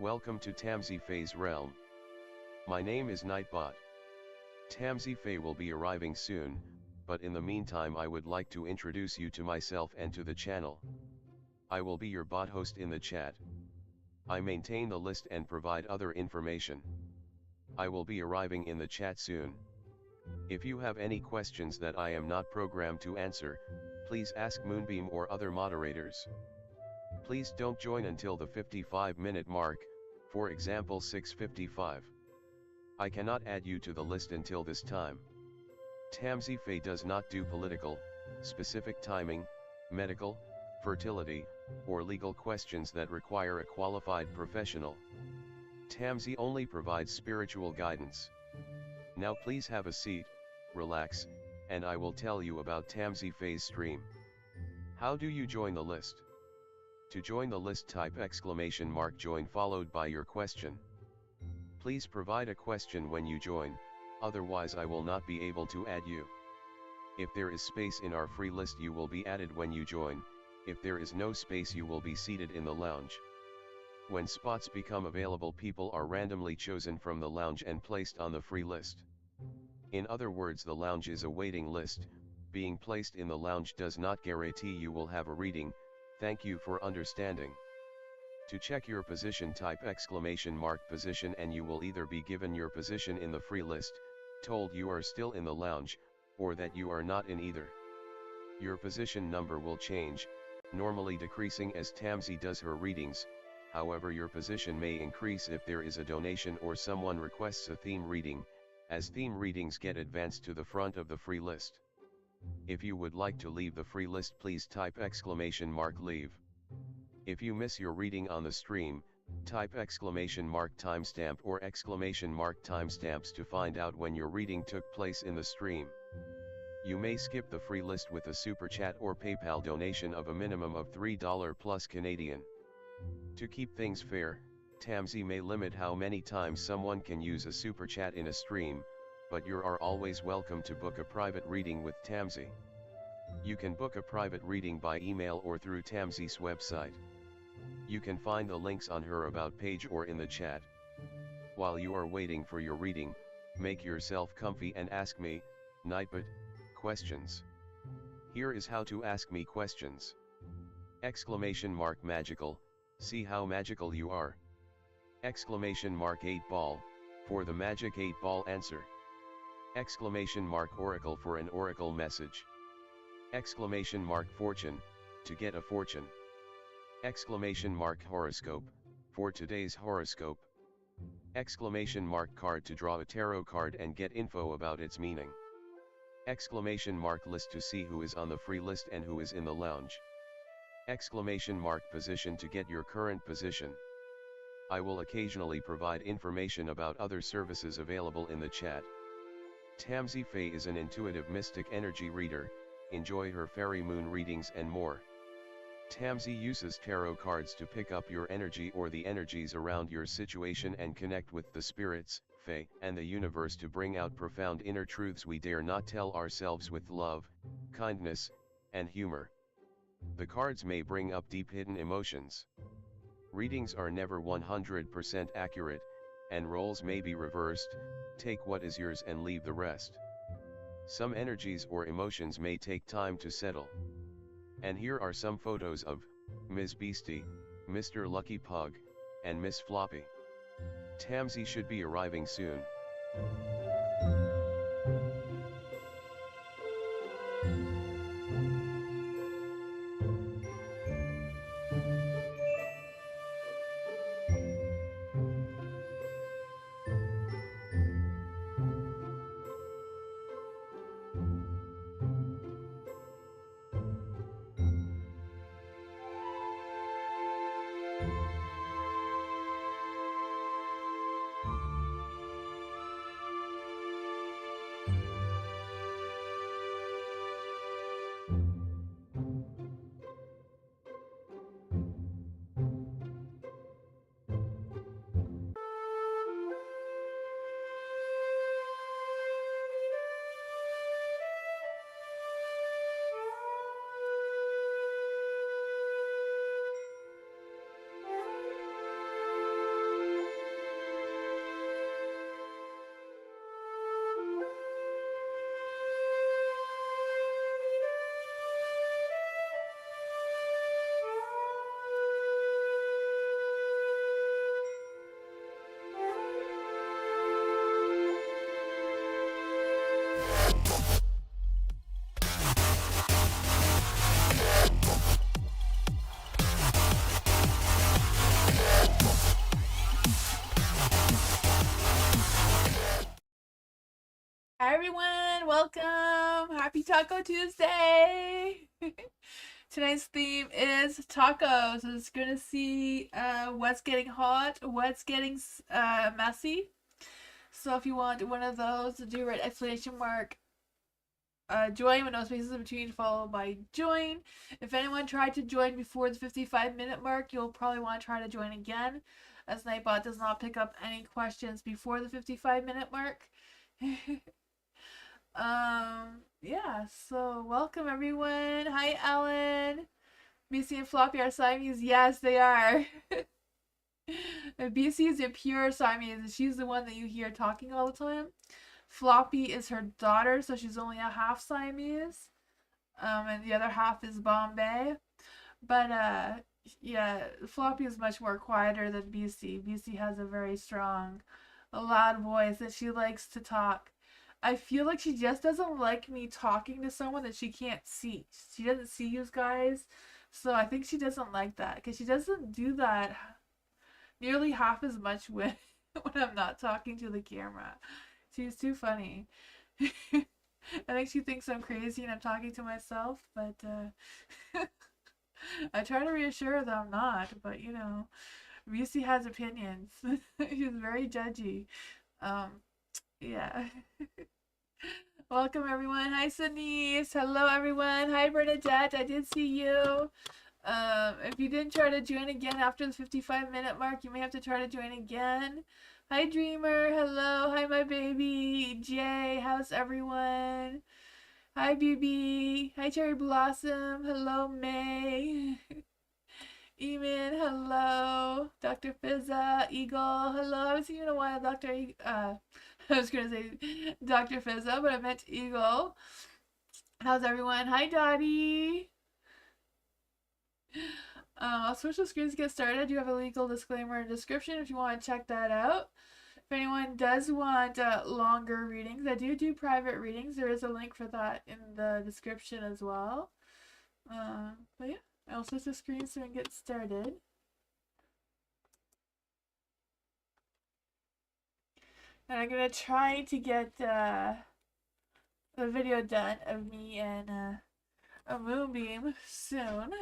Welcome to tamsyfae's realm. My name is Nightbot. Tamsyfae will be arriving soon, but in the meantime I would like to introduce you to myself and to the channel. I will be your bot host in the chat. I maintain the list and provide other information. I will be arriving in the chat soon. If you have any questions that I am not programmed to answer, please ask Moonbeam or other moderators. Please don't join until the 55-minute mark, for example 6:55. I cannot add you to the list until this time. Tamsyfae does not do political, specific timing, medical, fertility, or legal questions that require a qualified professional. Tamsy only provides spiritual guidance. Now please have a seat, relax, and I will tell you about Tamsyfae's stream. How do you join the list? To join the list, type !join followed by your question. Please provide a question when you join, otherwise I will not be able to add you. If there is space in our free list you will be added when you join, if there is no space you will be seated in the lounge. When spots become available, people are randomly chosen from the lounge and placed on the free list. In other words, the lounge is a waiting list. Being placed in the lounge does not guarantee you will have a reading. Thank you for understanding. To check your position, type !position and you will either be given your position in the free list, told you are still in the lounge, or that you are not in either. Your position number will change, normally decreasing as Tamsy does her readings. However, your position may increase if there is a donation or someone requests a theme reading, as theme readings get advanced to the front of the free list. If you would like to leave the free list, please type !leave. If you miss your reading on the stream, type !timestamp or !timestamps to find out when your reading took place in the stream. You may skip the free list with a super chat or PayPal donation of a minimum of $3 plus Canadian. To keep things fair, Tamsy may limit how many times someone can use a super chat in a stream, but you are always welcome to book a private reading with Tamsy. You can book a private reading by email or through Tamsy's website. You can find the links on her about page or in the chat. While you are waiting for your reading, make yourself comfy and ask me, Nightbot, questions. Here is how to ask me questions. !magical, see how magical you are. !8ball, for the magic 8-ball answer. !oracle for an oracle message. !fortune, to get a fortune. !horoscope, for today's horoscope. !card to draw a tarot card and get info about its meaning. !list to see who is on the free list and who is in the lounge. !position to get your current position. I will occasionally provide information about other services available in the chat. Tamsyfae is an intuitive mystic energy reader. Enjoy her fairy moon readings and more. Tamsy uses tarot cards to pick up your energy or the energies around your situation and connect with the spirits, fae, and the universe to bring out profound inner truths we dare not tell ourselves with love, kindness, and humor. The cards may bring up deep hidden emotions. Readings are never 100% accurate, and roles may be reversed. Take what is yours and leave the rest. Some energies or emotions may take time to settle. And here are some photos of Ms. Beastie, Mr. Lucky Pug, and Miss Floppy. Tamsy should be arriving soon. Hi everyone, welcome. Happy Taco Tuesday. Tonight's theme is tacos. It's gonna see what's getting hot, what's getting messy. So if you want one of those, do write exclamation mark join with no spaces in between, followed by join. If anyone tried to join before the 55-minute mark, you'll probably want to try to join again, as Nightbot does not pick up any questions before the 55-minute mark. Yeah, so welcome everyone. Hi, Ellen. BC and Floppy are Siamese. Yes, they are. BC is a pure Siamese. She's the one that you hear talking all the time. Floppy is her daughter, so she's only a half Siamese. And the other half is Bombay. But yeah, Floppy is much more quieter than BC. BC has a very strong, a loud voice, and she likes to talk. I feel like she just doesn't like me talking to someone that she can't see. She doesn't see you guys, so I think she doesn't like that because she doesn't do that nearly half as much when I'm not talking to the camera. She's too funny. I think she thinks I'm crazy and I'm talking to myself, but I try to reassure her that I'm not. But you know, Lucy has opinions. She's very judgy. Um, yeah. Welcome everyone. Hi Denise. Hello everyone. Hi Bernadette. I did see you. If you didn't try to join again after the 55-minute mark, you may have to try to join again. Hi Dreamer. Hello. Hi my baby. Jay. How's everyone? Hi BB. Hi Cherry Blossom. Hello May. Eamon. Hello. Dr. Fizza. Eagle. Hello. I haven't seen you in a while, I was gonna say Dr. Fizza, but I meant Eagle. How's everyone? Hi Dottie. I'll switch the screens to get started. I do have a legal disclaimer and description if you want to check that out. If anyone does want longer readings, I do private readings. There is a link for that in the description as well. But yeah, I'll switch the screen so we can get started. And I'm gonna try to get the video done of me and a moonbeam soon.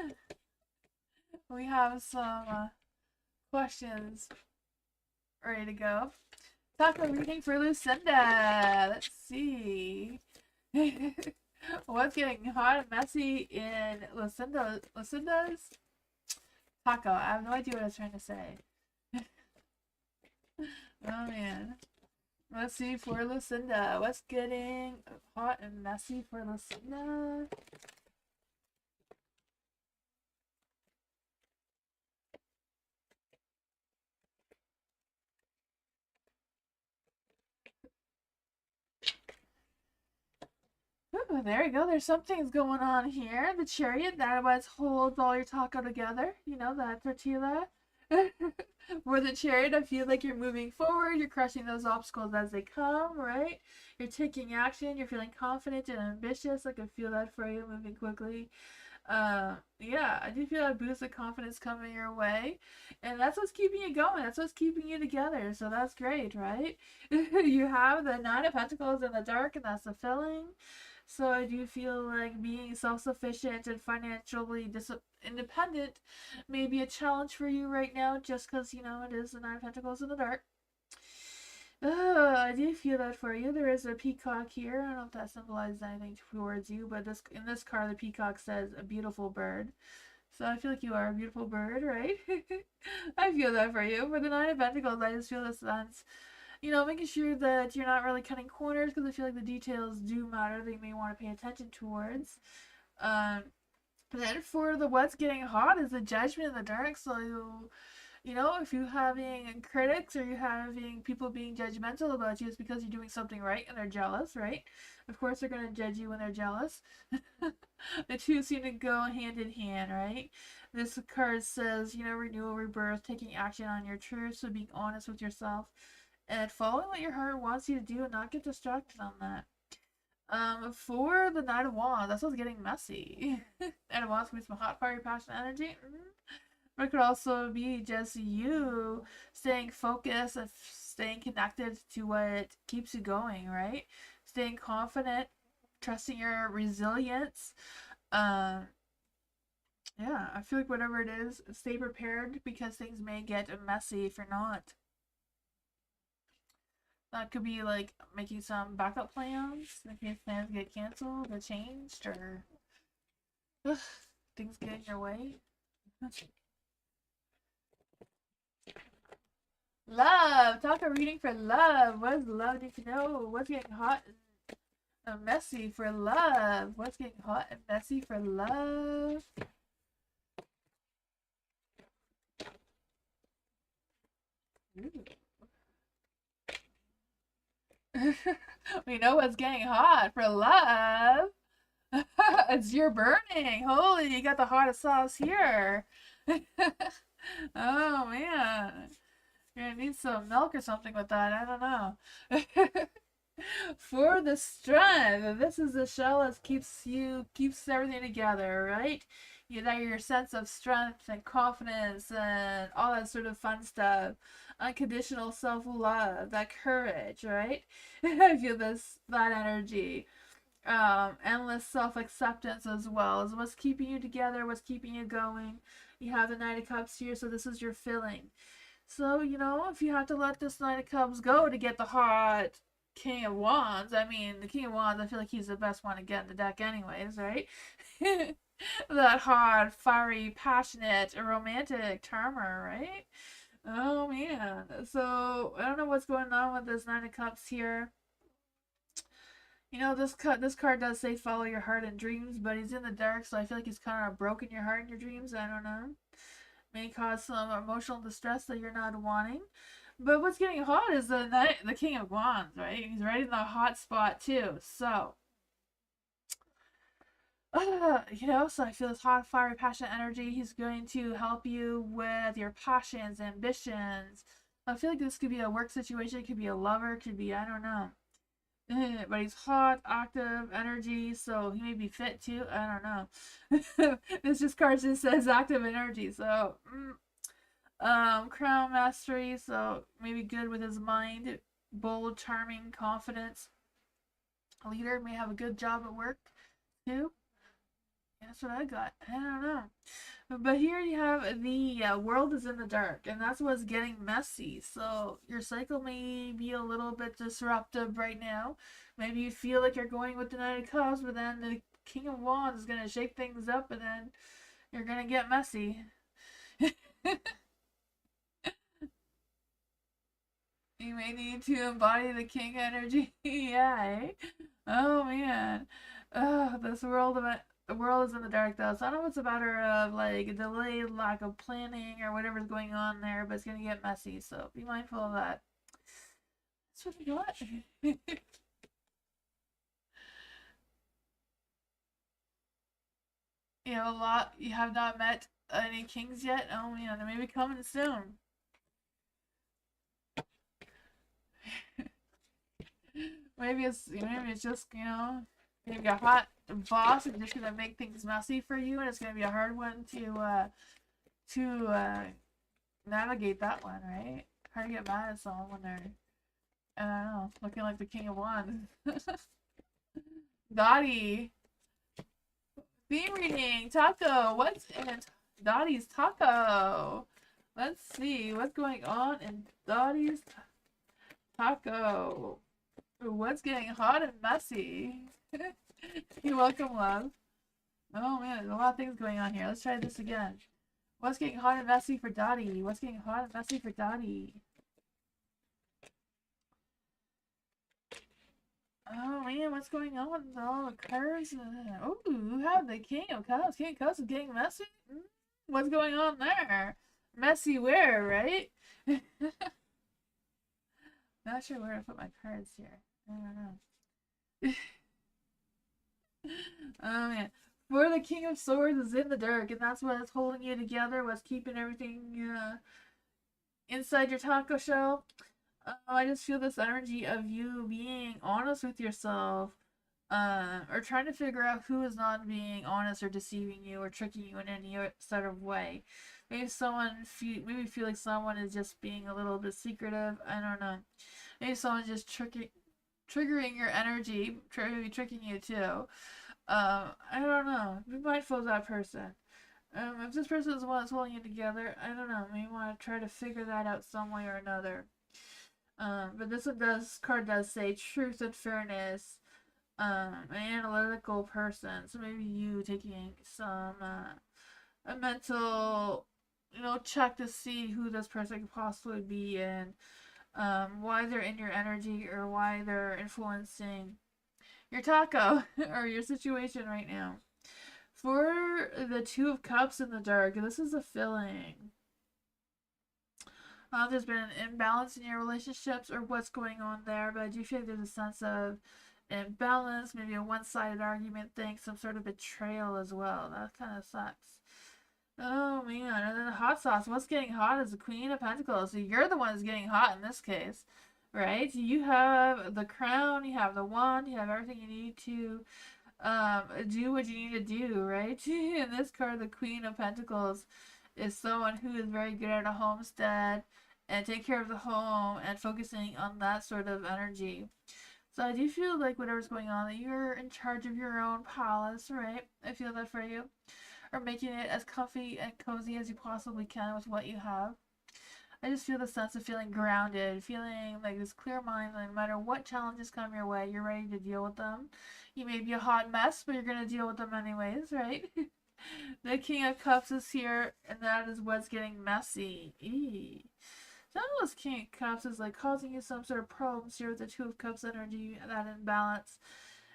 We have some questions ready to go. Taco reading for Lucinda. Let's see. What's getting hot and messy in Lucinda's taco? I have no idea what I was trying to say. Oh man. Let's see for Lucinda. What's getting hot and messy for Lucinda? Ooh, there you go. There's some things going on here. The chariot, that what holds all your taco together. You know, that tortilla. For the chariot, I feel like you're moving forward. You're crushing those obstacles as they come, right? You're taking action. You're feeling confident and ambitious. I can feel that for you, moving quickly. Yeah, I do feel that boost of confidence coming your way, and that's what's keeping you going. That's what's keeping you together. So that's great, right? You have the Nine of Pentacles in the dark, and that's the filling. So I do feel like being self-sufficient and financially independent may be a challenge for you right now, just because you know it is the Nine of Pentacles in the dark. I do feel that for you. There is a peacock here. I don't know if that symbolizes anything towards you, but in this card, the peacock says a beautiful bird. So I feel like you are a beautiful bird, right? I feel that for you. For the Nine of Pentacles, I just feel this sense, you know, making sure that you're not really cutting corners because I feel like the details do matter that you may want to pay attention towards. Then for the what's getting hot is the Judgment in the dark. So you know, if you're having critics or you're having people being judgmental about you, it's because you're doing something right and they're jealous, right? Of course, they're going to judge you when they're jealous. The two seem to go hand in hand, right? This card says, you know, renewal, rebirth, taking action on your truth, so being honest with yourself and following what your heart wants you to do and not get distracted on that. For the Knight of Wands, that's what's getting messy. Knight of Wands can be some hot, fiery, passionate energy. But it could also be just you staying focused and staying connected to what keeps you going, right? Staying confident, trusting your resilience. Um, yeah, I feel like whatever it is, stay prepared because things may get messy if you're not. That could be like making some backup plans in case plans get canceled or changed or ugh, things get in your way. Love! Talk a reading for love. What does love need to know? What's getting hot and messy for love? What's getting hot and messy for love? We know what's getting hot for love. It's your burning. Holy, you got the hottest sauce here. Oh man. You're gonna need some milk or something with that. I don't know. For the strength, this is the shell that keeps everything together, right? You know, your sense of strength and confidence and all that sort of fun stuff. Unconditional self-love, that courage, right? I feel that energy. Endless self-acceptance as well is what's keeping you together, what's keeping you going. You have the Knight of Cups here, so this is your filling. So, you know, if you have to let this Knight of Cups go to get the hot King of Wands, I mean, the King of Wands, I feel like he's the best one to get in the deck anyways, right? That hot, fiery, passionate, romantic charmer, right? Oh, man. So, I don't know what's going on with this Nine of Cups here. You know, this card does say follow your heart and dreams, but he's in the dark, so I feel like he's kind of broken your heart and your dreams. I don't know. May cause some emotional distress that you're not wanting. But what's getting hot is the King of Wands, right? He's right in the hot spot too. So, you know, so I feel this hot, fiery, passionate energy. He's going to help you with your passions, ambitions. I feel like this could be a work situation. It could be a lover. It could be, I don't know. But he's hot, active, energy, so he may be fit too. I don't know. This just card just says active energy, so crown mastery, so maybe good with his mind, bold, charming, confidence. A leader may have a good job at work too. That's what I got. I don't know. But here you have the world is in the dark, and that's what's getting messy. So your cycle may be a little bit disruptive right now. Maybe you feel like you're going with the Knight of Cups, but then the King of Wands is going to shake things up, and then you're going to get messy. You may need to embody the king energy. Yeah, eh? Oh man. Oh, the world is in the dark though. So I don't know if it's a matter of like a delay, lack of planning, or whatever's going on there, but it's gonna get messy. So be mindful of that. That's what we got. You have a lot. You have not met any kings yet. Oh man, they may be coming soon. Maybe it's just maybe a hot boss and just gonna make things messy for you, and it's gonna be a hard one to navigate that one, right? Hard to get mad at someone when they're I don't know looking like the King of Wands. Dottie, theme reading Taco. What's in Dottie's Taco? Let's see what's going on in Dottie's Taco. What's getting hot and messy? You're welcome, love. Oh man, there's a lot of things going on here. Let's try this again. What's getting hot and messy for Dottie? What's getting hot and messy for Dottie? Oh man, what's going on with all the cards? Oh, you have the King of Cups. King of Cups is getting messy? What's going on there? Messy where, right? Not sure where to put my cards here. I don't know. Oh man. For the King of Swords is in the dark, and that's what's holding you together, what's keeping everything inside your taco shell. I just feel this energy of you being honest with yourself, or trying to figure out who is not being honest or deceiving you or tricking you in any sort of way. Maybe maybe feel like someone is just being a little bit secretive. I don't know. Maybe someone's just triggering your energy, maybe tricking you too. I don't know. Be mindful of that person. If this person is the one that's holding you together, I don't know. Maybe you want to try to figure that out some way or another. But this card does say truth and fairness. An analytical person. So maybe you taking some a mental, check to see who this person could possibly be and why they're in your energy or why they're influencing your taco or your situation right now. For the Two of Cups in the dark, this is a feeling. There's been an imbalance in your relationships or what's going on there, but I do feel like there's a sense of imbalance, maybe a one-sided argument thing, some sort of betrayal as well. That kind of sucks. Oh man, and then the hot sauce. What's getting hot is the Queen of Pentacles. So you're the one who's getting hot in this case, right? You have the crown, you have the wand, you have everything you need to do what you need to do, right? In this card, the Queen of Pentacles is someone who is very good at a homestead and take care of the home and focusing on that sort of energy. So I do feel like whatever's going on, that you're in charge of your own palace, right? I feel that for you. Or making it as comfy and cozy as you possibly can with what you have. I just feel the sense of feeling grounded, feeling like this clear mind, that no matter what challenges come your way, you're ready to deal with them. You may be a hot mess, but you're going to deal with them anyways, right? The King of Cups is here, and that is what's getting messy. Eee. Some of those King of Cups is like causing you some sort of problems here with the Two of Cups energy, that imbalance.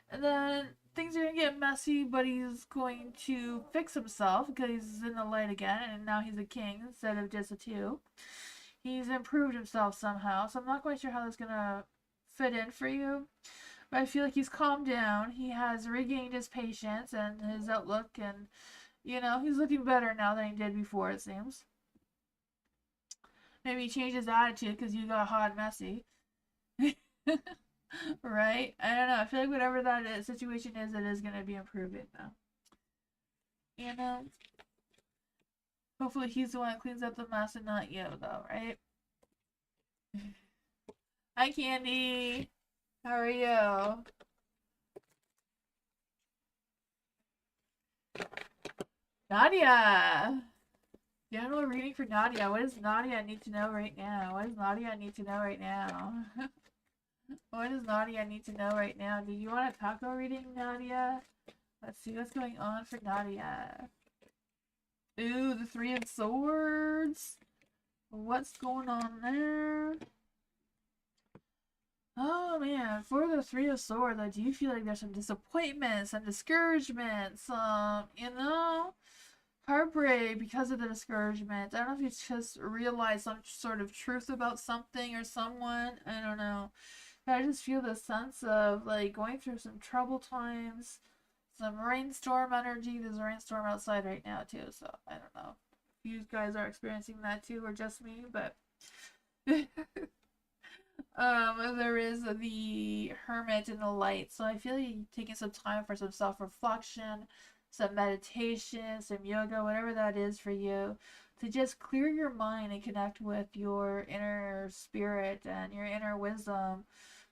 And then things are going to get messy, but he's going to fix himself because he's in the light again, and now he's a king instead of just a two. He's improved himself somehow, so I'm not quite sure how that's going to fit in for you. But I feel like he's calmed down. He has regained his patience and his outlook, and, he's looking better now than he did before, it seems. Maybe he changed his attitude because you got hot and messy. Right? I don't know. I feel like whatever that situation is, it is going to be improving though. Hopefully he's the one that cleans up the mess and not you, though, right? Hi, Candy. How are you? Nadia. General reading for Nadia. What does Nadia need to know right now? What does Nadia need to know right now? What does Nadia need to know right now? Do you want a taco reading, Nadia? Let's see what's going on for Nadia. Ooh, the Three of Swords. What's going on there? Oh man, for the Three of Swords, I do feel like there's some disappointment, some discouragement, heartbreak because of the discouragement. I don't know if you just realized some sort of truth about something or someone. I don't know. But I just feel the sense of like going through some trouble times, some rainstorm energy. There's a rainstorm outside right now too, so I don't know if you guys are experiencing that too or just me, but there is the Hermit in the light. So I feel like taking some time for some self-reflection, some meditation, some yoga, whatever that is for you, to just clear your mind and connect with your inner spirit and your inner wisdom,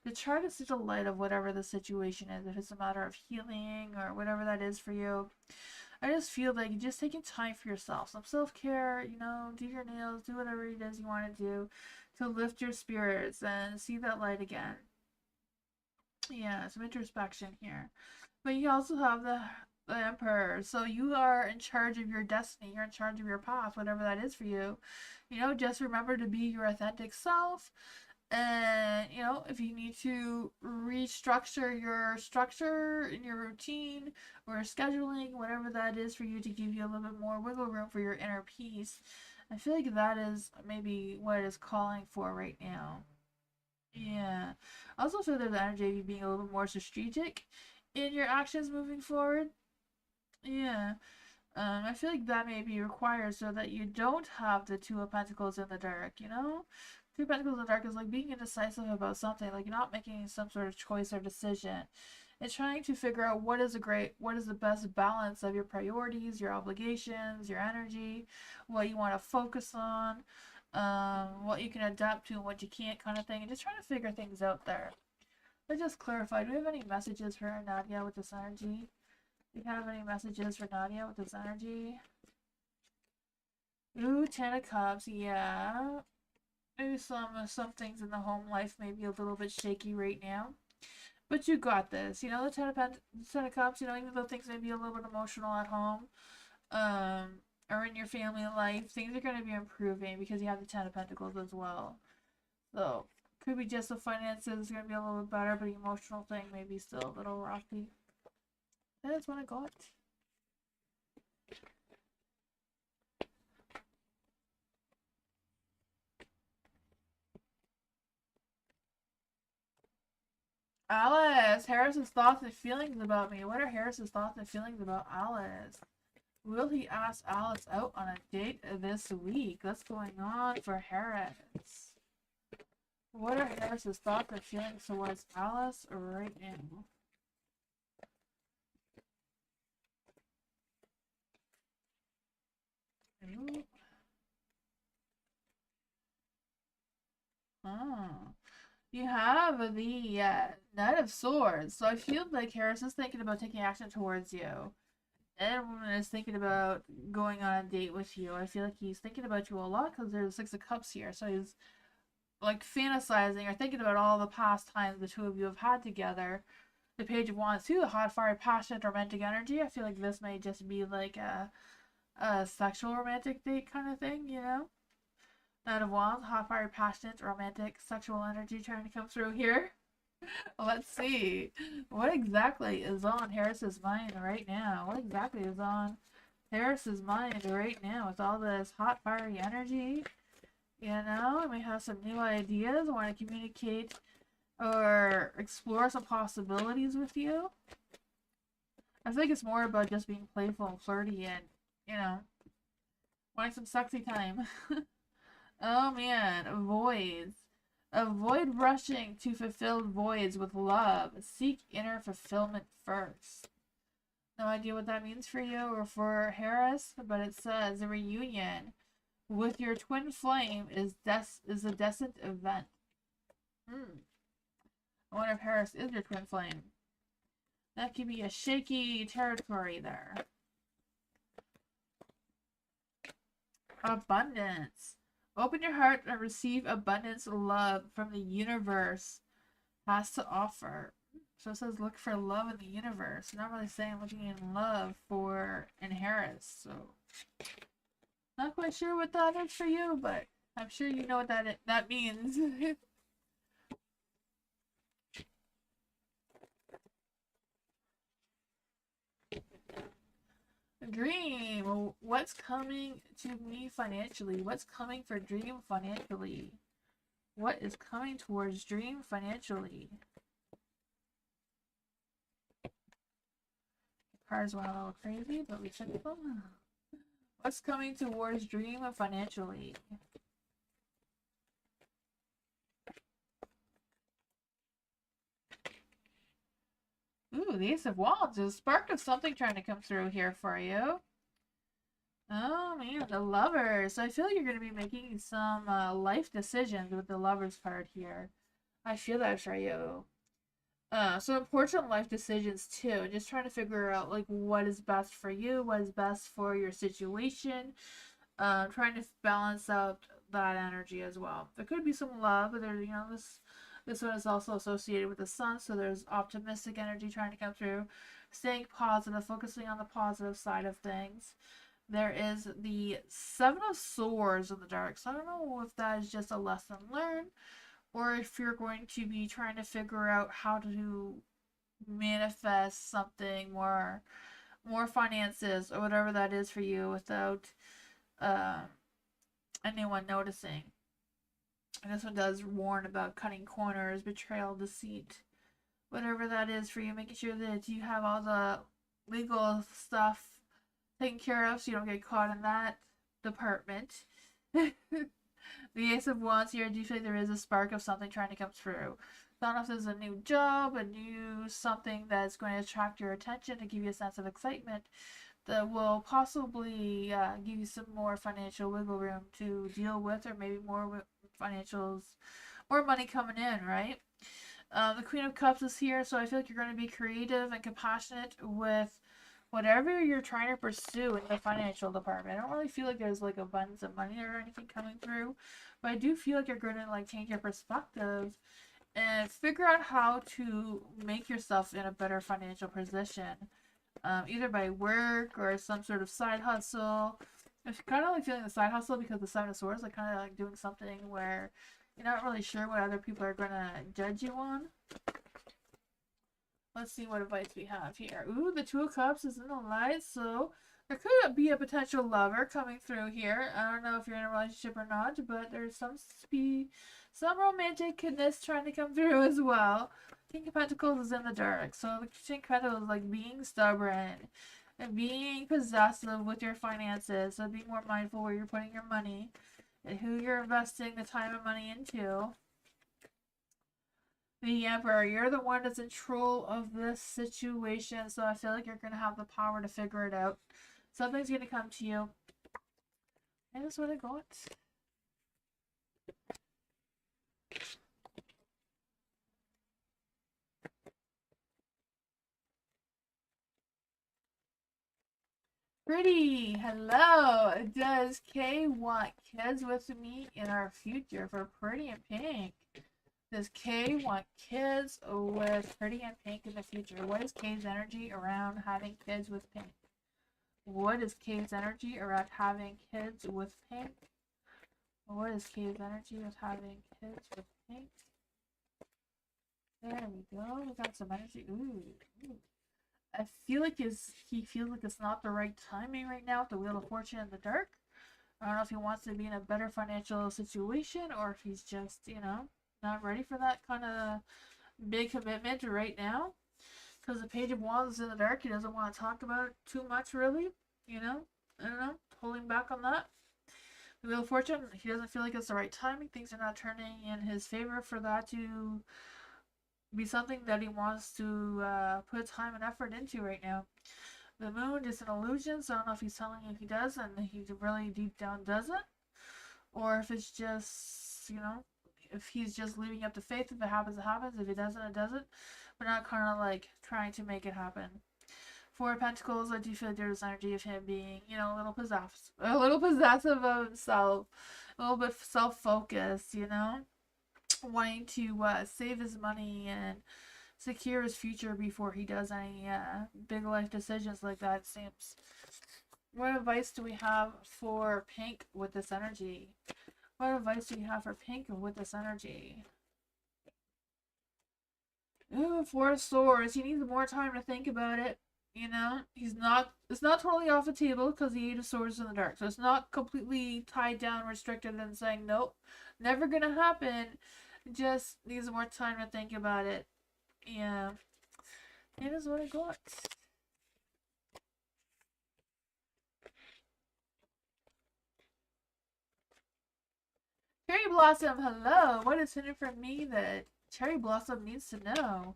to try to see the light of whatever the situation is, if it's a matter of healing or whatever that is for you. I just feel like just taking time for yourself, some self-care, do your nails, do whatever it is you want to do to lift your spirits and see that light again. Yeah, some introspection here. But you also have the Emperor. So you are in charge of your destiny. You're in charge of your path, whatever that is for you. Just remember to be your authentic self. And, if you need to restructure your structure in your routine or scheduling, whatever that is for you to give you a little bit more wiggle room for your inner peace, I feel like that is maybe what it is calling for right now. Yeah. I also feel there's the energy of you being a little bit more strategic in your actions moving forward. Yeah. I feel like that may be required so that you don't have the Two of Pentacles in the dark, Two of Pentacles in the dark is like being indecisive about something, like you're not making some sort of choice or decision. It's trying to figure out what is the best balance of your priorities, your obligations, your energy, what you want to focus on, what you can adapt to and what you can't, kind of thing, and just trying to figure things out there. Let's just clarify. Do we have any messages for Nadia with this energy? Do we have any messages for Nadia with this energy? Ooh, Ten of Cups, yeah. Maybe some things in the home life may be a little bit shaky right now. But you got this. You know, the Ten of Cups, you know, even though things may be a little bit emotional at home, or in your family life, things are going to be improving because you have the Ten of Pentacles as well. So, could be just the finances going to be a little bit better, but the emotional thing may be still a little rocky. That is what I got. Alice, Harris's thoughts and feelings about me. What are Harris's thoughts and feelings about Alice? Will he ask Alice out on a date this week? What's going on for Harris? What are Harris's thoughts and feelings towards Alice right now? Ooh. Oh. You have the Knight of Swords. So I feel like Harris is thinking about taking action towards you. Everyone is thinking about going on a date with you. I feel like he's thinking about you a lot because there's Six of Cups here. So he's like fantasizing or thinking about all the past times the two of you have had together. The Page of Wands too, the hot, fiery, passionate, romantic energy. I feel like this may just be like a sexual romantic date kind of thing, you know? Knight of Wands, hot, fiery, passionate, romantic, sexual energy trying to come through here. Let's see. What exactly is on Harris's mind right now? What exactly is on Harris's mind right now with all this hot, fiery energy? You know, we may have some new ideas. I want to communicate or explore some possibilities with you. I think it's more about just being playful and flirty and, you know, wanting some sexy time. Oh man, voids. Avoid rushing to fulfill voids with love. Seek inner fulfillment first. No idea what that means for you or for Harris, but it says a reunion with your twin flame is a destined event. I wonder if Harris is your twin flame. That could be a shaky territory there. Abundance. Open your heart and receive abundance love from the universe has to offer. So it says look for love in the universe. Not really saying looking in love for in Harris. So not quite sure what that is for you, but I'm sure you know what that means. Dream. What's coming to me financially? What's coming for Dream financially? What is coming towards Dream financially? Cards went a little crazy, but we checked them. What's coming towards Dream financially? Ooh, the Ace of Wands. There's a spark of something trying to come through here for you. Oh man, the Lovers. So I feel you're going to be making some life decisions with the Lovers card here. I feel that for you. So important life decisions too. Just trying to figure out like what is best for you, what is best for your situation. Trying to balance out that energy as well. There could be some love, but there, you know, this one is also associated with the sun, so there's optimistic energy trying to come through. Staying positive, focusing on the positive side of things. There is the Seven of Swords in the dark. So I don't know if that is just a lesson learned or if you're going to be trying to figure out how to manifest something more finances or whatever that is for you without anyone noticing. And this one does warn about cutting corners, betrayal, deceit, whatever that is for you, making sure that you have all the legal stuff taken care of so you don't get caught in that department. The Ace of Wands here, I do feel like there is a spark of something trying to come through. So I don't know if there's a new job, a new something that's going to attract your attention to give you a sense of excitement that will possibly give you some more financial wiggle room to deal with, or maybe more financials, more money coming in, right? The Queen of Cups is here, so I feel like you're going to be creative and compassionate with whatever you're trying to pursue in the financial department. I don't really feel like there's like abundance of money or anything coming through, but I do feel like you're going to like change your perspective and figure out how to make yourself in a better financial position, either by work or some sort of side hustle. It's kind of like feeling the side hustle because the Seven of Swords, like kind of like doing something where you're not really sure what other people are gonna judge you on. Let's see what advice we have here. Ooh, the Two of Cups is in the light, so there could be a potential lover coming through here. I don't know if you're in a relationship or not, but there's some romanticness trying to come through as well. King of Pentacles is in the dark, so the King of Pentacles is like being stubborn and being possessive with your finances. So being more mindful where you're putting your money and who you're investing the time and money into. The Emperor, you're the one that's in control of this situation, so I feel like you're going to have the power to figure it out. Something's going to come to you. And that's what I got. Pretty, hello. Does Kay want kids with me in our future for Pretty and Pink? Does Kay want kids with Pretty and Pink in the future? What is Kay's energy around having kids with Pink? What is Kay's energy around having kids with Pink? What is Kay's energy with having kids with Pink? There we go. We got some energy. Ooh. I feel like he feels like it's not the right timing right now with the Wheel of Fortune in the dark. I don't know if he wants to be in a better financial situation or if he's just, not ready for that kind of big commitment right now. Because the Page of Wands is in the dark. He doesn't want to talk about it too much, really. I don't know. Holding back on that. The Wheel of Fortune, he doesn't feel like it's the right timing. Things are not turning in his favor for that to be something that he wants to put time and effort into right now. The moon is an illusion, so I don't know if he's telling you he does and he really deep down doesn't. Or if it's just, if he's just leaving up to faith. If it happens, it happens. If it doesn't, it doesn't. But not kind of like trying to make it happen. Four of Pentacles, I do feel like there's energy of him being, a little possessive of himself, a little bit self-focused, wanting to save his money and secure his future before he does any big life decisions like that, it seems. What advice do we have for Pink with this energy? What advice do you have for Pink with this energy? Ooh, Four of Swords. He needs more time to think about it. It's not totally off the table because the Eight of Swords is in the dark. So it's not completely tied down, restricted, and saying, nope, never gonna happen. Just needs more time to think about it. Yeah. It is what I got. Cherry Blossom, hello. What is hidden from me that Cherry Blossom needs to know?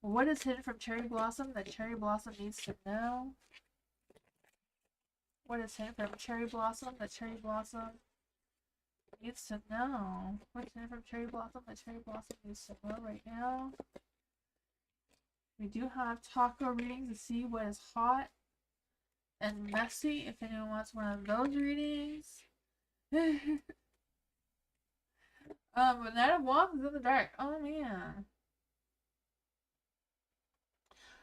What is hidden from Cherry Blossom that Cherry Blossom needs to know? What is hidden from Cherry Blossom that Cherry Blossom needs to know? What's hidden from Cherry Blossom that Cherry Blossom needs to know right now? We do have taco readings to see what is hot and messy. If anyone wants one of those readings. But Knight of Wands is in the dark. Oh man.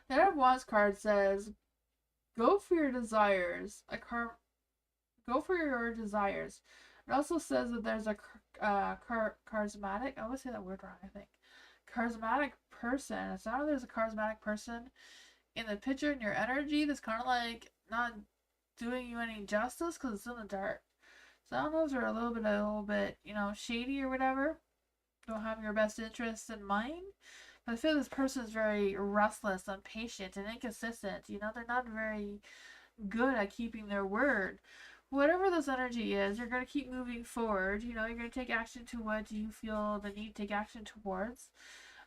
The Knight of Wands card says, go for your desires. Go for your desires. It also says that there's a charismatic, I always say that word wrong, I think. Charismatic person. It's not that there's a charismatic person in the picture in your energy that's kind of like not doing you any justice because it's in the dark. So I don't know if they're a little bit, shady or whatever. Don't have your best interests in mind. I feel this person is very restless, impatient, and inconsistent. They're not very good at keeping their word. Whatever this energy is, you're going to keep moving forward. You're going to take action to what you feel the need to take action towards.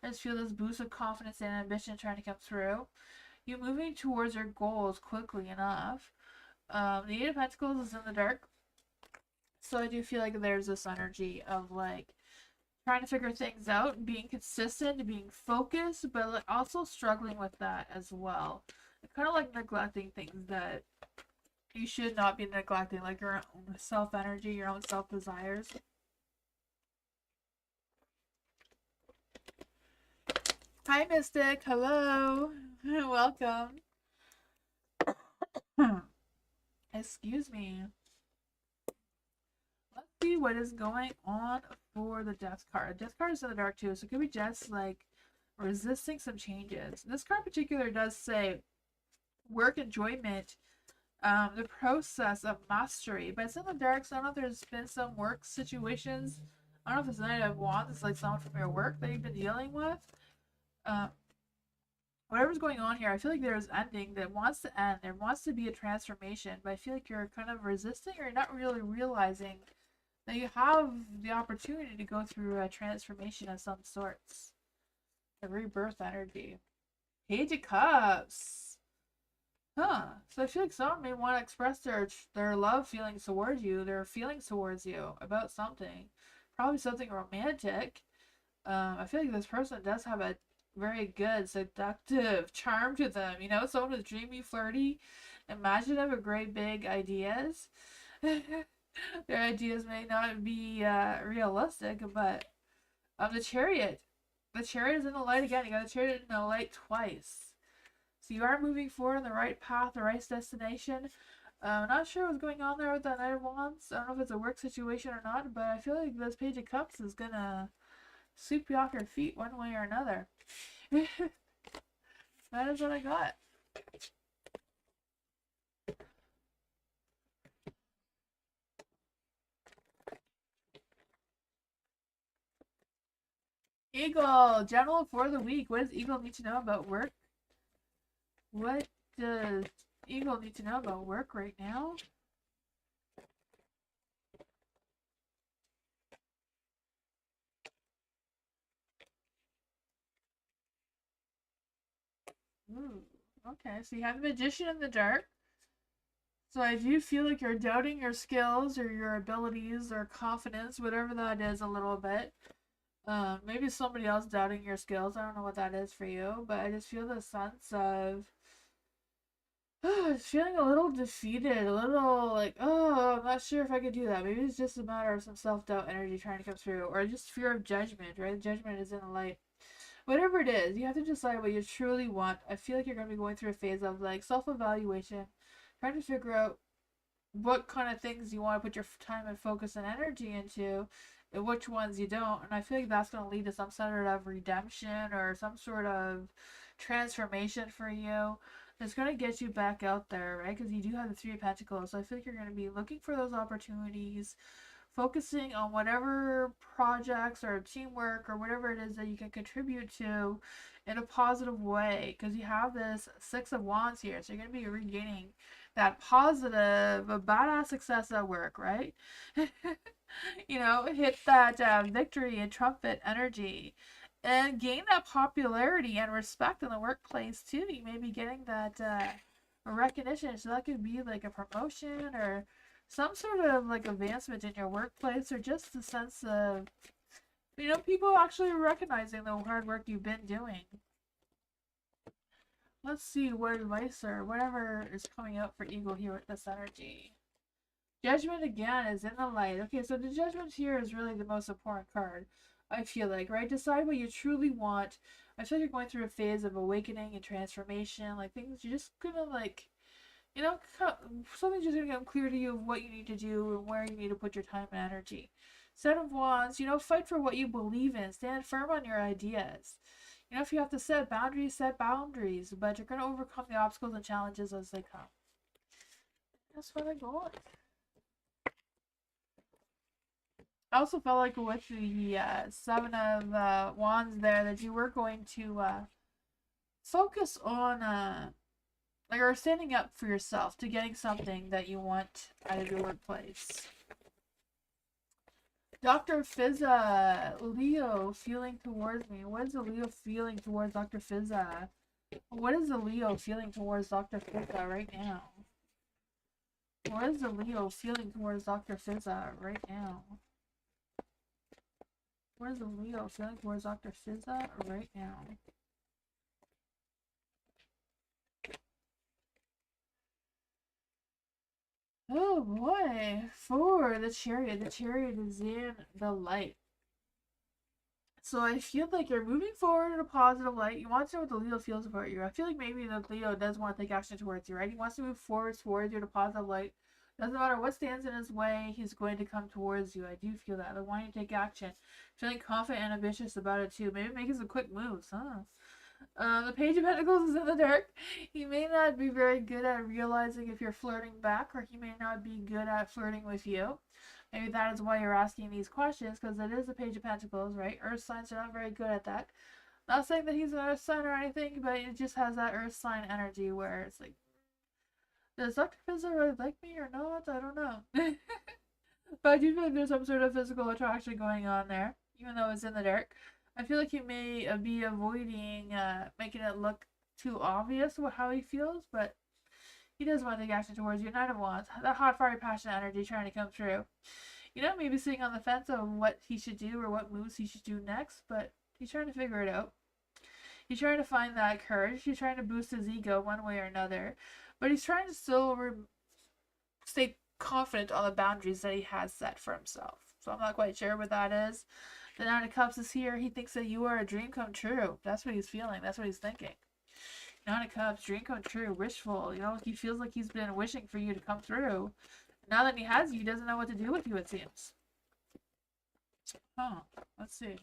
I just feel this boost of confidence and ambition trying to come through. You're moving towards your goals quickly enough. The Eight of Pentacles is in the dark, so I do feel like there's this energy of like trying to figure things out, being consistent, being focused, but like also struggling with that as well. Kind of like neglecting things that you should not be neglecting, like your own self energy, your own self desires. Hi, Mystic. Hello. Welcome. Excuse me. Let's see what is going on for the Death card. Death card is in the dark too, so it could be just like resisting some changes. This card in particular does say work enjoyment, the process of mastery, but it's in the dark, so I don't know if there's been some work situations. I don't know if it's Knight of Wands, it's like someone from your work that you've been dealing with. Whatever's going on here, I feel like there's ending that wants to end. There wants to be a transformation, but I feel like you're kind of resisting or you're not really realizing that you have the opportunity to go through a transformation of some sorts. A rebirth energy. Page of Cups. Huh. So I feel like someone may want to express their love feelings towards you, their feelings towards you about something. Probably something romantic. I feel like this person does have a very good, seductive charm to them. You know, someone who's dreamy, flirty, imaginative, with great big ideas. Their ideas may not be realistic, but the Chariot. The Chariot is in the light again. You got the Chariot in the light twice. So you are moving forward on the right path, the right destination. I'm not sure what's going on there with that Knight of Wands. I don't know if it's a work situation or not, but I feel like this Page of Cups is gonna sweep you off your feet one way or another. That is what I got. Eagle, general for the week. What does Eagle need to know about work? What does Eagle need to know about work right now? Ooh, okay, so you have the Magician in the dark. So I do feel like you're doubting your skills or your abilities or confidence, whatever that is, a little bit. Maybe somebody else doubting your skills. I don't know what that is for you, but I just feel the sense of feeling a little defeated, a little like, oh, I'm not sure if I could do that. Maybe it's just a matter of some self-doubt energy trying to come through, or just fear of judgment, right? Judgment is in the light. Whatever it is, you have to decide what you truly want. I feel like you're going to be going through a phase of like self-evaluation, trying to figure out what kind of things you want to put your time and focus and energy into and which ones you don't. And I feel like that's going to lead to some sort of redemption or some sort of transformation for you. It's going to get you back out there, right? Because you do have the Three of Pentacles. So I feel like you're going to be looking for those opportunities, focusing on whatever projects or teamwork or whatever it is that you can contribute to in a positive way. Because you have this Six of Wands here. So you're going to be regaining that positive, badass success at work, right? You know, hit that victory and trumpet energy and gain that popularity and respect in the workplace too. You may be getting that recognition. So that could be like a promotion or some sort of like advancement in your workplace or just a sense of, you know, people actually recognizing the hard work you've been doing. Let's see what advice or whatever is coming out for Eagle here with this energy. Judgment again is in the light. Okay, so the Judgment here is really the most important card, I feel like, right? Decide what you truly want. I feel like you're going through a phase of awakening and transformation. Like things, you're just gonna like, you know, something's just gonna become clear to you of what you need to do and where you need to put your time and energy. Set of Wands, you know, fight for what you believe in. Stand firm on your ideas. You know, if you have to set boundaries, but you're going to overcome the obstacles and challenges as they come. That's what I got. I also felt like with the Seven of Wands there that you were going to focus on, like, or standing up for yourself to getting something that you want out of your workplace. Dr. Fizza, Leo feeling towards me. What is the Leo feeling towards Dr. Fizza? What is the Leo feeling towards Dr. Fizza right now? What is the Leo feeling towards Dr. Fizza right now? What is the Leo feeling towards Dr. Fizza right now? Oh boy, for the Chariot. The Chariot is in the light. So I feel like you're moving forward in a positive light. You want to know what the Leo feels about you. I feel like maybe the Leo does want to take action towards you, right? He wants to move forward towards you in a positive light. Doesn't matter what stands in his way, he's going to come towards you. I do feel that. I want you to take action. Feeling confident and ambitious about it too. Maybe making some quick moves, huh? The Page of Pentacles is in the dark. He may not be very good at realizing if you're flirting back, or he may not be good at flirting with you. Maybe that is why you're asking these questions, because it is the Page of Pentacles, right? Earth signs are not very good at that. Not saying that he's an Earth sign or anything, but it just has that Earth sign energy where it's like, does Dr. Fizzer really like me or not? I don't know. But I do feel like there's some sort of physical attraction going on there, even though it's in the dark. I feel like he may be avoiding making it look too obvious how he feels, but he does want to take action towards you. Knight of Wands, that hot, fiery, passionate energy trying to come through. You know, maybe sitting on the fence on what he should do or what moves he should do next, but he's trying to figure it out. He's trying to find that courage. He's trying to boost his ego one way or another, but he's trying to still stay confident on the boundaries that he has set for himself. So I'm not quite sure what that is. The Nine of Cups is here. He thinks that you are a dream come true. That's what he's feeling. That's what he's thinking. Nine of Cups, dream come true, wishful. You know, he feels like he's been wishing for you to come through. Now that he has you, he doesn't know what to do with you, it seems. Huh. Let's see.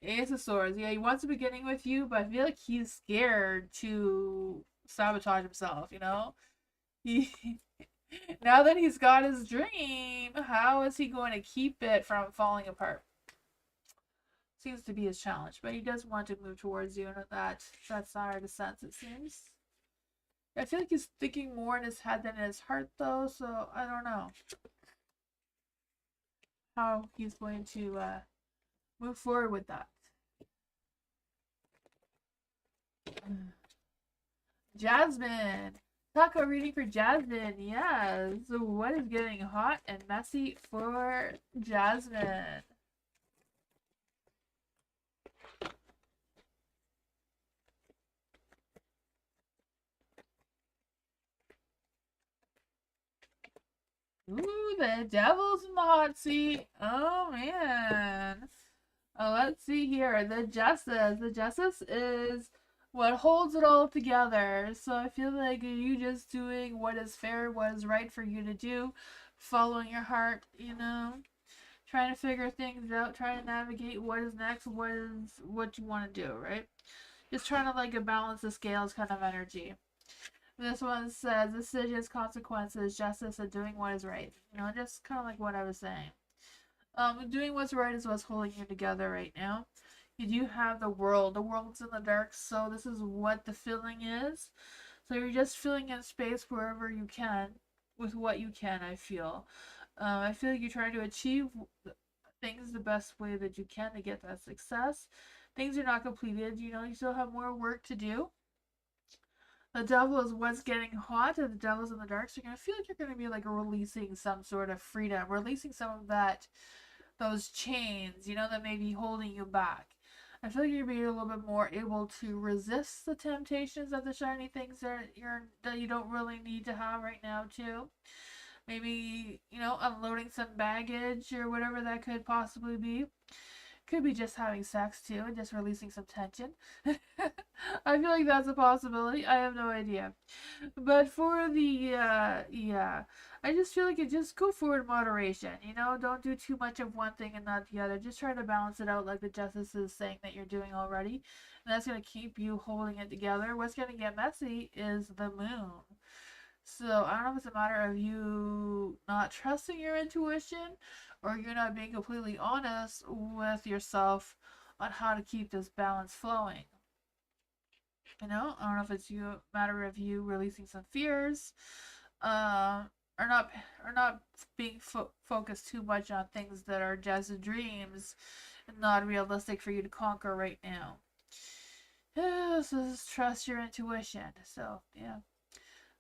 Ace of Swords. Yeah, he wants a beginning with you, but I feel like he's scared to sabotage himself, you know? He now that he's got his dream, how is he going to keep it from falling apart? Seems to be his challenge, but he does want to move towards you, and that desire to sense, it seems. I feel like he's thinking more in his head than in his heart, though, so I don't know how he's going to move forward with that. Jasmine. Taco reading for Jasmine. Yes. So what is getting hot and messy for Jasmine? Ooh, the devil's in the hot seat. Oh, man. Let's see here. The Justice. The Justice is what holds it all together. So I feel like you just doing what is fair, what is right for you to do, following your heart, you know, trying to figure things out, trying to navigate what is next, what you want to do, right? Just trying to like balance the scales kind of energy. This one says decisions, consequences, justice, and doing what is right. You know, just kind of like what I was saying. Doing what's right is what's holding you together right now. You do have the world. The world's in the dark, so this is what the feeling is. So you're just filling in space wherever you can with what you can, I feel. I feel like you're trying to achieve things the best way that you can to get that success. Things are not completed. You know, you still have more work to do. The devil is what's getting hot, and the devil's in the dark. So you're gonna feel like you're gonna be like releasing some sort of freedom, releasing some of that, those chains, you know, that may be holding you back. I feel like you're being a little bit more able to resist the temptations of the shiny things that you don't really need to have right now too. Maybe, you know, unloading some baggage or whatever that could possibly be. Could be just having sex too and just releasing some tension. I feel like that's a possibility. I have no idea. But for the, yeah, I just feel like it just go forward in moderation. You know, don't do too much of one thing and not the other. Just try to balance it out like the justice is saying that you're doing already. And that's going to keep you holding it together. What's going to get messy is the moon. So I don't know if it's a matter of you not trusting your intuition or you're not being completely honest with yourself on how to keep this balance flowing. You know, I don't know if it's a matter of you releasing some fears, are not are not being focused too much on things that are just dreams and not realistic for you to conquer right now. Yeah, so just trust your intuition. So yeah,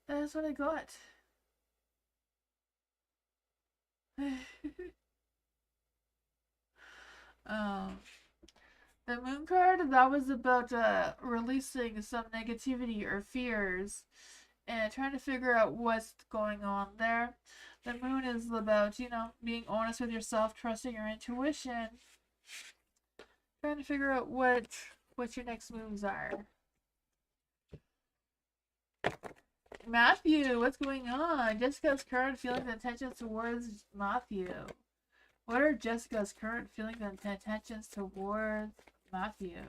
that's what I got. um, the moon card, that was about releasing some negativity or fears and trying to figure out what's going on there. The moon is about, being honest with yourself, trusting your intuition, trying to figure out what your next moves are. Matthew, what's going on? Jessica's current feelings and intentions towards Matthew. What are Jessica's current feelings and intentions towards Matthew?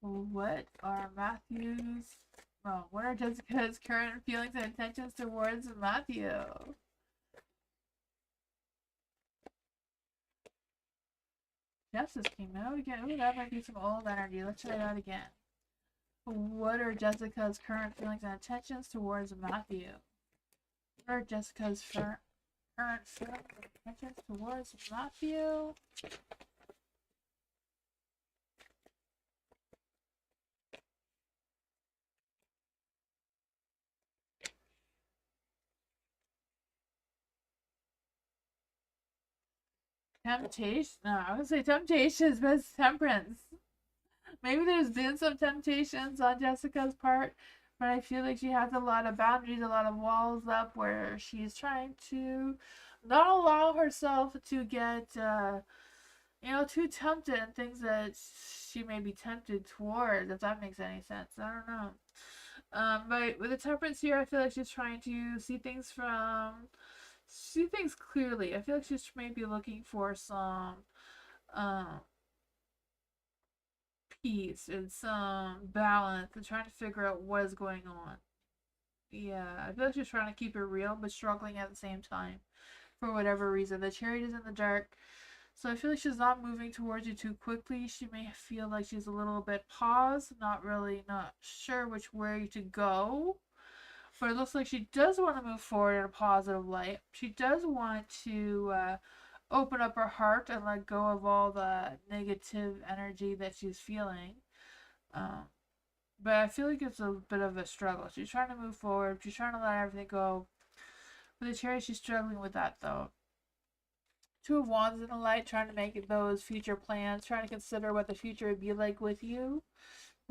What are Matthew's? Oh, what are Jessica's current feelings and intentions towards Matthew? Justice came out again. Ooh, that might be some old energy. Let's try that again. What are Jessica's current feelings and intentions towards Matthew? What are Jessica's current feelings and intentions towards Matthew? Temptation? No, I would say temptations, but it's temperance. Maybe there's been some temptations on Jessica's part, but I feel like she has a lot of boundaries, a lot of walls up where she's trying to not allow herself to get, too tempted in things that she may be tempted towards, if that makes any sense. I don't know. But with the temperance here, I feel like she's trying to see things clearly. I feel like she's maybe looking for some, um, peace and some balance and trying to figure out what is going on. Yeah, I feel like she's trying to keep it real but struggling at the same time for whatever reason. The chariot is in the dark, so I feel like she's not moving towards you too quickly. She may feel like she's a little bit paused, not sure which way to go. But it looks like she does want to move forward in a positive light. She does want to open up her heart and let go of all the negative energy that she's feeling. Um, but I feel like it's a bit of a struggle. She's trying to move forward. She's trying to let everything go. With the cherry, she's struggling with that though. Two of Wands in the light, trying to make those future plans, trying to consider what the future would be like with you.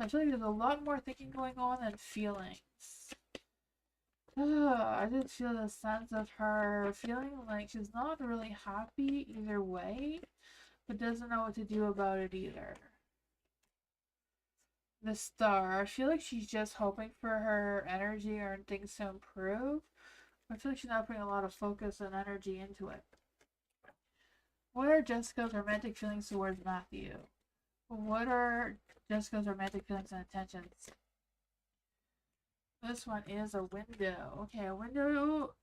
I feel like there's a lot more thinking going on than feelings. I just feel the sense of her feeling like she's not really happy either way, but doesn't know what to do about it either. The Star, I feel like she's just hoping for her energy or things to improve. I feel like she's not putting a lot of focus and energy into it. What are Jessica's romantic feelings towards Matthew? What are Jessica's romantic feelings and intentions? This one is a window. Okay, a window.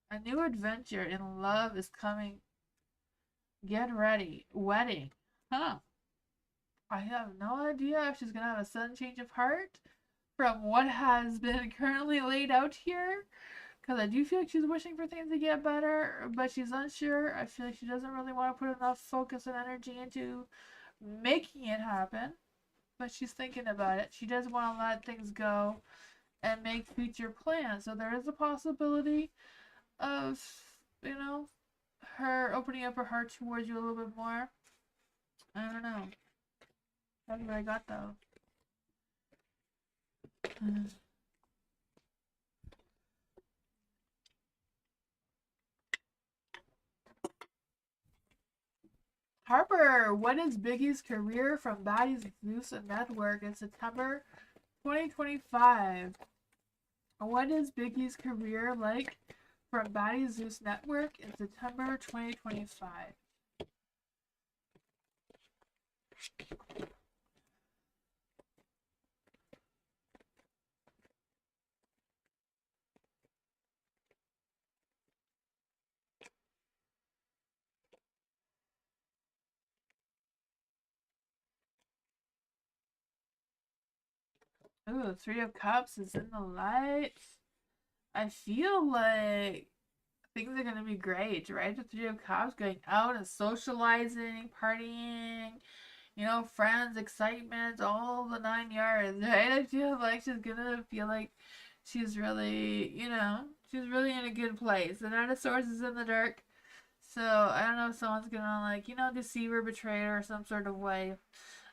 A new adventure in love is coming. Get ready. Wedding. Huh. I have no idea if she's gonna have a sudden change of heart from what has been currently laid out here. Because I do feel like she's wishing for things to get better, but she's unsure. I feel like she doesn't really want to put enough focus and energy into making it happen. But she's thinking about it. She does want to let things go and make future plans. So there is a possibility of, you know, her opening up her heart towards you a little bit more. I don't know. That's what I got though. Harper, what is Biggie's career from Baddies Zeus Network in September 2025? What is Biggie's career like from Baddies Zeus Network in September 2025? Ooh, Three of Cups is in the light. I feel like things are gonna be great, right? The Three of Cups, going out and socializing, partying, you know, friends, excitement, all the 9 yards, right? I feel like she's gonna feel like she's really, you know, she's really in a good place. The Nine of Swords is in the dark. So I don't know if someone's gonna, like, you know, deceive her, betray her, or some sort of way.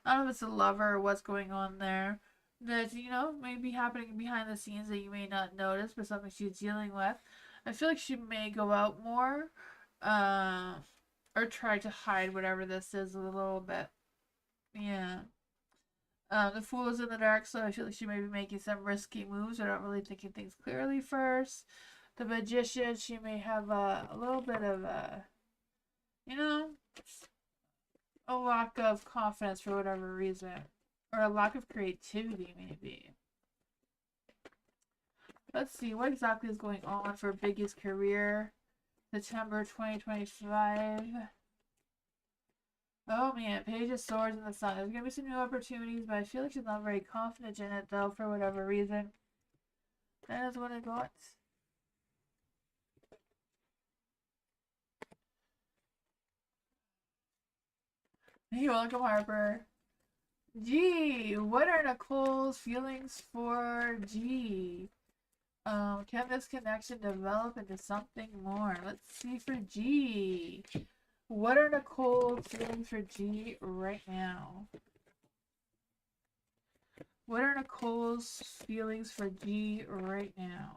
I don't know if it's a lover or what's going on there. That, you know, may be happening behind the scenes that you may not notice, but something she's dealing with. I feel like she may go out more, uh, or try to hide whatever this is a little bit. Yeah. The Fool is in the dark, so I feel like she may be making some risky moves or not really thinking things clearly first. The Magician, she may have a little bit of you know, a lack of confidence for whatever reason, or a lack of creativity, maybe. Let's see, what exactly is going on for Biggie's career? September 2025. Oh man, Page of Swords and the Sun. There's gonna be some new opportunities, but I feel like she's not very confident in it, though, for whatever reason. That is what I got. You're welcome, Harper. G. What are Nicole's feelings for G? Can this connection develop into something more? Let's see for G. What are Nicole's feelings for G right now? What are Nicole's feelings for G right now?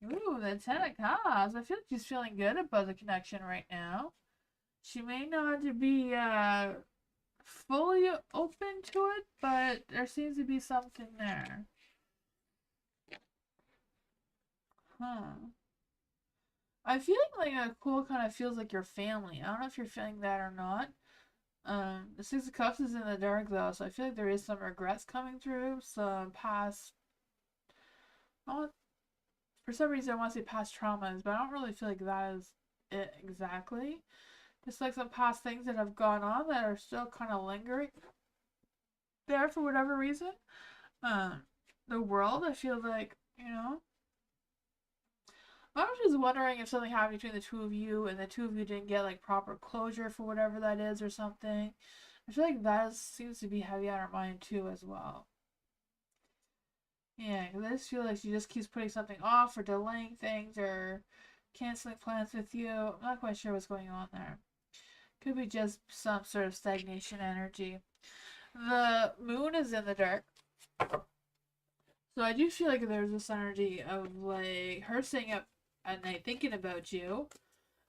Ooh, the Ten of Cups. I feel like she's feeling good about the connection right now. She may not be fully open to it, but there seems to be something there. Huh. I feel like Nicole kind of feels like your family. I don't know if you're feeling that or not. The Six of Cups is in the dark though, so I feel like there is some regrets coming through, some past. Oh, for some reason I want to say past traumas, but I don't really feel like that is it exactly. Just like some past things that have gone on that are still kind of lingering there for whatever reason. The world, I feel like, you know, I was just wondering if something happened between the two of you and the two of you didn't get like proper closure for whatever that is or something. I feel like that seems to be heavy on her mind too as well. Yeah, because I just feel like she just keeps putting something off or delaying things or canceling plans with you. I'm not quite sure what's going on there. Could be just some sort of stagnation energy. The moon is in the dark. So I do feel like there's this energy of like her staying up at night thinking about you,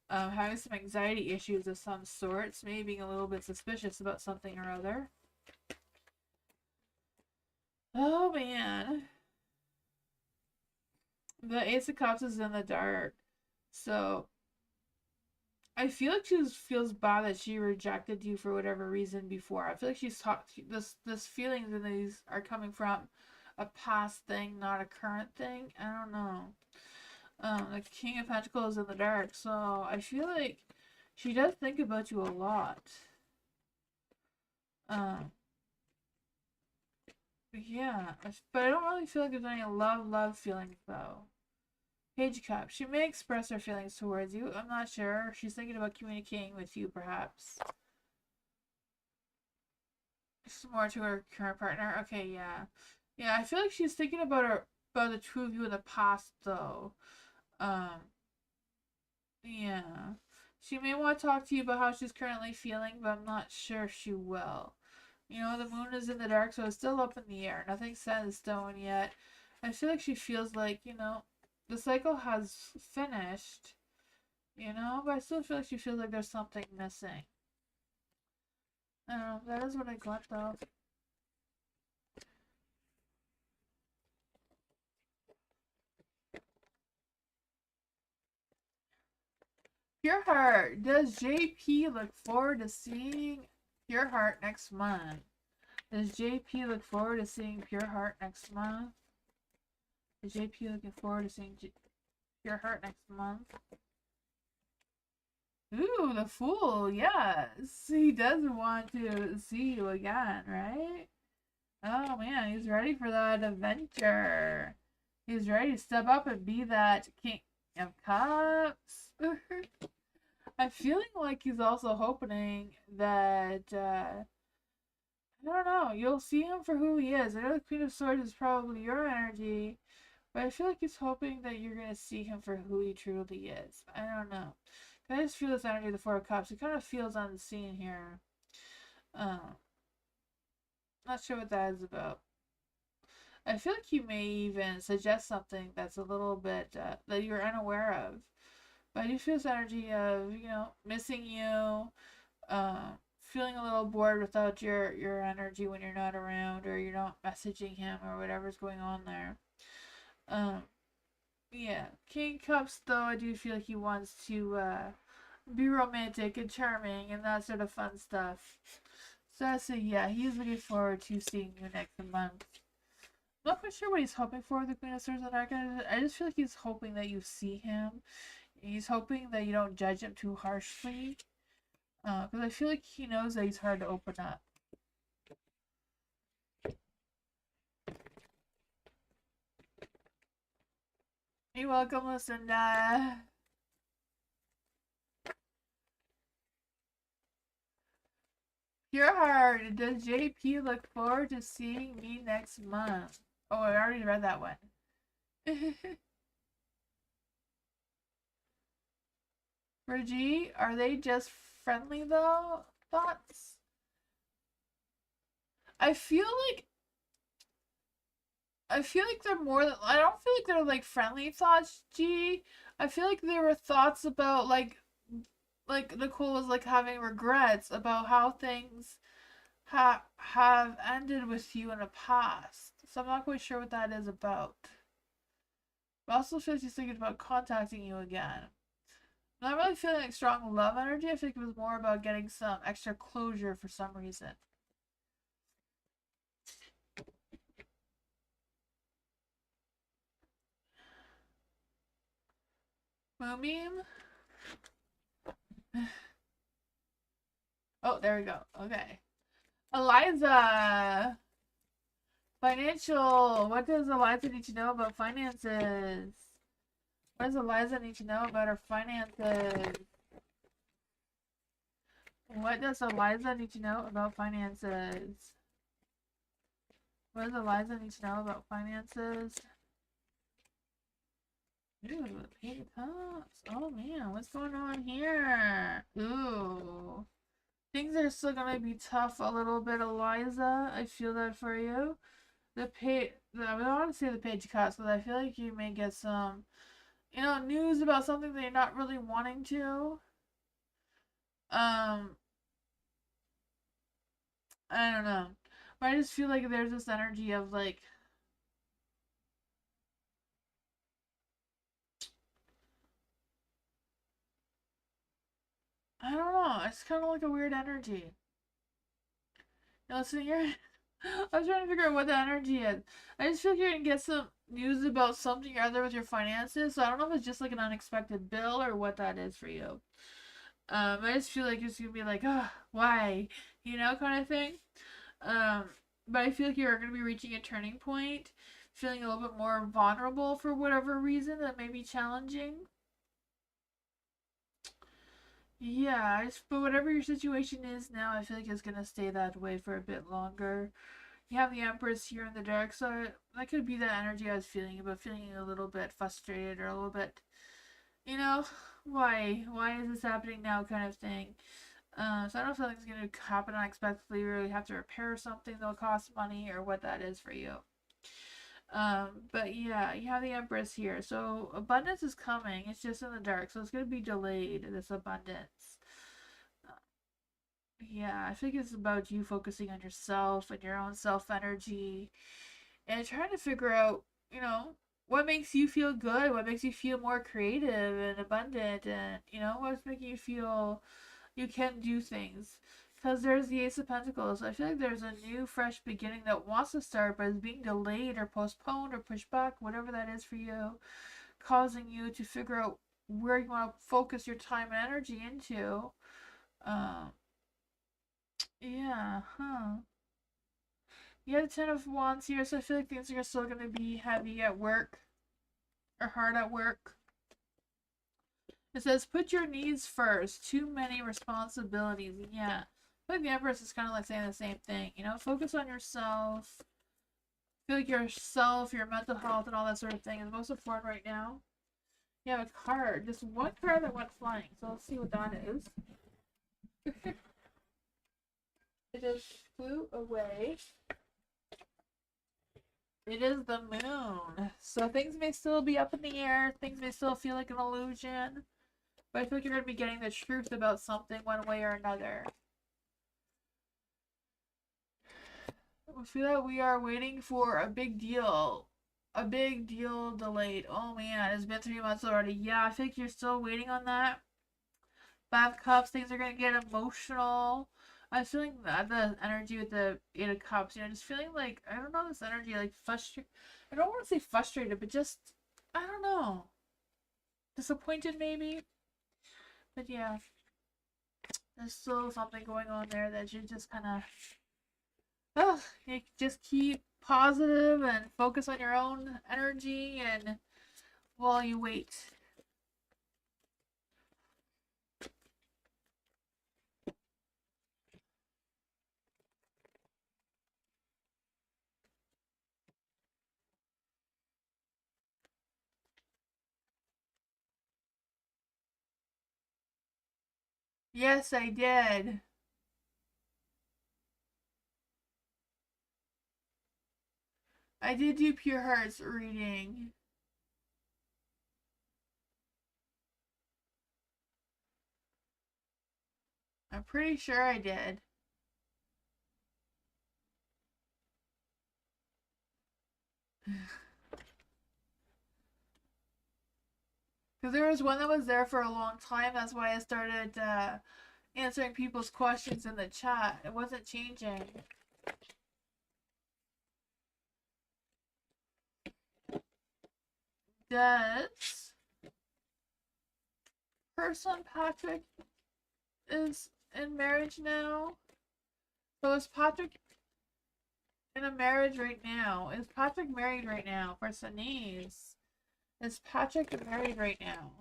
having some anxiety issues of some sorts, maybe being a little bit suspicious about something or other. Oh man. The Ace of Cups is in the dark. So I feel like she feels bad that she rejected you for whatever reason before. I feel like she's talked this feelings and these are coming from a past thing, not a current thing. I don't know. The King of Pentacles is in the dark, so I feel like she does think about you a lot. Um, yeah, but I don't really feel like there's any love feelings though. Page Cup. She may express her feelings towards you. I'm not sure. She's thinking about communicating with you, perhaps. It's more to her current partner. Okay, yeah. Yeah, I feel like she's thinking about the two of you in the past, though. Um, yeah. She may want to talk to you about how she's currently feeling, but I'm not sure she will. You know, the moon is in the dark, so it's still up in the air. Nothing's set in stone yet. I feel like she feels like, you know, the cycle has finished, you know, but I still feel like she feels like there's something missing. That is what I got though. Pure Heart. Does JP look forward to seeing Pure Heart next month? Does JP look forward to seeing Pure Heart next month? Is JP looking forward to seeing Pure Heart next month? Ooh, the Fool. Yes. He does want to see you again, right? Oh man, he's ready for that adventure. He's ready to step up and be that king. of Cups. I'm feeling like he's also hoping that, I don't know, you'll see him for who he is. I know the Queen of Swords is probably your energy, but I feel like he's hoping that you're going to see him for who he truly is. I don't know. I just feel this energy of the Four of Cups. It kind of feels unseen here. Not sure what that is about. I feel like you may even suggest something that's a little bit that you're unaware of. But I do feel this energy of, missing you, feeling a little bored without your energy when you're not around, or you're not messaging him, or whatever's going on there. Um, yeah, King Cups, though, I do feel like he wants to be romantic and charming and that sort of fun stuff. So I say, yeah, he's looking forward to seeing you next month. I'm not quite sure what he's hoping for with the Queen of Swords and Arcana. I just feel like he's hoping that you see him. He's hoping that you don't judge him too harshly. Because I feel like he knows that he's hard to open up. You're welcome, Lucinda. Your heart. Does JP look forward to seeing me next month? Oh, I already read that one. Reggie, are they just friendly though? Thoughts? I feel like they're more than, I don't feel like they're like friendly thoughts, G. I feel like there were thoughts about like Nicole was like having regrets about how things have ended with you in the past. So I'm not quite sure what that is about. But also feels she's thinking about contacting you again. I'm not really feeling like strong love energy. I think it was more about getting some extra closure for some reason. Moomeme? Oh, there we go. Okay. Eliza! Financial. What does Eliza need to know about finances? What does Eliza need to know about her finances? What does Eliza need to know about finances? What does Eliza need to know about finances? Ooh, Page of Cups. Oh man, what's going on here? Ooh. Things are still gonna be tough a little bit, Eliza. I feel that for you. I don't want to say the Page of Cups, but I feel like you may get some, news about something that you're not really wanting to. Um, I don't know. But I just feel like there's this energy of like, I don't know. It's kind of like a weird energy. Sitting here, I was trying to figure out what the energy is. I just feel like you're gonna get some news about something or other with your finances. So I don't know if it's just like an unexpected bill or what that is for you. I just feel like it's gonna be like, why, kind of thing. Um, but I feel like you're gonna be reaching a turning point, feeling a little bit more vulnerable for whatever reason that may be challenging. Yeah, but whatever your situation is now, I feel like it's gonna stay that way for a bit longer. You have the Empress here in the dark, so that could be the energy I was feeling, about feeling a little bit frustrated or a little bit, you know, why is this happening now, kind of thing. So I don't feel like it's gonna happen unexpectedly, or you have to repair something that'll cost money, or what that is for you. But yeah, you have the Empress here, so abundance is coming. It's just in the dark, so it's gonna be delayed. This abundance. Yeah, I think it's about you focusing on yourself and your own self energy and trying to figure out, what makes you feel good, what makes you feel more creative and abundant, and, what's making you feel you can do things. Because there's the Ace of Pentacles. I feel like there's a new, fresh beginning that wants to start, but is being delayed or postponed or pushed back, whatever that is for you, causing you to figure out where you want to focus your time and energy into. Um, yeah, huh. You have the Ten of Wands here, so I feel like things are still going to be heavy at work or hard at work. It says, put your needs first. Too many responsibilities. Yeah. I think the Empress is kind of like saying the same thing. You know, focus on yourself. Feel like yourself, your mental health, and all that sort of thing is most important right now. You have a card. Just one card that went flying. So let's see what that is. It just flew away. It is the moon. So things may still be up in the air. Things may still feel like an illusion. But I feel like you're going to be getting the truth about something one way or another. I feel like we are waiting for a big deal. A big deal delayed. Oh man, it's been 3 months already. Yeah, I think you're still waiting on that. 5 cups, things are going to get emotional. I was feeling the energy with the 8 of cups, you know, just feeling like, I don't know, this energy, like frustrated. I don't want to say frustrated, but just, I don't know. Disappointed maybe? But yeah, there's still something going on there that you just kind of, oh, you just keep positive and focus on your own energy and while you wait. Yes, I did. I did do Pure Hearts reading. I'm pretty sure I did. Because there was one that was there for a long time. That's why I started answering people's questions in the chat. It wasn't changing. Does person Patrick is in marriage now? So is Patrick in a marriage right now? Is Patrick married right now? For Sanise. Is Patrick married right now?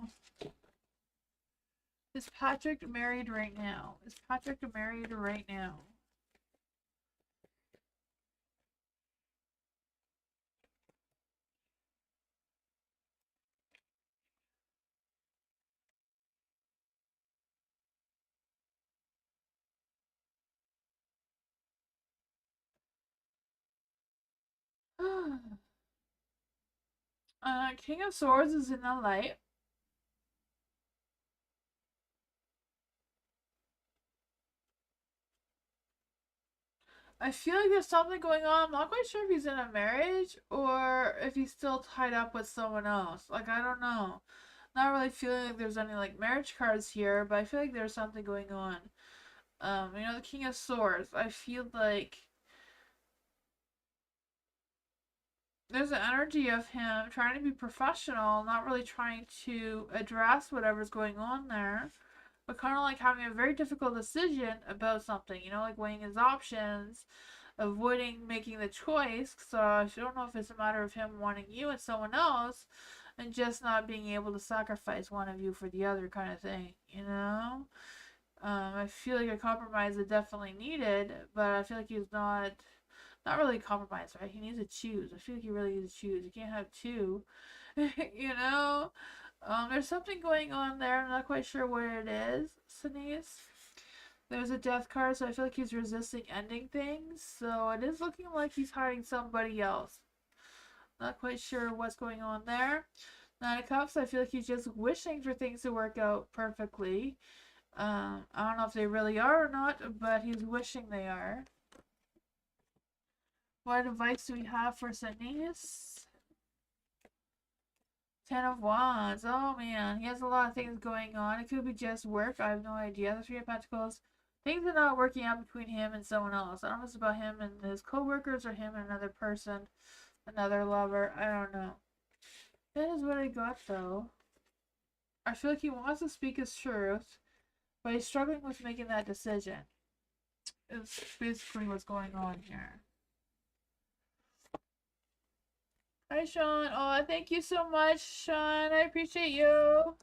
Is Patrick married right now? Is Patrick married right now? King of Swords is in the light. I feel like there's something going on. I'm not quite sure if he's in a marriage or if he's still tied up with someone else. Like, I don't know. Not really feeling like there's any, like, marriage cards here, but I feel like there's something going on. You know, the King of Swords. I feel like there's an energy of him trying to be professional, not really trying to address whatever's going on there, but kind of like having a very difficult decision about something, you know, like weighing his options, avoiding making the choice. So I don't know if it's a matter of him wanting you and someone else and just not being able to sacrifice one of you for the other kind of thing, you know? I feel like a compromise is definitely needed, but I feel like he's not really compromise, right? He needs to choose. I feel like he really needs to choose. You can't have two, you know? There's something going on there. I'm not quite sure what it is, Sinise. There's a death card, so I feel like he's resisting ending things. So it is looking like he's hiring somebody else. Not quite sure what's going on there. 9 of Cups, I feel like he's just wishing for things to work out perfectly. I don't know if they really are or not, but he's wishing they are. What advice do we have for Sanise? 10 of Wands. Oh man, he has a lot of things going on. It could be just work. I have no idea. The 3 of Pentacles. Things are not working out between him and someone else. I don't know if it's about him and his co-workers or him and another person, another lover. I don't know. That is what I got though. I feel like he wants to speak his truth, but he's struggling with making that decision. It's basically what's going on here. Hi, Sean. Oh, thank you so much, Sean. I appreciate you.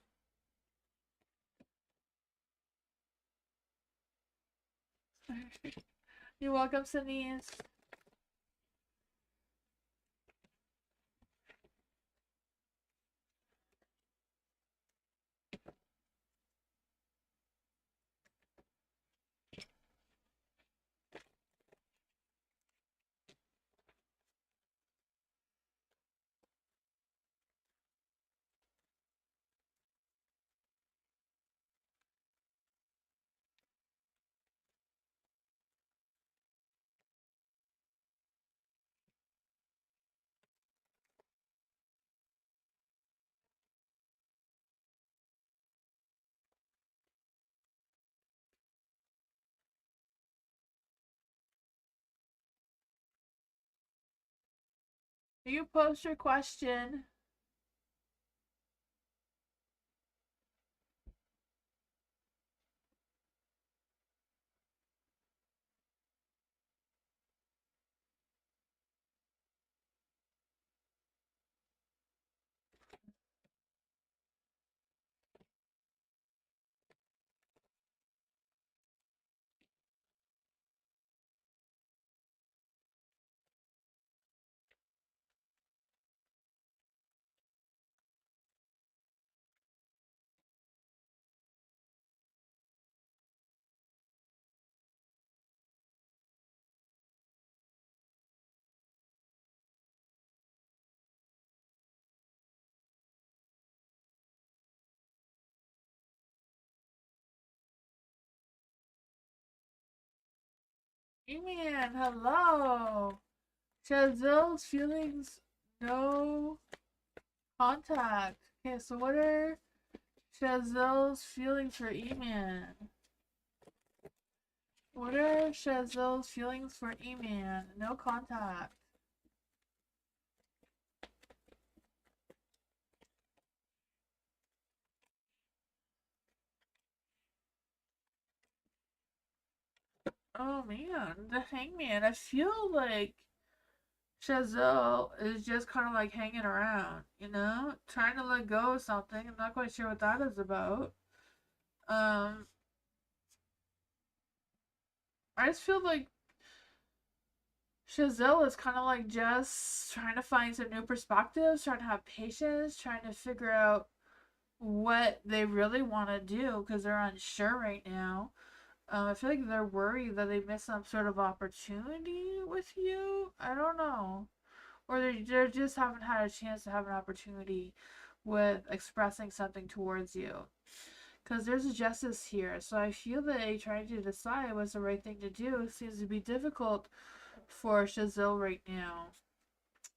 You're welcome, Denise. You post your question. Amen. Hello. Chazelle's feelings, no contact. Okay, so what are Chazelle's feelings for E-Man? What are Chazelle's feelings for E-Man? No contact. Oh man, the Hangman. I feel like Chazelle is just kind of like hanging around, you know, trying to let go of something. I'm not quite sure what that is about. Um, I just feel like Chazelle is kind of like just trying to find some new perspectives, trying to have patience, trying to figure out what they really want to do because they're unsure right now. I feel like they're worried that they missed some sort of opportunity with you. I don't know. Or they just haven't had a chance to have an opportunity with expressing something towards you. Because there's a justice here. So I feel that trying to decide what's the right thing to do seems to be difficult for Chazelle right now.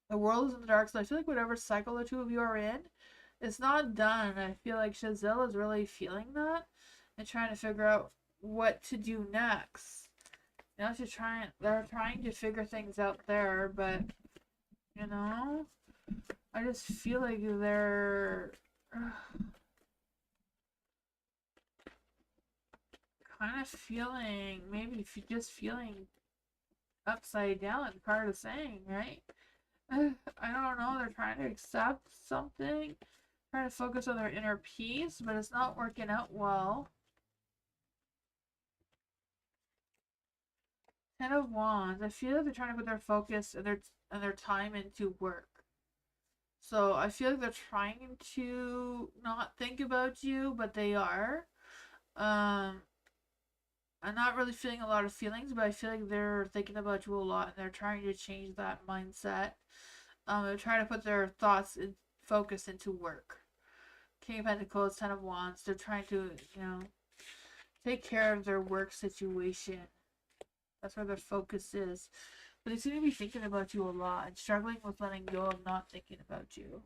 The world is in the dark, so I feel like whatever cycle the two of you are in, it's not done. I feel like Chazelle is really feeling that and trying to figure out what to do next. Now they're trying to figure things out there, but you know, I just feel like they're kind of feeling, maybe just feeling upside down, like part of saying, right? I don't know, they're trying to accept something, trying to focus on their inner peace, but it's not working out well. Ten of Wands. I feel like they're trying to put their focus and their time into work. So I feel like they're trying to not think about you, but they are. Um, I'm not really feeling a lot of feelings, but I feel like they're thinking about you a lot and they're trying to change that mindset. They're trying to put their thoughts and focus into work. King of Pentacles, Ten of Wands. They're trying to, take care of their work situation. That's where their focus is. But they seem to be thinking about you a lot and struggling with letting go of not thinking about you.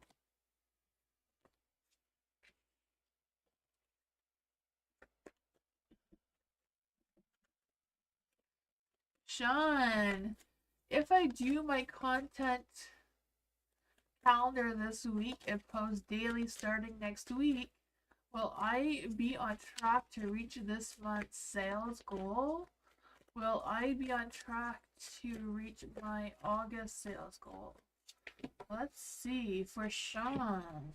Sean, if I do my content calendar this week and post daily starting next week, will I be on track to reach this month's sales goal? Will I be on track to reach my August sales goal? Let's see for Sean.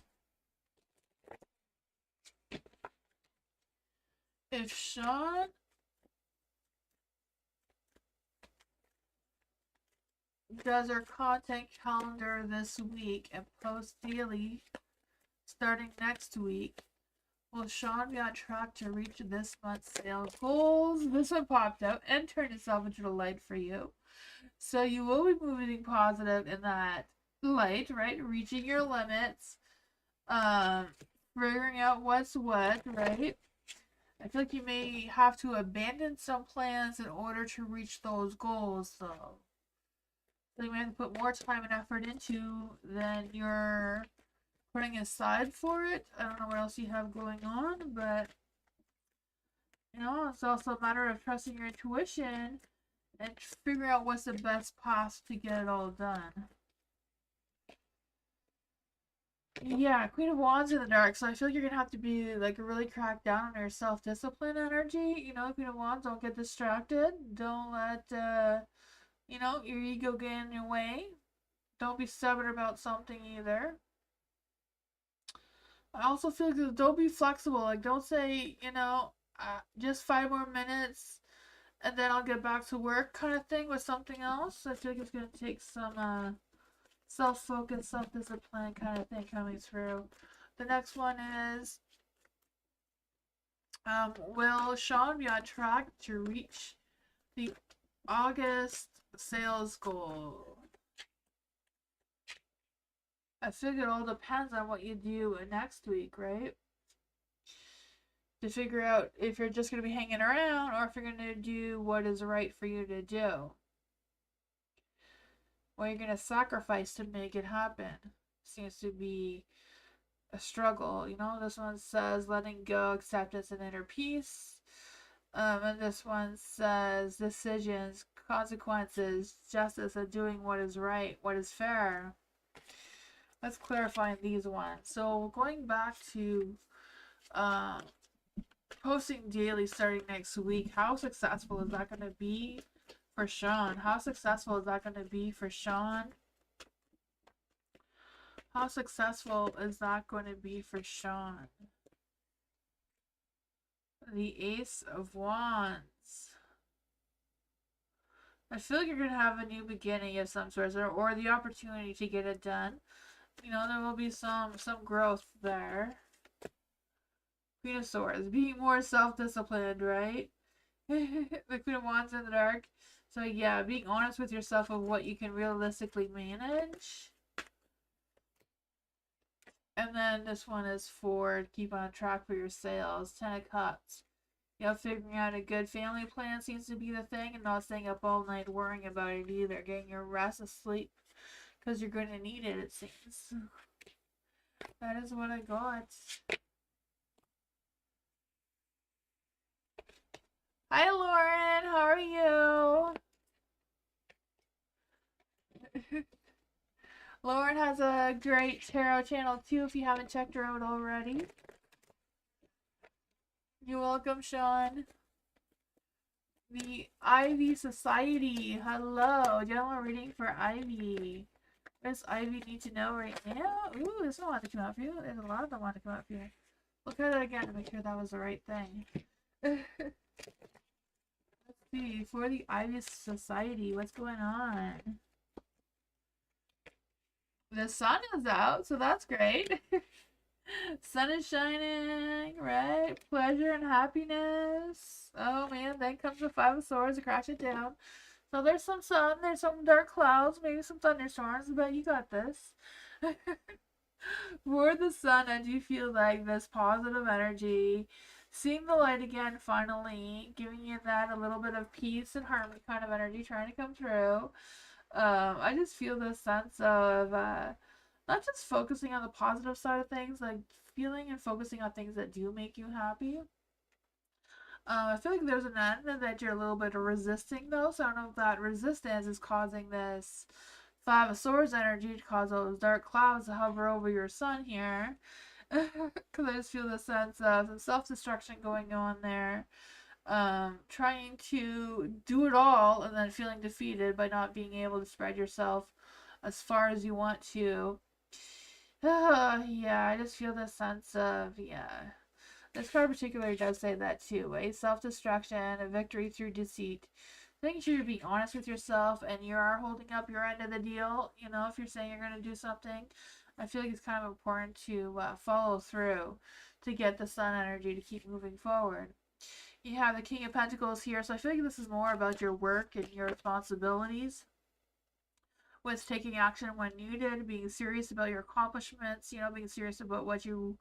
If Sean does her content calendar this week and posts daily starting next week. Will Sean be on track to reach this month's sales goals? This one popped up and turned itself into the light for you. So you will be moving positive in that light, right? Reaching your limits, um, figuring out what's what, right? I feel like you may have to abandon some plans in order to reach those goals, though. So you may have to put more time and effort into than you're putting aside for it. I don't know what else you have going on, but it's also a matter of trusting your intuition and figuring out what's the best path to get it all done. Yeah, Queen of Wands in the dark, so I feel like you're gonna have to be like really cracked down on your self-discipline energy. Queen of Wands, don't get distracted. Don't let your ego get in your way. Don't be stubborn about something either. I also feel like don't be flexible. Like, don't say, just 5 more minutes and then I'll get back to work kind of thing with something else. I feel like it's going to take some self-focus, self-discipline kind of thing coming through. The next one is, will Sean be on track to reach the August sales goal? I figure it all depends on what you do next week, right? To figure out if you're just going to be hanging around or if you're going to do what is right for you to do. What you're going to sacrifice to make it happen. Seems to be a struggle. This one says letting go, acceptance, and inner peace. And this one says decisions, consequences, justice, and doing what is right, what is fair. Let's clarify these ones. So going back to posting daily starting next week, how successful is that going to be for Sean? How successful is that going to be for Sean? How successful is that going to be for Sean? The Ace of Wands. I feel like you're going to have a new beginning of some sort, or the opportunity to get it done. There will be some growth there. Queen of Swords, being more self-disciplined, right? The Queen of Wands in the dark. So yeah, being honest with yourself of what you can realistically manage. And then this one is for keep on track for your sales. 10 of Cups. Figuring out a good family plan seems to be the thing, and not staying up all night worrying about it either. Getting your rest and sleep, because you're going to need it seems. That is what I got. Hi, Lauren. How are you? Lauren has a great tarot channel too if you haven't checked her out already. You're welcome, Sean. The Ivy Society. Hello. General reading for Ivy. What does Ivy need to know right now? Ooh, there's no one to come out for you. There's a lot of them want to come out for you. Look at it again to make sure that was the right thing. Let's see. For the Ivy Society, what's going on? The sun is out, so that's great. Sun is shining, right? Pleasure and happiness. Oh man, then comes the Five of Swords to crash it down. So there's some sun, there's some dark clouds, maybe some thunderstorms, but you got this. For the sun, I do feel like this positive energy, seeing the light again finally, giving you that a little bit of peace and harmony kind of energy trying to come through. I just feel this sense of not just focusing on the positive side of things, like feeling and focusing on things that do make you happy. I feel like there's an end that you're a little bit resisting though, so I don't know if that resistance is causing this Five of Swords energy to cause those dark clouds to hover over your sun here. Because I just feel the sense of some self-destruction going on there. Trying to do it all and then feeling defeated by not being able to spread yourself as far as you want to. Yeah, I just feel this sense of, yeah. This card particularly does say that too, a self-destruction, a victory through deceit. making sure you're being honest with yourself and you are holding up your end of the deal. You know, if you're saying you're going to do something, I feel like it's kind of important to follow through to get the sun energy to keep moving forward. You have the King of Pentacles here, so I feel like this is more about your work and your responsibilities with taking action when needed, being serious about your accomplishments, you know, being serious about what you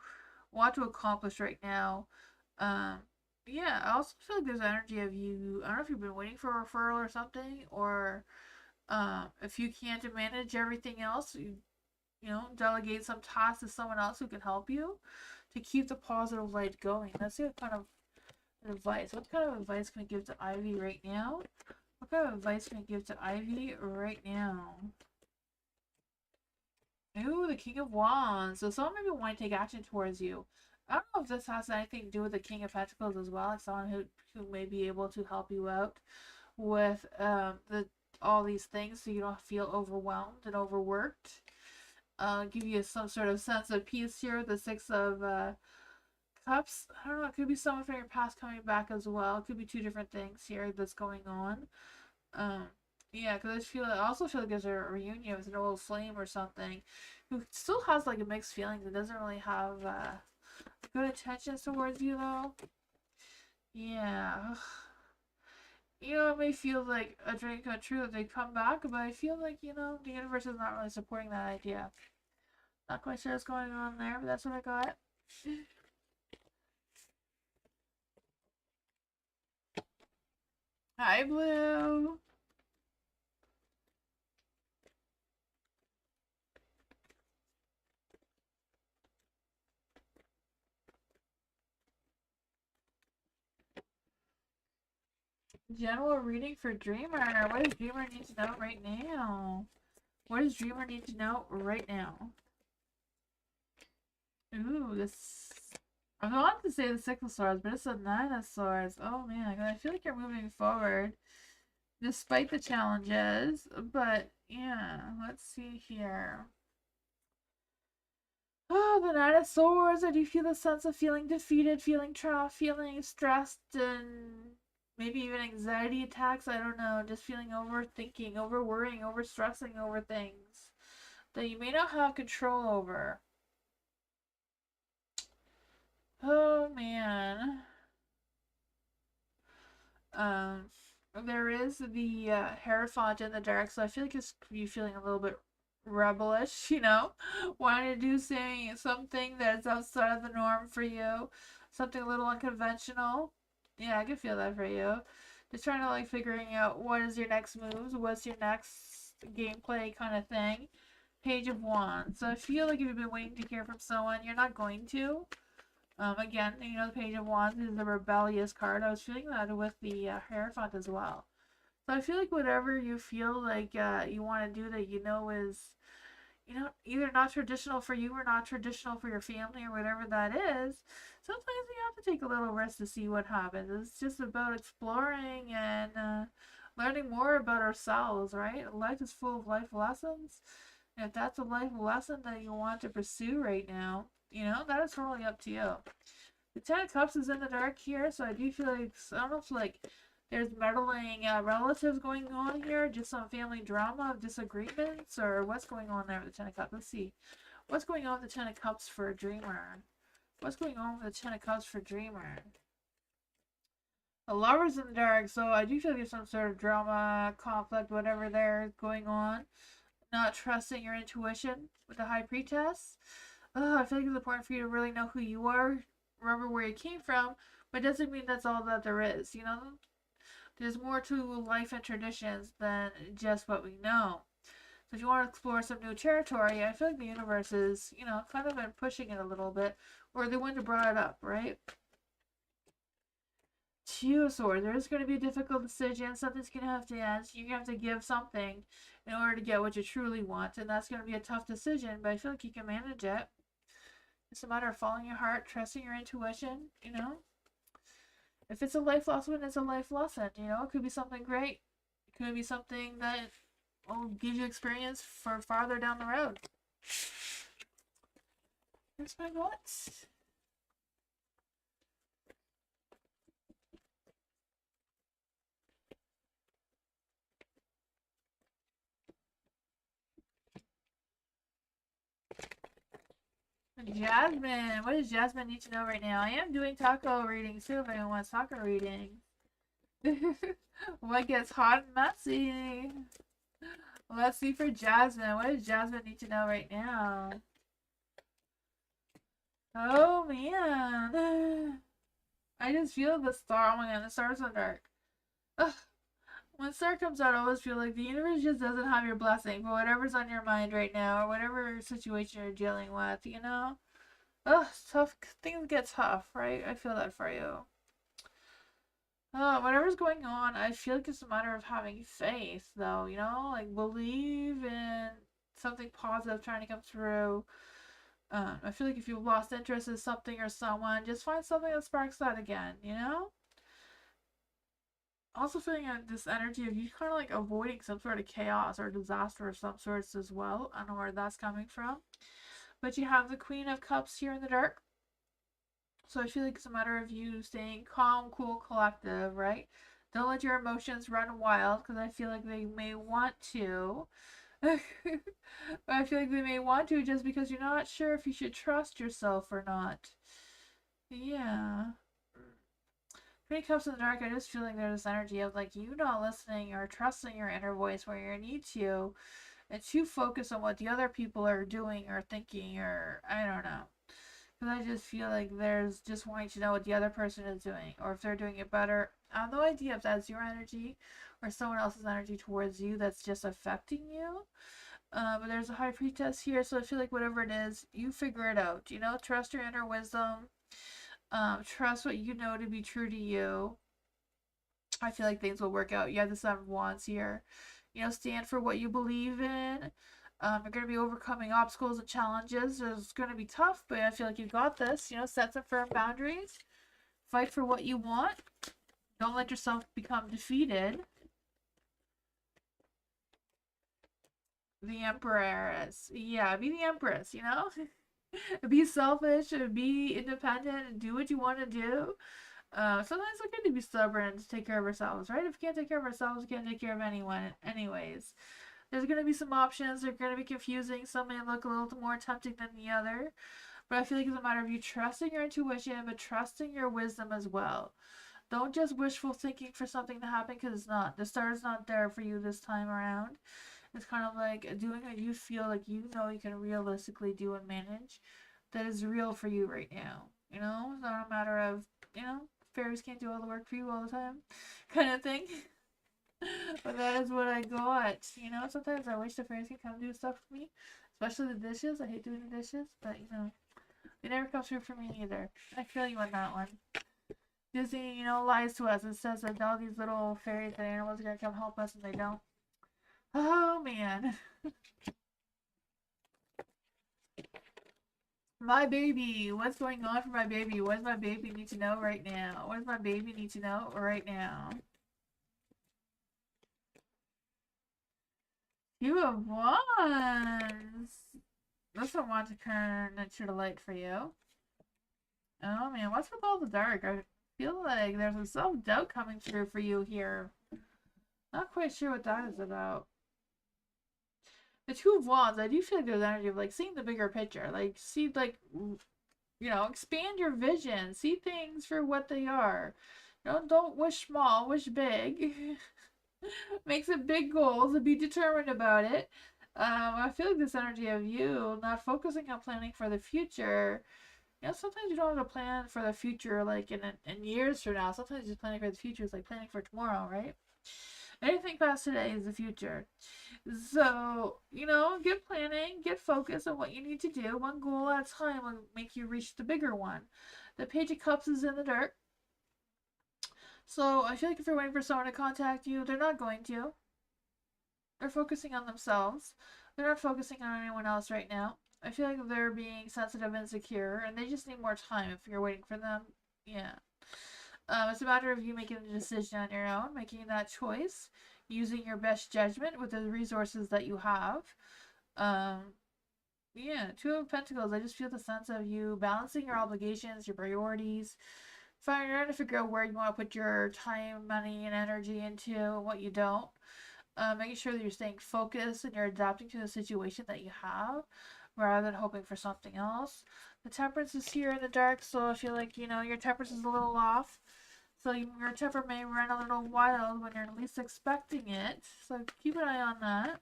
want to accomplish right now. Um, yeah, I also feel like there's energy of you. I don't know if you've been waiting for a referral or something, or if you can't manage everything else, you know, delegate some tasks to someone else who can help you to keep the positive light going. That's the kind of advice. What kind of advice can we give to Ivy right now? What kind of advice can we give to Ivy right now? Ooh, the King of Wands. So someone maybe want to take action towards you. I don't know if this has anything to do with the King of Pentacles as well, like someone who may be able to help you out with the all these things so you don't feel overwhelmed and overworked. Give you some sort of sense of peace here with the Six of Cups. I don't know, it could be someone from your past coming back as well. It could be two different things here that's going on. Um, yeah, because I also feel like there's a reunion with an old flame or something who still has like a mixed feelings and doesn't really have good intentions towards you though. Yeah. You know, it may feel like a dream come true that they come back, but I feel like, you know, the universe is not really supporting that idea. Not quite sure what's going on there, but that's what I got. Hi, Blue. General reading for Dreamer. What does Dreamer need to know right now? What does Dreamer need to know right now? Ooh, this. I wanted to say the Six of Swords, but it's a Nine of Swords. Oh man, I feel like you're moving forward despite the challenges. But yeah, let's see here. Oh, the Nine of Swords. I do feel the sense of feeling defeated, feeling trapped, feeling stressed, and maybe even anxiety attacks. I don't know. Just feeling overthinking, over worrying, over stressing over things that you may not have control over. Oh man. Um, there is the Hierophant in the dark, so I feel like it's you feeling a little bit rebellish, you know, wanting to do something that's outside of the norm for you, something a little unconventional. Yeah, I can feel that for you. Just trying to like figuring out what is your next moves, what's your next gameplay kind of thing. Page of Wands. So I feel like if you've been waiting to hear from someone, you're not going to. Again, you know, the Page of Wands is the rebellious card. I was feeling that with the Hierophant as well. So I feel like whatever you feel like you want to do that you know is, you know, either not traditional for you or not traditional for your family or whatever that is, sometimes we have to take a little risk to see what happens. It's just about exploring and learning more about ourselves, right? Life is full of life lessons. And if that's a life lesson that you want to pursue right now, you know, that is totally up to you. The Ten of Cups is in the dark here, so I do feel like, I don't know if like there's meddling relatives going on here, just some family drama of disagreements, or what's going on there with the Ten of Cups. Let's see. What's going on with the Ten of Cups for a Dreamer? What's going on with the Ten of Cups for Dreamer? The Lover's in the dark, so I do feel like there's some sort of drama, conflict, whatever there going on. Not trusting your intuition with the High Priestess. I feel like it's important for you to really know who you are, remember where you came from, but it doesn't mean that's all that there is, you know? There's more to life and traditions than just what we know. So if you want to explore some new territory, I feel like the universe is, you know, kind of been pushing it a little bit, or the wind brought it up, right? Two of Swords. There's going to be a difficult decision. Something's going to have to end. You have to give something in order to get what you truly want, and that's going to be a tough decision, but I feel like you can manage it. It's a matter of following your heart, trusting your intuition, you know? If it's a life lesson, it's a life lesson, you know? It could be something great. It could be something that will give you experience for farther down the road. Here's my guts. Jasmine. What does Jasmine need to know right now? I am doing taco readings too if anyone wants taco reading. What gets hot and messy? Let's see for Jasmine. What does Jasmine need to know right now? Oh man. I just feel the star. Oh my god, the stars are dark. Ugh. When star comes out, I always feel like the universe just doesn't have your blessing for whatever's on your mind right now or whatever situation you're dealing with, you know? Ugh, tough. Things get tough, right? I feel that for you. Whatever's going on, I feel like it's a matter of having faith, though, you know? Like, believe in something positive trying to come through. I feel like if you've lost interest in something or someone, just find something that sparks that again, you know? Also feeling this energy of you kind of like avoiding some sort of chaos or disaster of some sorts as well. I don't know where that's coming from. But you have the Queen of Cups here in the dark. So I feel like it's a matter of you staying calm, cool, collective, right? Don't let your emotions run wild because I feel like they may want to. I feel like they may want to just because you're not sure if you should trust yourself or not. Yeah. When it comes to the dark, I just feel like there's this energy of like you not listening or trusting your inner voice where you need to, and too focused on what the other people are doing or thinking or I don't know. Because I just feel like there's just wanting to know what the other person is doing or if they're doing it better. I have no idea if that's your energy or someone else's energy towards you that's just affecting you. But there's a high priestess here, so I feel like whatever it is, you figure it out. You know, trust your inner wisdom. Trust what you know to be true to you. I feel like things will work out. You have the Seven of Wands here. You know, stand for what you believe in. You're going to be overcoming obstacles and challenges. It's going to be tough, but I feel like you got this. You know, set some firm boundaries. Fight for what you want. Don't let yourself become defeated. The Empress. Yeah, be the Empress, you know? Be selfish, be independent, and do what you want to do. Sometimes it's okay to be stubborn and to take care of ourselves, right? If we can't take care of ourselves, we can't take care of anyone, anyways. There's going to be some options. They're going to be confusing. Some may look a little more tempting than the other. But I feel like it's a matter of you trusting your intuition, but trusting your wisdom as well. Don't just wishful thinking for something to happen because it's not. The star's not there for you this time around. It's kind of like doing what you feel like you know you can realistically do and manage that is real for you right now. You know, it's not a matter of, you know, fairies can't do all the work for you all the time kind of thing. But that is what I got. You know, sometimes I wish the fairies could come do stuff for me, especially the dishes. I hate doing the dishes, but you know, they never come through for me either. I feel you on that one. Disney, you know, lies to us. It says that all these little fairies and animals are gonna come help us, and they don't. Oh man. My baby. What's going on for my baby? What does my baby need to know right now? What does my baby need to know right now? Two of Wands. This one wants to turn into the light for you. Oh man, what's with all the dark? I feel like there's a self-doubt coming through for you here. Not quite sure what that is about. The Two of Wands, I do feel like there's energy of like seeing the bigger picture. Like see like you know, expand your vision. See things for what they are. Don't wish small, wish big. Make some big goals and be determined about it. I feel like this energy of you not focusing on planning for the future. You know, sometimes you don't have to plan for the future like in years from now. Sometimes just planning for the future is like planning for tomorrow, right? Anything past today is the future. So, you know, get planning, get focused on what you need to do. One goal at a time will make you reach the bigger one. The Page of Cups is in the dark. So I feel like if you're waiting for someone to contact you, they're not going to. They're focusing on themselves. They're not focusing on anyone else right now. I feel like they're being sensitive and secure, and they just need more time if you're waiting for them. Yeah. It's a matter of you making a decision on your own, making that choice, using your best judgment with the resources that you have. Yeah, Two of Pentacles. I just feel the sense of you balancing your obligations, your priorities, trying to figure out where you want to put your time, money, and energy into, and what you don't. Making sure that you're staying focused and you're adapting to the situation that you have. rather than hoping for something else. The temperance is here in the dark, so I feel like, your temperance is a little off. So your temper may run a little wild when you're least expecting it. So keep an eye on that.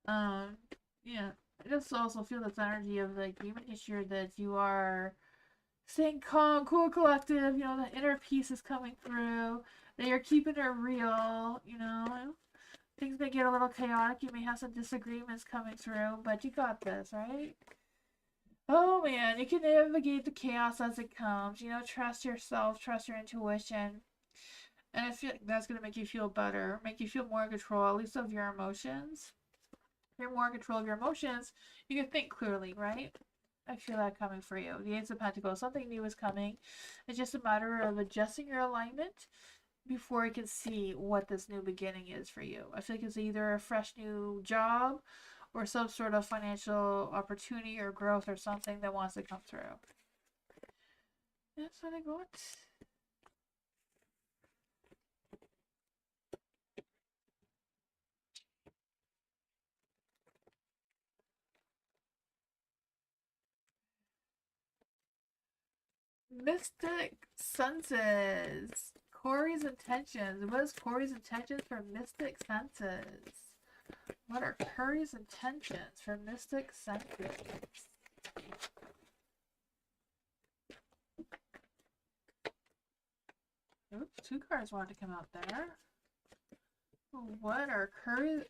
Um, yeah. I just also feel this energy of like you making sure that you are staying calm, cool, collective. The inner peace is coming through. That you're keeping it real. Things may get a little chaotic. You may have some disagreements coming through, but you got this, right? Oh man, you can navigate the chaos as it comes. Trust yourself, trust your intuition. And I feel like that's going to make you feel better, make you feel more in control, at least of your emotions. If you're more in control of your emotions, you can think clearly, right? I feel that coming for you. The Ace of Pentacles, something new is coming. It's just a matter of adjusting your alignment before you can see what this new beginning is for you. I feel like it's either a fresh new job or some sort of financial opportunity or growth or something that wants to come through. That's what I got. Mystic senses. Corey's intentions. What is Corey's intentions for mystic senses? What are Corey's intentions for mystic senses? Oops, 2 cards wanted to come out there. What are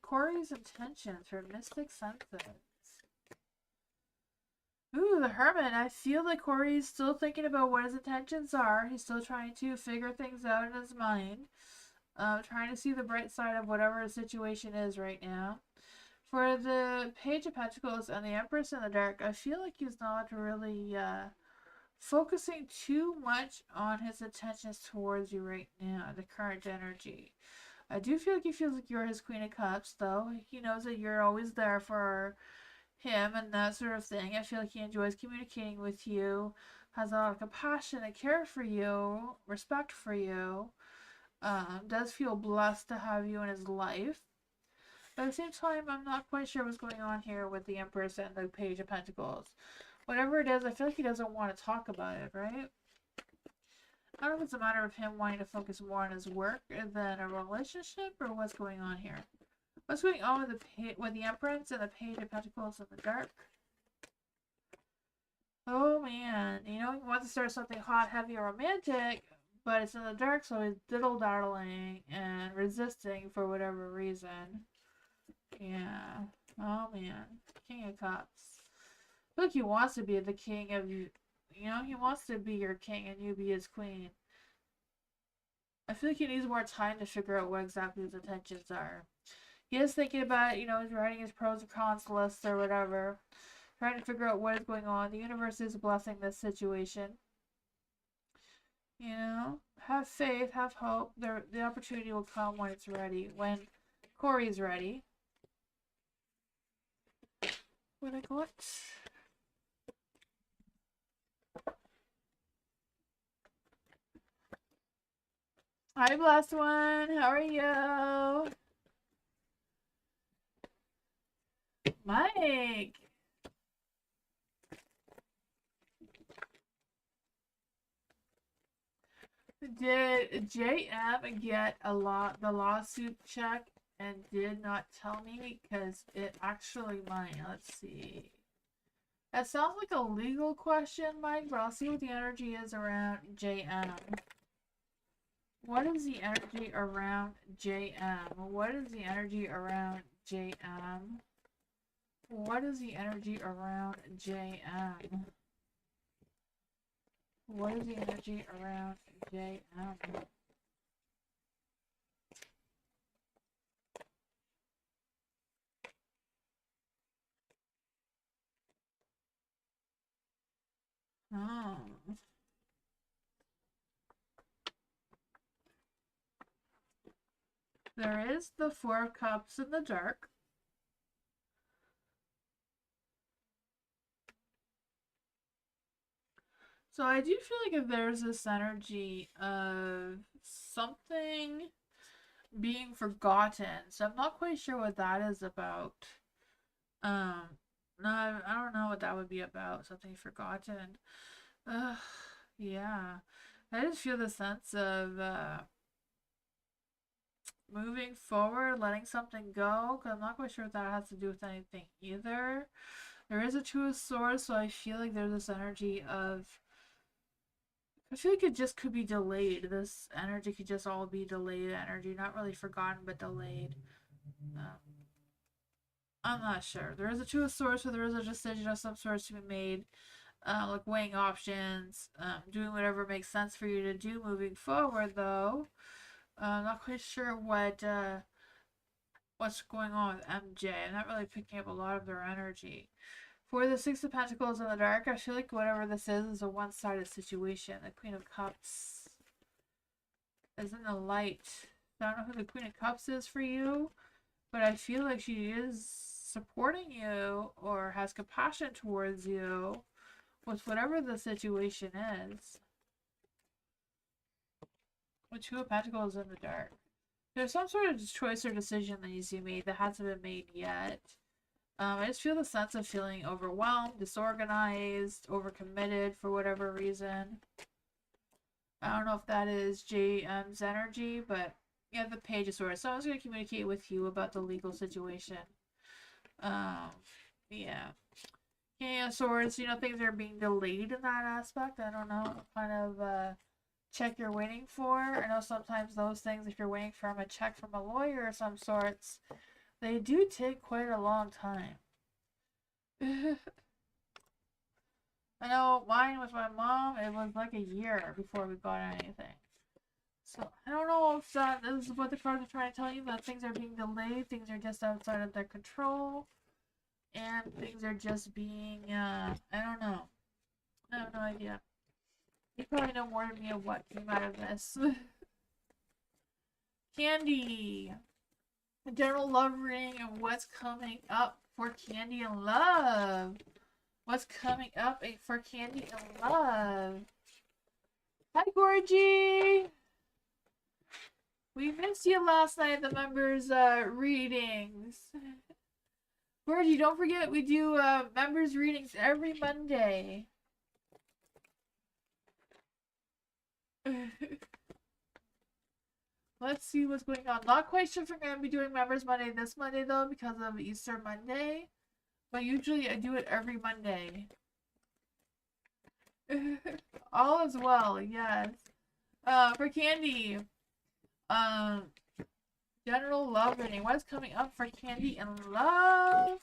Corey's intentions for mystic senses? Ooh, the Hermit. I feel like Corey's still thinking about what his intentions are. He's still trying to figure things out in his mind. Trying to see the bright side of whatever his situation is right now. For the Page of Pentacles and the Empress in the Dark, I feel like he's not really focusing too much on his intentions towards you right now, the current energy. I do feel like he feels like you're his Queen of Cups, though. He knows that you're always there for him and that sort of thing. I feel like he enjoys communicating with you, has a lot of compassion and care for you, respect for you, does feel blessed to have you in his life. But at the same time, I'm not quite sure what's going on here with the Empress and the Page of Pentacles. Whatever it is, I feel like he doesn't want to talk about it, right? I don't know if it's a matter of him wanting to focus more on his work than a relationship, or what's going on here. What's going on with the Empress and the Page of Pentacles in the Dark? Oh man, he wants to start something hot, heavy, or romantic, but it's in the dark, so he's diddle-daddling and resisting for whatever reason. Yeah. Oh man. King of Cups. I feel like he wants to be the king of you. He wants to be your king and you be his queen. I feel like he needs more time to figure out what exactly his intentions are. He is thinking about it, he's writing his pros and cons list or whatever. Trying to figure out what is going on. The universe is blessing this situation. Have faith, have hope. The opportunity will come when it's ready. When Corey's ready. What I got? Hi, blessed one. How are you? Mike. Did JM get the lawsuit check and did not tell me? Because it actually might. Let's see. That sounds like a legal question, Mike, but I'll see what the energy is around JM. What is the energy around JM? What is the energy around JM? What is the energy around JM? What is the energy around JM? Oh. There is the Four of Cups in the dark. So I do feel like if there's this energy of something being forgotten, so I'm not quite sure what that is about. No, I don't know what that would be about. Something forgotten. Ugh, yeah. I just feel the sense of moving forward, letting something go, because I'm not quite sure what that has to do with anything either. There is a Two of Swords, so I feel like there's this energy of. I feel like it just could be delayed. This energy could just all be delayed energy, not really forgotten, but delayed. Um, I'm not sure. There is a Two of Swords, so there is a decision of some sort to be made, like weighing options, doing whatever makes sense for you to do moving forward. Though I'm not quite sure what's going on with MJ. I'm not really picking up a lot of their energy. For the Six of Pentacles in the dark, I feel like whatever this is a one-sided situation. The Queen of Cups is in the light. I don't know who the Queen of Cups is for you, but I feel like she is supporting you or has compassion towards you with whatever the situation is. With Two of Pentacles in the dark. There's some sort of choice or decision that needs to be made that hasn't been made yet. I just feel the sense of feeling overwhelmed, disorganized, overcommitted for whatever reason. I don't know if that is JM's energy, but yeah, the Page of Swords. So I was going to communicate with you about the legal situation. Yeah. King of Swords, you know, things are being delayed in that aspect. I don't know what kind of check you're waiting for. I know sometimes those things, if you're waiting for a check from a lawyer of some sorts, they do take quite a long time. I know mine with my mom, it was like a year before we got anything. So I don't know if this is what the cards are trying to tell you, that things are being delayed, things are just outside of their control, and things are just being, I don't know. I have no idea. You probably know more than me of what came out of this. Candy! A general love reading and what's coming up for Candy and love. What's coming up for Candy and love? Hi, Gorgie! We missed you last night at the members' readings. Gorgie, don't forget we do members' readings every Monday. Let's see what's going on. Not quite sure if we're going to be doing Members Monday this Monday, though, because of Easter Monday. But usually I do it every Monday. All is well, yes. For Candy, general love reading. What's coming up for Candy and love?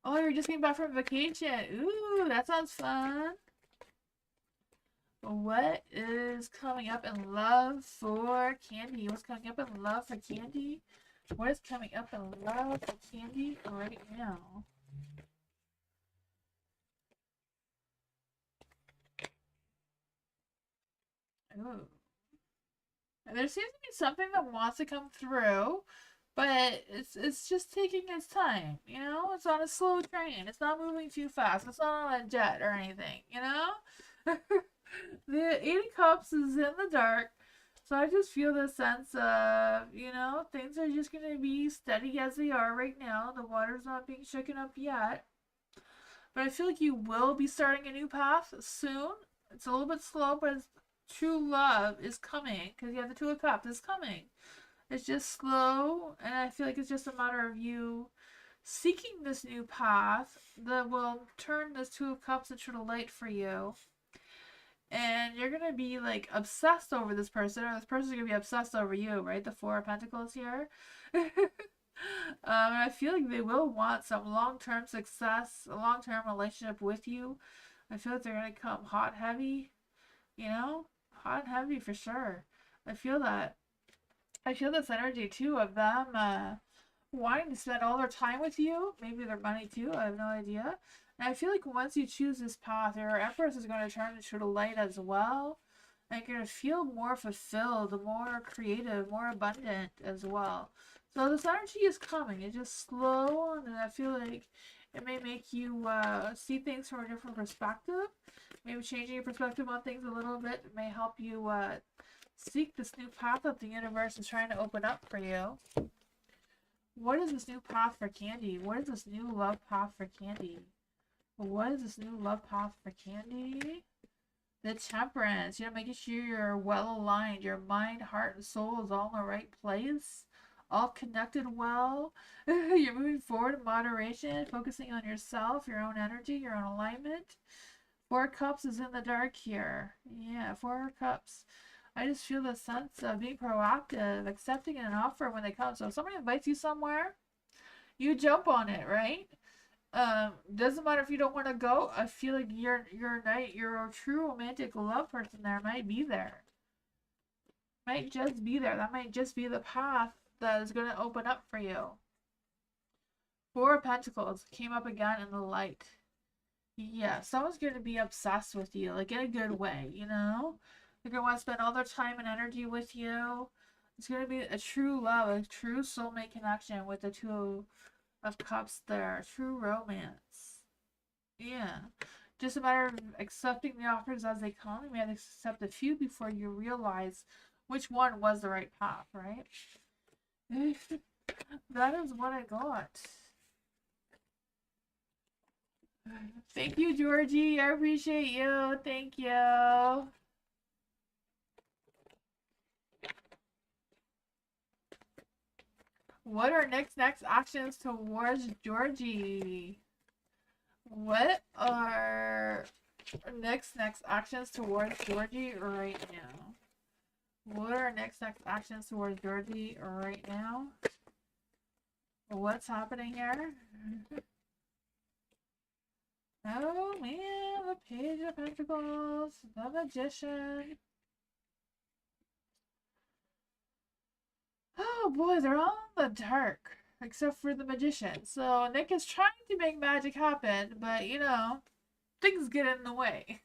Oh, you're just getting back from vacation. Ooh, that sounds fun. What is coming up in love for Candy? What's coming up in love for Candy? What is coming up in love for Candy right now? Ooh. There seems to be something that wants to come through, but it's just taking its time, you know? It's on a slow train. It's not moving too fast. It's not on a jet or anything, you know? The Eight of Cups is in the dark, so I just feel this sense of, you know, things are just going to be steady as they are right now. The water's not being shaken up yet. But I feel like you will be starting a new path soon. It's a little bit slow, but true love is coming, because you have the Two of Cups. It's coming. It's just slow, and I feel like it's just a matter of you seeking this new path that will turn this Two of Cups into the light for you. And you're gonna be like obsessed over this person, or this person's gonna be obsessed over you, right? The Four of Pentacles here. I feel like they will want some long-term success, a long-term relationship with you. I feel like they're gonna come hot heavy, you know, hot and heavy for sure. I feel that. I feel this energy too of them wanting to spend all their time with you, maybe their money too. I have no idea. And I feel like once you choose this path, your Empress is going to turn into the light as well. And you're going to feel more fulfilled, more creative, more abundant as well. So this energy is coming. It's just slow, and I feel like it may make you see things from a different perspective. Maybe changing your perspective on things a little bit may help you seek this new path that the universe is trying to open up for you. What is this new path for Candy? What is this new love path for Candy? What is this new love path for Candy? The Temperance. You know, making sure you're well aligned. Your mind, heart, and soul is all in the right place. All connected well. You're moving forward in moderation, focusing on yourself, your own energy, your own alignment. Four Cups is in the dark here. Yeah, Four Cups. I just feel the sense of being proactive, accepting an offer when they come. So if somebody invites you somewhere, you jump on it, right? Doesn't matter if you don't want to go. I feel like your night, your true romantic love person there might be there. Might just be there. That might just be the path that is going to open up for you. Four of Pentacles came up again in the light. Yeah, someone's going to be obsessed with you, like in a good way, you know? They're going to want to spend all their time and energy with you. It's going to be a true love, a true soulmate connection with the Two of Cups there. True romance. Yeah. Just a matter of accepting the offers as they come. You may have to accept a few before you realize which one was the right path, right? That is what I got. Thank you, Georgie. I appreciate you. Thank you. What are next actions towards Georgie? What are next actions towards Georgie right now? What are next actions towards Georgie right now? What's happening here? Oh man, the Page of Pentacles, the Magician. Oh boy, they're all in the dark, except for the Magician. So Nick is trying to make magic happen, but you know, things get in the way.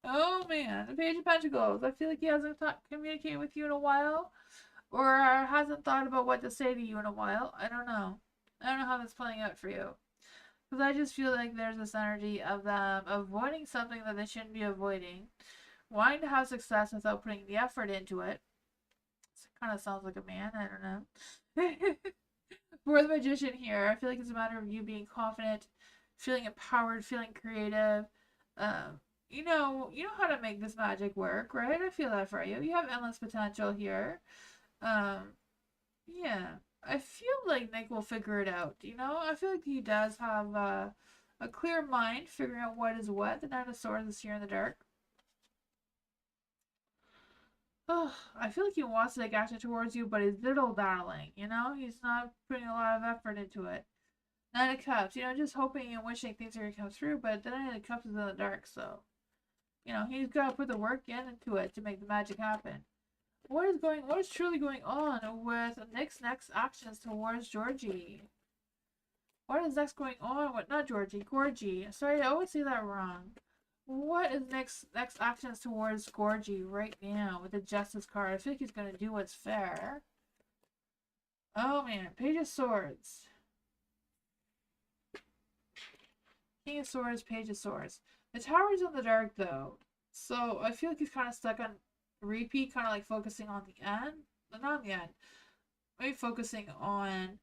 Oh man, the Page of Pentacles. I feel like he hasn't communicated with you in a while, or hasn't thought about what to say to you in a while. I don't know. I don't know how that's playing out for you. Because I just feel like there's this energy of them avoiding something that they shouldn't be avoiding, wanting to have success without putting the effort into it. It kind of sounds like a man. I don't know. For the Magician here, I feel like it's a matter of you being confident, feeling empowered, feeling creative. You know how to make this magic work, right? I feel that for you. You have endless potential here. Yeah. I feel like Nick will figure it out, you know? I feel like he does have a clear mind, figuring out what is what. The Nine of Swords is here in the dark. Oh, I feel like he wants to take action towards you, but he's diddle-daddling, you know? He's not putting a lot of effort into it. Nine of Cups, you know, just hoping and wishing things are going to come through, but the Nine of Cups is in the dark, so... You know, he's got to put the work into it to make the magic happen. What is truly going on with Nick's next actions towards Georgie? What is next going on with, not Georgie, Gorgie. Sorry, I always say that wrong. What is next actions towards Gorgie right now with the Justice card? I feel like he's going to do what's fair. Oh man, Page of Swords. King of Swords, Page of Swords. The Tower's in the dark though. So I feel like he's kind of stuck on repeat, kind of like focusing on the end. Not on the end. Maybe focusing on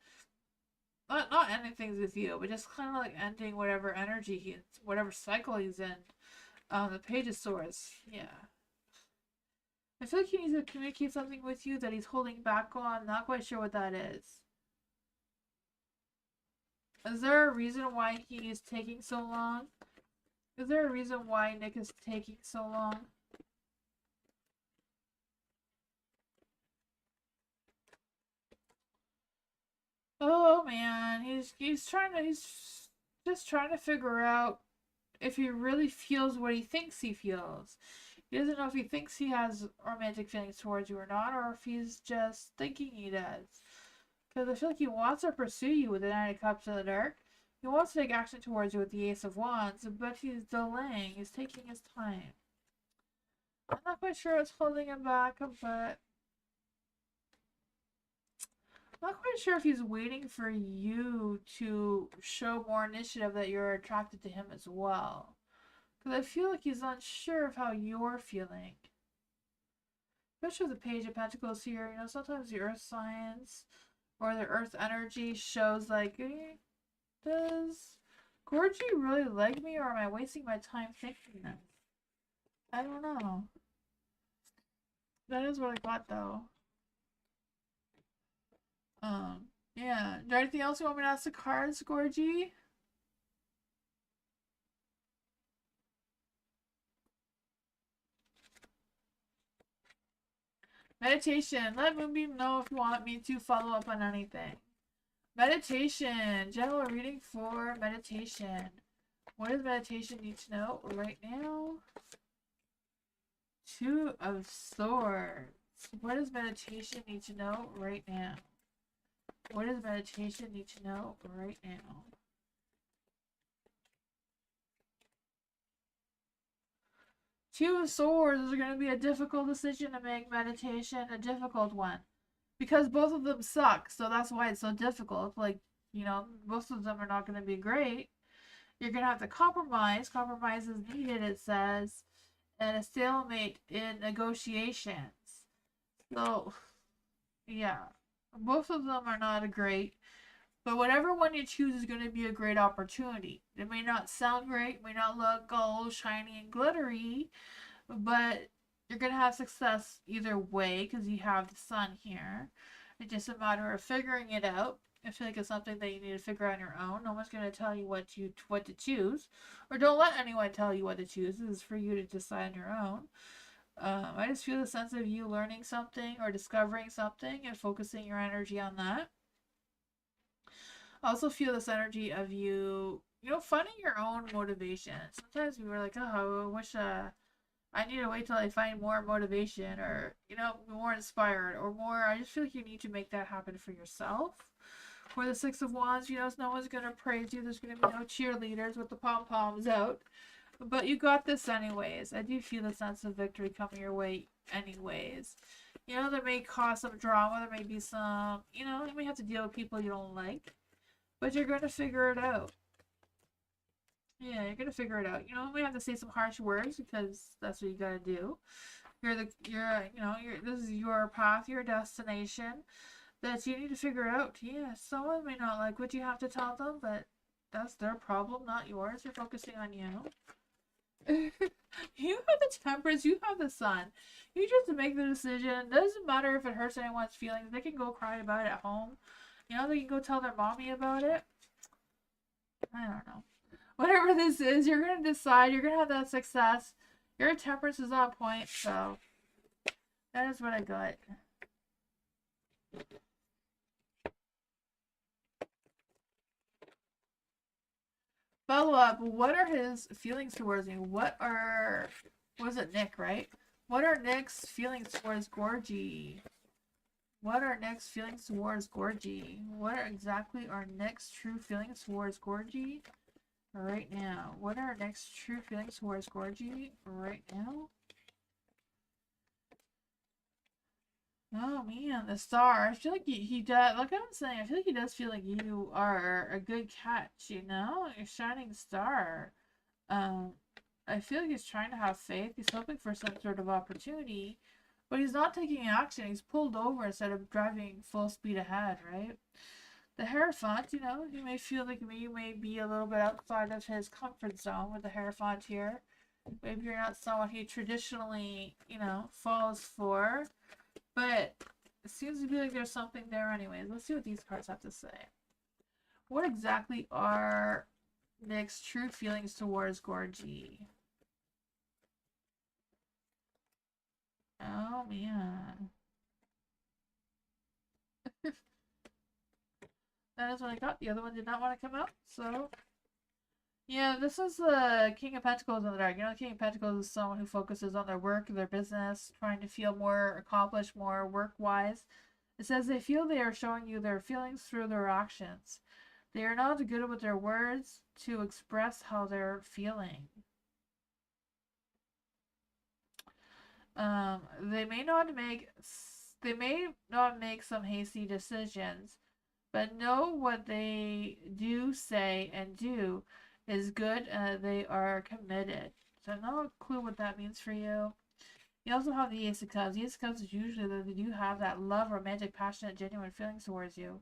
not ending things with you, but just kind of like ending whatever energy whatever cycle he's in. The Page of Swords, yeah. I feel like he needs to communicate something with you that he's holding back on. Not quite sure what that is. Is there a reason why he is taking so long? Is there a reason why Nick is taking so long? Oh man, he's just trying to figure out if he really feels what he thinks he feels. He doesn't know if he thinks he has romantic feelings towards you or not, or if he's just thinking he does. Because I feel like he wants to pursue you with the Nine of Cups in the dark. He wants to take action towards you with the Ace of Wands, but he's delaying. He's taking his time. I'm not quite sure what's holding him back, but I'm not quite sure if he's waiting for you to show more initiative that you're attracted to him as well. Because I feel like he's unsure of how you're feeling. Especially with the Page of Pentacles here, you know, sometimes the earth signs or the earth energy shows like, does Gorgie really like me, or am I wasting my time thinking this? I don't know. That is what I got though. Yeah. Is there anything else you want me to ask the cards, Gorgie? Meditation. Let Moonbeam know if you want me to follow up on anything. Meditation. General reading for meditation. What does meditation need to know right now? Two of Swords. What does meditation need to know right now? What does meditation need to know right now? Two of Swords is going to be a difficult decision to make, meditation, a difficult one. Because both of them suck, so that's why it's so difficult. Like, you know, most of them are not going to be great. You're going to have to compromise. Compromise is needed, it says. And a stalemate in negotiations. So, yeah. Both of them are not great. But whatever one you choose is going to be a great opportunity. It may not sound great, may not look all shiny and glittery, but you're going to have success either way because you have the sun here. It's just a matter of figuring it out. I feel like it's something that you need to figure out on your own. No one's going to tell you what to choose, or don't let anyone tell you what to choose. This is for you to decide on your own. I just feel the sense of you learning something or discovering something and focusing your energy on that. I also feel this energy of you, finding your own motivation. Sometimes we were like, oh, I wish I need to wait till I find more motivation or, more inspired or more. I just feel like you need to make that happen for yourself. For the Six of Wands, no one's going to praise you. There's going to be no cheerleaders with the pom-poms out. But you got this anyways. I do feel a sense of victory coming your way anyways. There may cause some drama. There may be some, you may have to deal with people you don't like. But you're going to figure it out. Yeah, you're going to figure it out. We have to say some harsh words because that's what you got to do. This is your path, your destination that you need to figure out. Yeah, someone may not like what you have to tell them, but that's their problem, not yours. You're focusing on you. You have the Temperance, you have the Sun. You just make the decision. Doesn't matter if it hurts anyone's feelings. They can go cry about it at home. They can go tell their mommy about it. I don't know. Whatever this is, you're going to decide. You're going to have that success. Your Temperance is on point, so that is what I got. Follow up. What are his feelings towards me? Was it Nick, right? What are Nick's feelings towards Gorgie? What are Nick's feelings towards Gorgie? What exactly are Nick's true feelings towards Gorgie right now? What are Nick's true feelings towards Gorgie right now? Oh man, the Star. I feel like he does. Like I was saying, I feel like he does feel like you are a good catch. A shining star. I feel like he's trying to have faith. He's hoping for some sort of opportunity, but he's not taking action. He's pulled over instead of driving full speed ahead, right? The Hierophant, you may feel like you may be a little bit outside of his comfort zone with the Hierophant here. Maybe you're not someone he traditionally, falls for, but it seems to be like there's something there anyways. Let's see what these cards have to say. What exactly are Nick's true feelings towards Gorgie? Oh, man. That is what I got. The other one did not want to come out, so... Yeah, this is the King of Pentacles in the dark. The King of Pentacles is someone who focuses on their work, their business, trying to feel more accomplished, more work-wise. It says they feel they are showing you their feelings through their actions. They are not good with their words to express how they're feeling. They may not make some hasty decisions, but know what they do say and do is good and they are committed. So no clue what that means for you. You also have the Ace of Cups. The Ace of Cups is usually that they do have that love, romantic, passionate, genuine feelings towards you.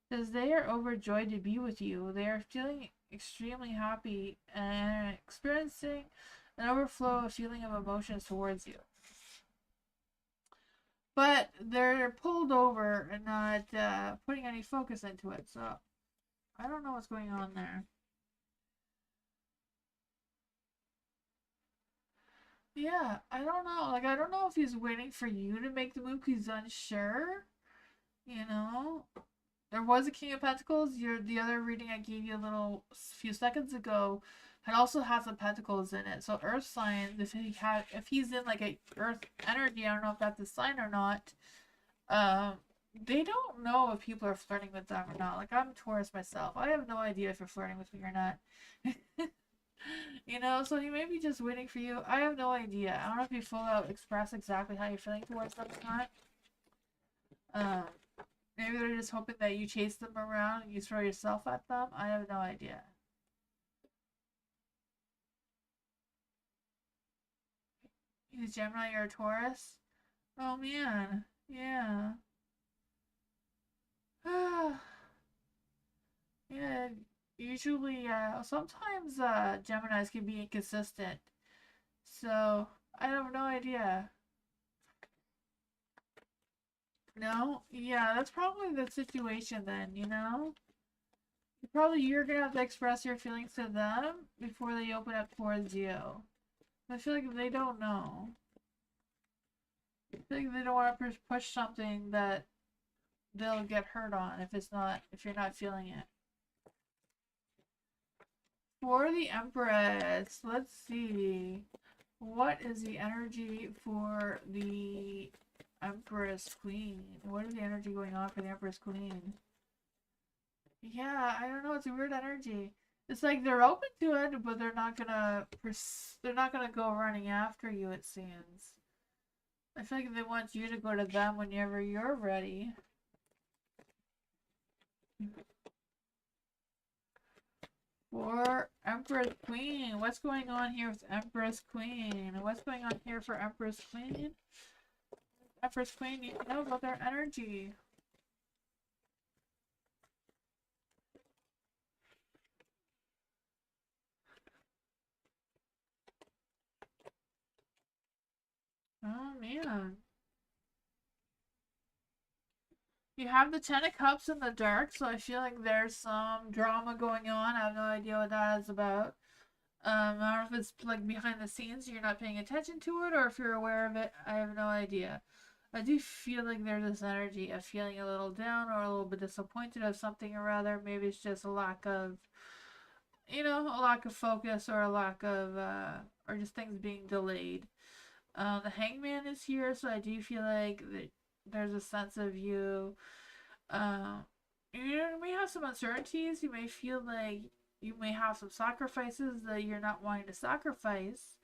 Because they are overjoyed to be with you. They are feeling extremely happy and experiencing an overflow of feeling of emotions towards you. But they're pulled over and not putting any focus into it. So I don't know what's going on there. Yeah, I don't know. Like, I don't know if he's waiting for you to make the move because he's unsure. You know? There was a King of Pentacles. The other reading I gave you a few seconds ago had also had some pentacles in it. So Earth signs, if he's in like a Earth energy, I don't know if that's a sign or not. They don't know if people are flirting with them or not. Like, I'm Taurus myself. I have no idea if you're flirting with me or not. You know, so he may be just waiting for you. I have no idea. I don't know if you full out express exactly how you're feeling towards them or not. Maybe they're just hoping that you chase them around and you throw yourself at them. I have no idea. He's Gemini, you're a Taurus? Oh man. Yeah. Yeah. Usually, sometimes Geminis can be inconsistent. So, I have no idea. No? Yeah, that's probably the situation then, you know? You're gonna have to express your feelings to them before they open up towards you. I feel like they don't know. I feel like they don't want to push something that they'll get hurt on if you're not feeling it. For the Empress, let's see. What is the energy for the Empress Queen? What is the energy going on for the Empress Queen? Yeah, I don't know. It's a weird energy. It's like they're open to it, but they're not gonna go running after you. It seems. I feel like they want you to go to them whenever you're ready. For Empress Queen, what's going on here with Empress Queen? What's going on here for Empress Queen? Empress Queen, you know about their energy. Oh man. You have the Ten of Cups in the dark, so I feel like there's some drama going on. I have no idea what that is about. I don't know if it's like behind the scenes, you're not paying attention to it, or if you're aware of it. I have no idea. I do feel like there's this energy of feeling a little down or a little bit disappointed of something or other. Maybe it's just a lack of, a lack of focus or a lack of, or just things being delayed. The Hangman is here, so I do feel like there's a sense of you. You may have some uncertainties. You may feel like you may have some sacrifices that you're not wanting to sacrifice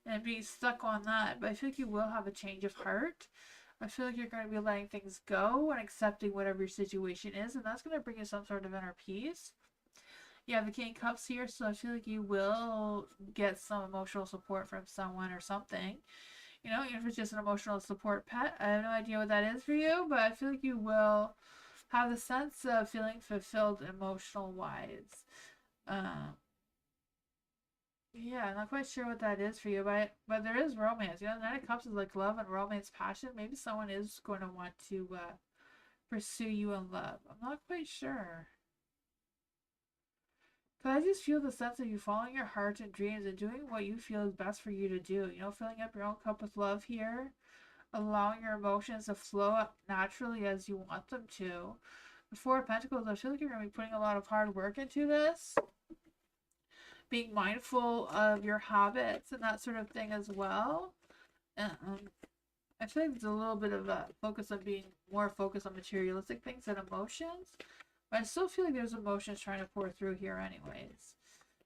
and being stuck on that. But I feel like you will have a change of heart. I feel like you're going to be letting things go and accepting whatever your situation is, and that's going to bring you some sort of inner peace. You have the King of Cups here, so I feel like you will get some emotional support from someone or something. Even if it's just an emotional support pet. I have no idea what that is for you, but I feel like you will have the sense of feeling fulfilled emotional wise. Yeah, I'm not quite sure what that is for you, but there is romance. Nine of Cups is like love and romance, passion. Maybe someone is going to want to pursue you in love. I'm not quite sure. But I just feel the sense of you following your heart and dreams and doing what you feel is best for you to do. Filling up your own cup with love here, allowing your emotions to flow up naturally as you want them to. The Four of Pentacles, I feel like you're going to be putting a lot of hard work into this. Being mindful of your habits and that sort of thing as well. I feel like there's a little bit of a focus on being more focused on materialistic things than emotions. But I still feel like there's emotions trying to pour through here anyways.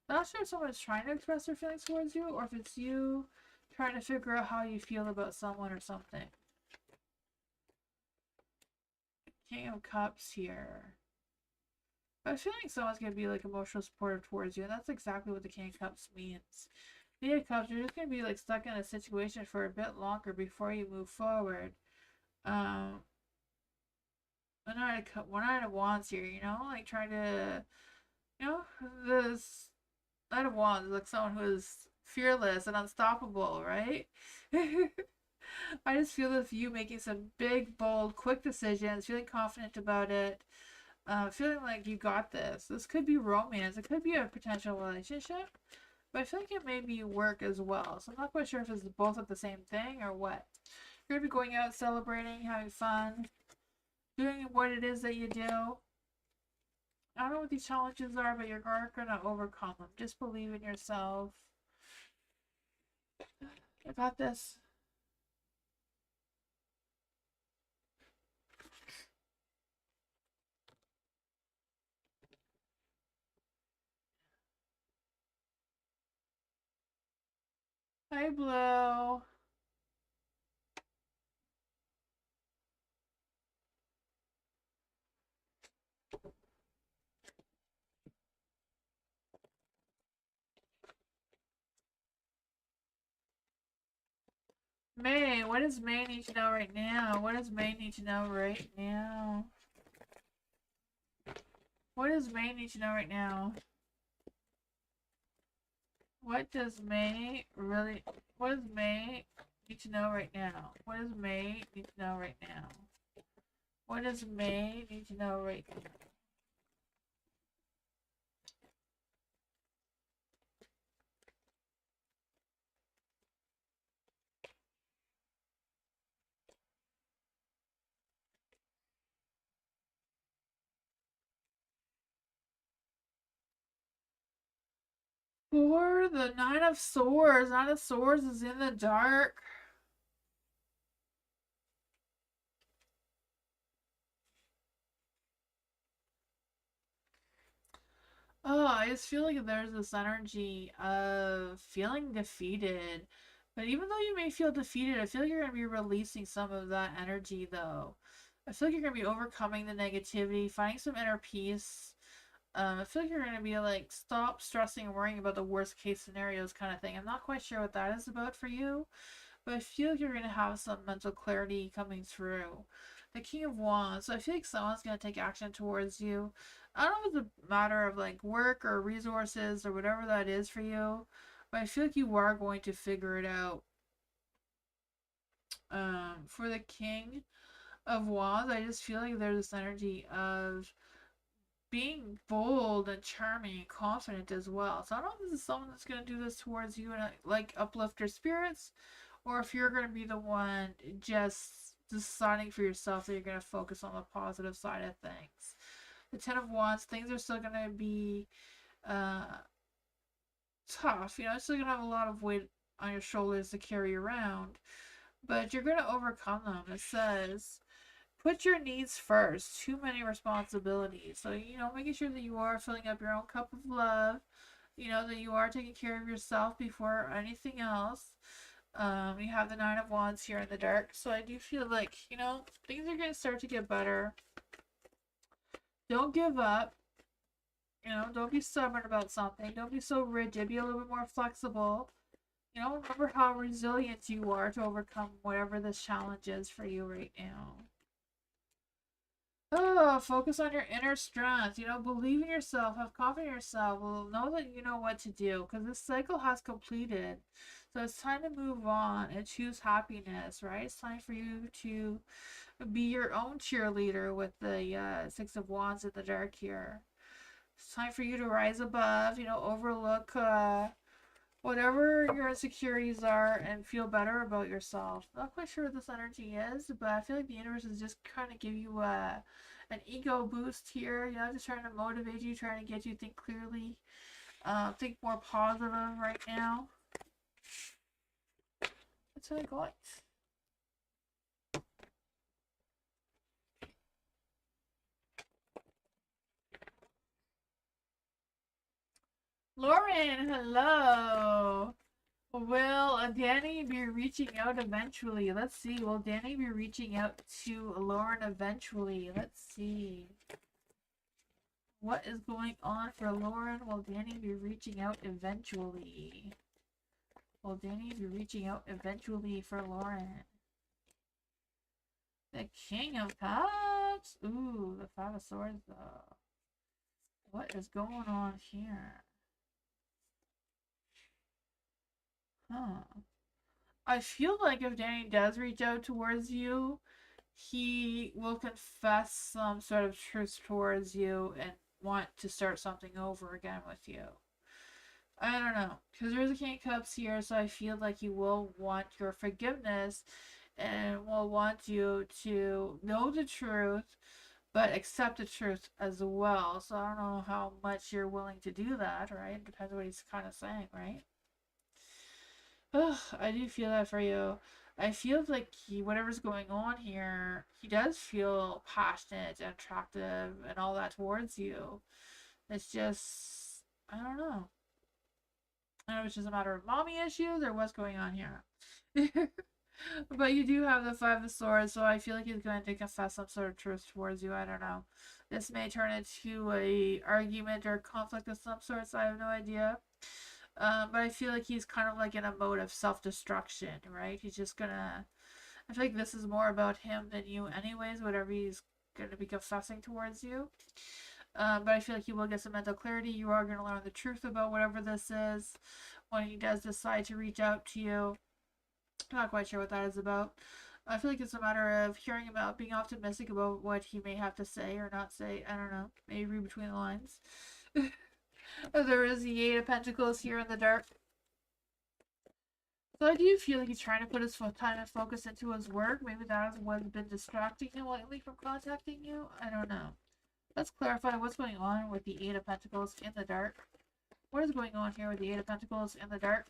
I'm not sure if someone's trying to express their feelings towards you or if it's you trying to figure out how you feel about someone or something. King of Cups here. But I feel like someone's going to be like emotional supportive towards you, and that's exactly what the King of Cups means. Eight of Cups, you're just going to be like stuck in a situation for a bit longer before you move forward. Um, One Knight of Wands here, you know, like trying to, you know, this Knight of Wands is like someone who is fearless and unstoppable, right? I just feel with you making some big, bold, quick decisions, feeling confident about it, feeling like you got this. This could be romance, it could be a potential relationship, but I feel like it may be work as well. So I'm not quite sure if it's both at the same thing or what. You're gonna be going out, celebrating, having fun, doing what it is that you do. I don't know what these challenges are, but you're gonna overcome them. Just believe in yourself. I got this. Hi, Blue. May, what does May need to know right now? What does May need to know right now? What does May need to know right now? What does May really, what does May need to know right now? What does May need to know right now? What does May need to know right now? For the Nine of Swords. Nine of Swords is in the dark. Oh, I just feel like there's this energy of feeling defeated. But even though you may feel defeated, I feel like you're going to be releasing some of that energy, though. I feel like you're going to be overcoming the negativity, finding some inner peace. I feel like you're going to be like, stop stressing and worrying about the worst case scenarios kind of thing. I'm not quite sure what that is about for you, but I feel like you're going to have some mental clarity coming through. The King of Wands, so I feel like someone's going to take action towards you. I don't know if it's a matter of like work or resources or whatever that is for you, but I feel like you are going to figure it out. For the King of Wands, I just feel like there's this energy of being bold and charming and confident as well. So I don't know if this is someone that's going to do this towards you and like uplift your spirits, or if you're going to be the one just deciding for yourself that you're going to focus on the positive side of things. The Ten of Wands, things are still going to be uh, tough. You know, it's still going to have a lot of weight on your shoulders to carry around, but you're going to overcome them. It says, put your needs first. Too many responsibilities. So, you know, making sure that you are filling up your own cup of love. You know, that you are taking care of yourself before anything else. You have the Nine of Wands here in the dark. So I do feel like, you know, things are going to start to get better. Don't give up. You know, don't be stubborn about something. Don't be so rigid. Be a little bit more flexible. You know, remember how resilient you are to overcome whatever this challenge is for you right now. Oh, focus on your inner strength. You know, believe in yourself. Have confidence in yourself. Well, know that you know what to do because this cycle has completed. So it's time to move on and choose happiness, right? It's time for you to be your own cheerleader with the Six of Wands in the dark here. It's time for you to rise above, you know, overlook whatever your insecurities are and feel better about yourself. Not quite sure what this energy is, but I feel like the universe is just trying to give you an ego boost here, you know, just trying to motivate you, trying to get you to think clearly, think more positive right now. That's what I got. Lauren, hello. Will Danny be reaching out eventually? Let's see. Will Danny be reaching out to Lauren eventually? Let's see. What is going on for Lauren? Will Danny be reaching out eventually? Will Danny be reaching out eventually for Lauren? The King of Cups? Ooh, the Five of Swords though. What is going on here? Huh. I feel like if Danny does reach out towards you, he will confess some sort of truth towards you and want to start something over again with you. I don't know, because there's a King of Cups here, so I feel like he will want your forgiveness and will want you to know the truth, but accept the truth as well. So I don't know how much you're willing to do that, right? It depends on what he's kind of saying, right? Ugh, I do feel that for you. I feel like whatever's going on here, he does feel passionate and attractive and all that towards you. It's just, I don't know. I don't know if it's just a matter of mommy issues or what's going on here. But you do have the Five of Swords, so I feel like he's going to confess some sort of truth towards you. I don't know. This may turn into a argument or conflict of some sort, so I have no idea. But I feel like he's kind of like in a mode of self-destruction, right? He's just gonna. I feel like this is more about him than you, anyways. Whatever he's gonna be confessing towards you. But I feel like he will get some mental clarity. You are gonna learn the truth about whatever this is when he does decide to reach out to you. I'm not quite sure what that is about. I feel like it's a matter of hearing him out, being optimistic about what he may have to say or not say. I don't know. Maybe read between the lines. There is the Eight of Pentacles here in the dark. So I do feel like he's trying to put his time and focus into his work. Maybe that is what's been distracting him lately from contacting you. I don't know. Let's clarify what's going on with the Eight of Pentacles in the dark. What is going on here with the Eight of Pentacles in the dark?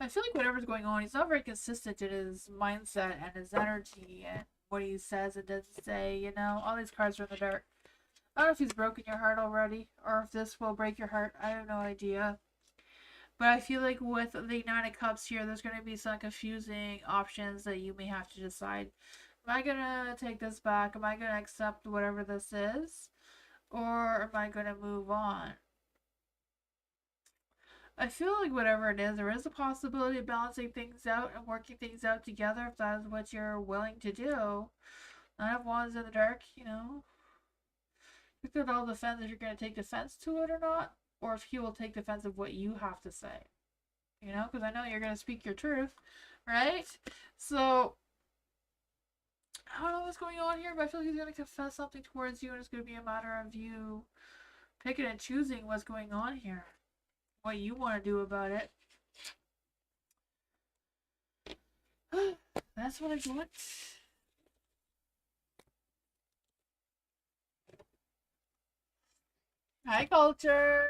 I feel like whatever's going on, he's not very consistent in his mindset and his energy and what he says and doesn't say, you know? All these cards are in the dark. I don't know if he's broken your heart already or if this will break your heart. I have no idea. But I feel like with the Nine of Cups here, there's going to be some confusing options that you may have to decide. Am I going to take this back? Am I going to accept whatever this is? Or am I going to move on? I feel like whatever it is, there is a possibility of balancing things out and working things out together if that is what you're willing to do. Nine of Wands in the dark, you know. You could all defend if you're going to take defense to it or not, or if he will take defense of what you have to say. You know, because I know you're going to speak your truth, right? So, I don't know what's going on here, but I feel like he's going to confess something towards you, and it's going to be a matter of you picking and choosing what's going on here. What you want to do about it. That's what I got. Hi, culture.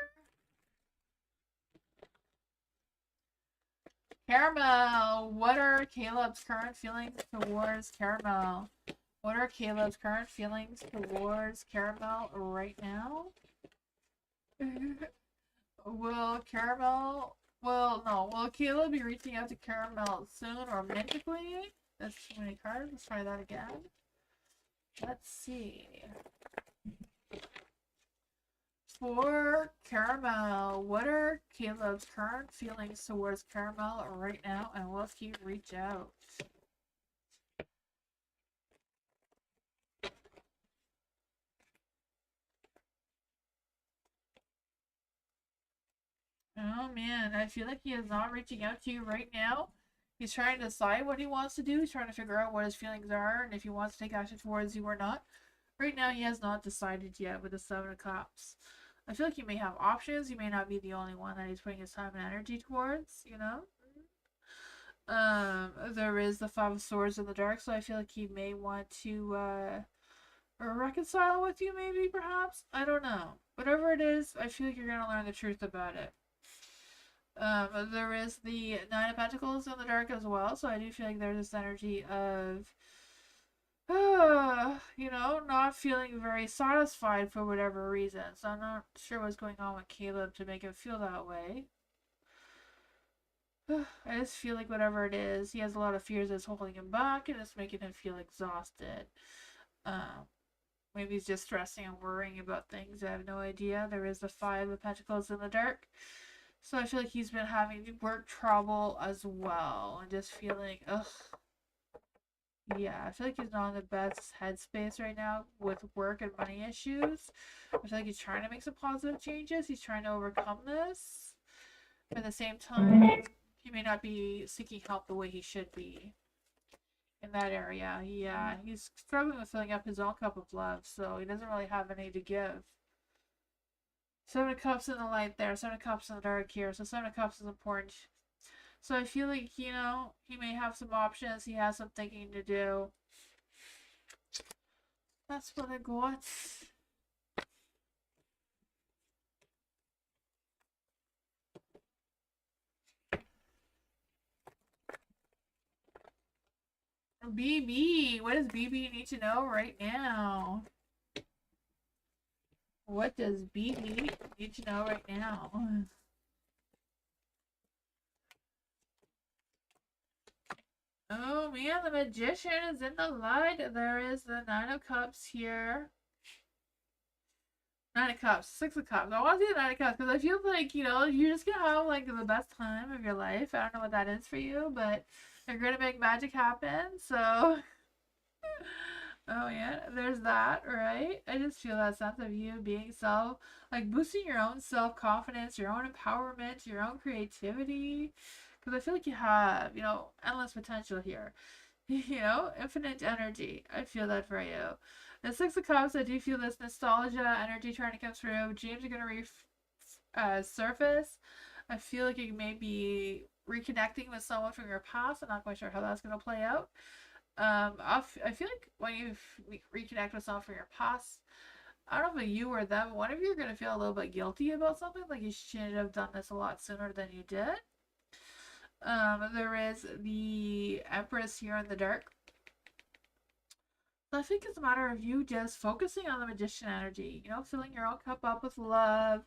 Caramel. What are Caleb's current feelings towards Caramel? What are Caleb's current feelings towards Caramel right now? Will Caleb be reaching out to Caramel soon or romantically? That's too many cards. Let's try that again. Let's see. For Caramel, what are Caleb's current feelings towards Caramel right now, and will he reach out? Oh man, I feel like he is not reaching out to you right now. He's trying to decide what he wants to do. He's trying to figure out what his feelings are and if he wants to take action towards you or not. Right now, he has not decided yet with the Seven of Cups. I feel like he may have options. He may not be the only one that he's putting his time and energy towards, you know? There is the Five of Swords in the dark, so I feel like he may want to, reconcile with you, maybe, perhaps? I don't know. Whatever it is, I feel like you're going to learn the truth about it. There is the Nine of Pentacles in the dark as well, so I do feel like there's this energy of, you know, not feeling very satisfied for whatever reason. So I'm not sure what's going on with Caleb to make him feel that way. I just feel like whatever it is, he has a lot of fears that's holding him back and it's making him feel exhausted. Maybe he's just stressing and worrying about things. I have no idea. There is the Five of Pentacles in the dark. So I feel like he's been having work trouble as well and just feeling, ugh. Yeah, I feel like he's not in the best headspace right now with work and money issues. I feel like he's trying to make some positive changes. He's trying to overcome this. But at the same time, he may not be seeking help the way he should be in that area. Yeah, he's struggling with filling up his own cup of love, so he doesn't really have any to give. Seven of Cups in the light there, Seven of Cups in the dark here, so Seven of Cups is important. So I feel like, he may have some options, he has some thinking to do. That's what I got. BB, what does BB need to know right now? What does BB need to know right now? Oh man, the Magician is in the light. There is the Nine of Cups here. Nine of Cups, Six of Cups. I want to see the Nine of Cups because I feel like, you're just going to have like the best time of your life. I don't know what that is for you, but you're going to make magic happen. So, oh yeah, there's that, right? I just feel that sense of you being boosting your own self-confidence, your own empowerment, your own creativity. Because I feel like you have, endless potential here. Infinite energy. I feel that for you. The Six of Cups, I do feel this nostalgia energy trying to come through. Dreams are going to surface. I feel like you may be reconnecting with someone from your past. I'm not quite sure how that's going to play out. I feel like when you reconnect with someone from your past, I don't know if you or them, one of you are going to feel a little bit guilty about something. Like you should have done this a lot sooner than you did. There is the Empress here in the dark. So I think it's a matter of you just focusing on the Magician energy, filling your own cup up with love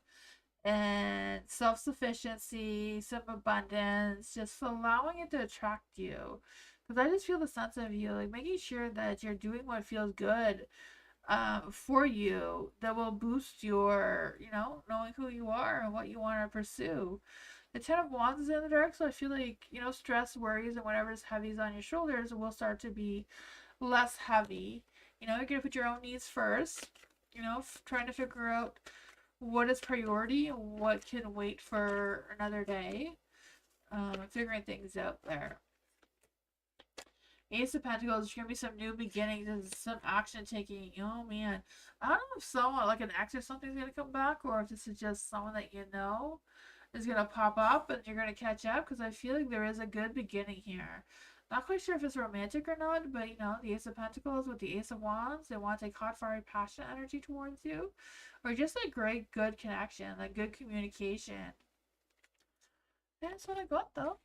and self-sufficiency, some abundance, just allowing it to attract you. Because I just feel the sense of you, like making sure that you're doing what feels good for you that will boost your, knowing who you are and what you want to pursue. The Ten of Wands is in the dark, so I feel like, stress, worries, and whatever's heavies on your shoulders will start to be less heavy. You're going to put your own needs first, trying to figure out what is priority and what can wait for another day. Figuring things out there. Ace of Pentacles, there's going to be some new beginnings and some action taking. Oh man. I don't know if someone, like an ex or something, is going to come back, or if this is just someone that is going to pop up and you're going to catch up, because I feel like there is a good beginning here. Not quite sure if it's romantic or not, but the Ace of Pentacles with the Ace of Wands, they want to take hot, fiery, passionate energy towards you, or just a great, good connection, like good communication. That's what I got though.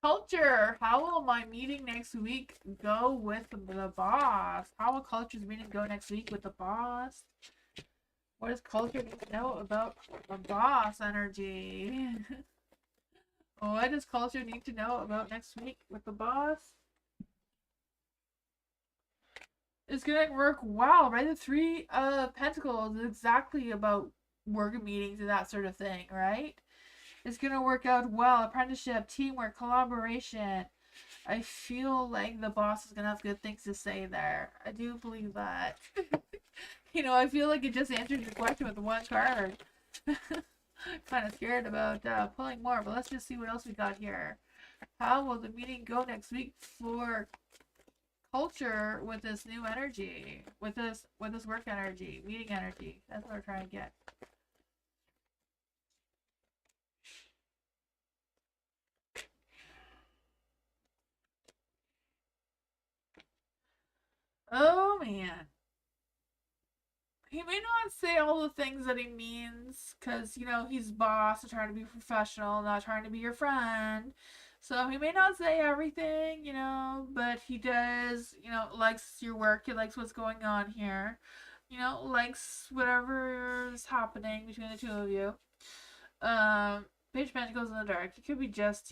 Culture. How will my meeting next week go with the boss? How will Culture's meeting go next week with the boss? What does Culture need to know about the boss energy? What does Culture need to know about next week with the boss? It's gonna work well, right? The Three of Pentacles is exactly about work meetings and that sort of thing, right? It's gonna work out well. Apprenticeship, teamwork, collaboration. I feel like the boss is gonna have good things to say there. I do believe that. I feel like it just answered your question with one card. Kind of scared about pulling more, but let's just see what else we got here. How will the meeting go next week for Culture with this new energy, with this work energy, meeting energy? That's what we're trying to get. Oh man. He may not say all the things that he means because, he's boss and trying to be professional, not trying to be your friend. So he may not say everything, but he does, likes your work. He likes what's going on here. Likes whatever is happening between the two of you. Page of Pentacles in the dark. It could be just,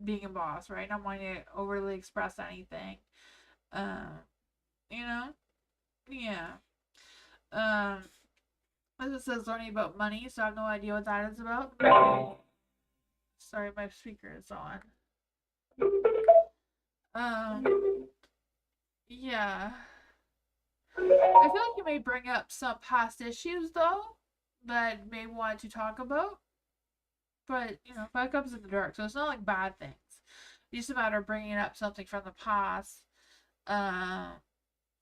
being a boss, right? Not wanting to overly express anything. Um, you know? Yeah. Um, as it says, learning about money, so I have no idea what that is about. Sorry, my speaker is on. Yeah. I feel like you may bring up some past issues, though, that may want to talk about. But, back up's in the dark, so it's not like bad things. It's just a matter of bringing up something from the past. Um,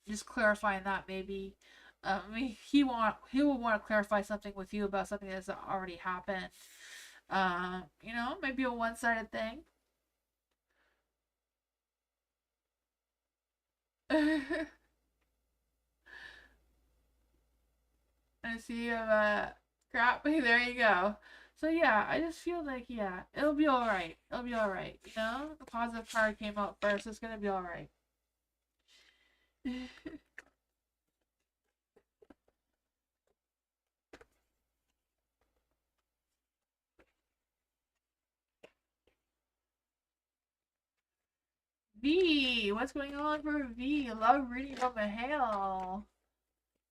just clarifying that maybe. I mean, he will want to clarify something with you about something that's already happened. Maybe a one-sided thing. I see you have a crap. There you go. So yeah, I just feel like it'll be all right. It'll be all right. The positive card came out first. It's gonna be all right. V, what's going on for V? Love reading from a hell.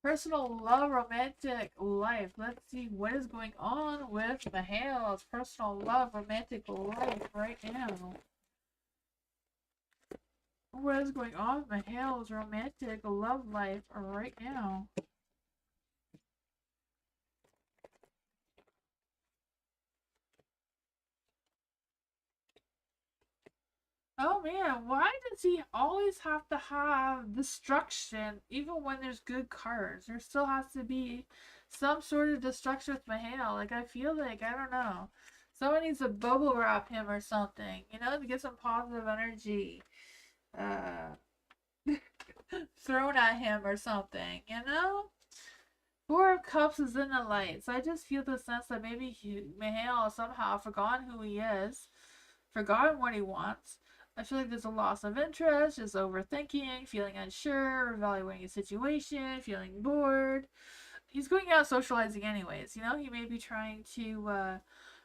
Personal love, romantic life. Let's see what is going on with Mahal's personal love, romantic life right now. What is going on with Mahal's romantic love life right now? Oh man, why does he always have to have destruction even when there's good cards? There still has to be some sort of destruction with Mahale. Like, I feel like, I don't know. Someone needs to bubble wrap him or something, to get some positive energy thrown at him or something? Four of Cups is in the light, so I just feel the sense that maybe Mahale somehow forgotten who he is, forgotten what he wants. I feel like there's a loss of interest, just overthinking, feeling unsure, evaluating a situation, feeling bored. He's going out socializing anyways, he may be trying to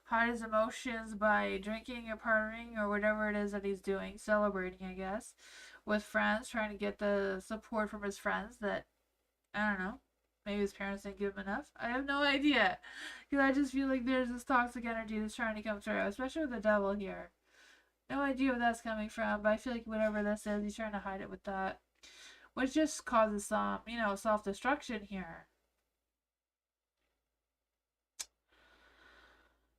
hide his emotions by drinking or partying or whatever it is that he's doing, celebrating, I guess, with friends, trying to get the support from his friends that, I don't know, maybe his parents didn't give him enough. I have no idea. Because I just feel like there's this toxic energy that's trying to come through, especially with the devil here. No idea where that's coming from, but I feel like whatever this is, he's trying to hide it with that. Which just causes some, self-destruction here.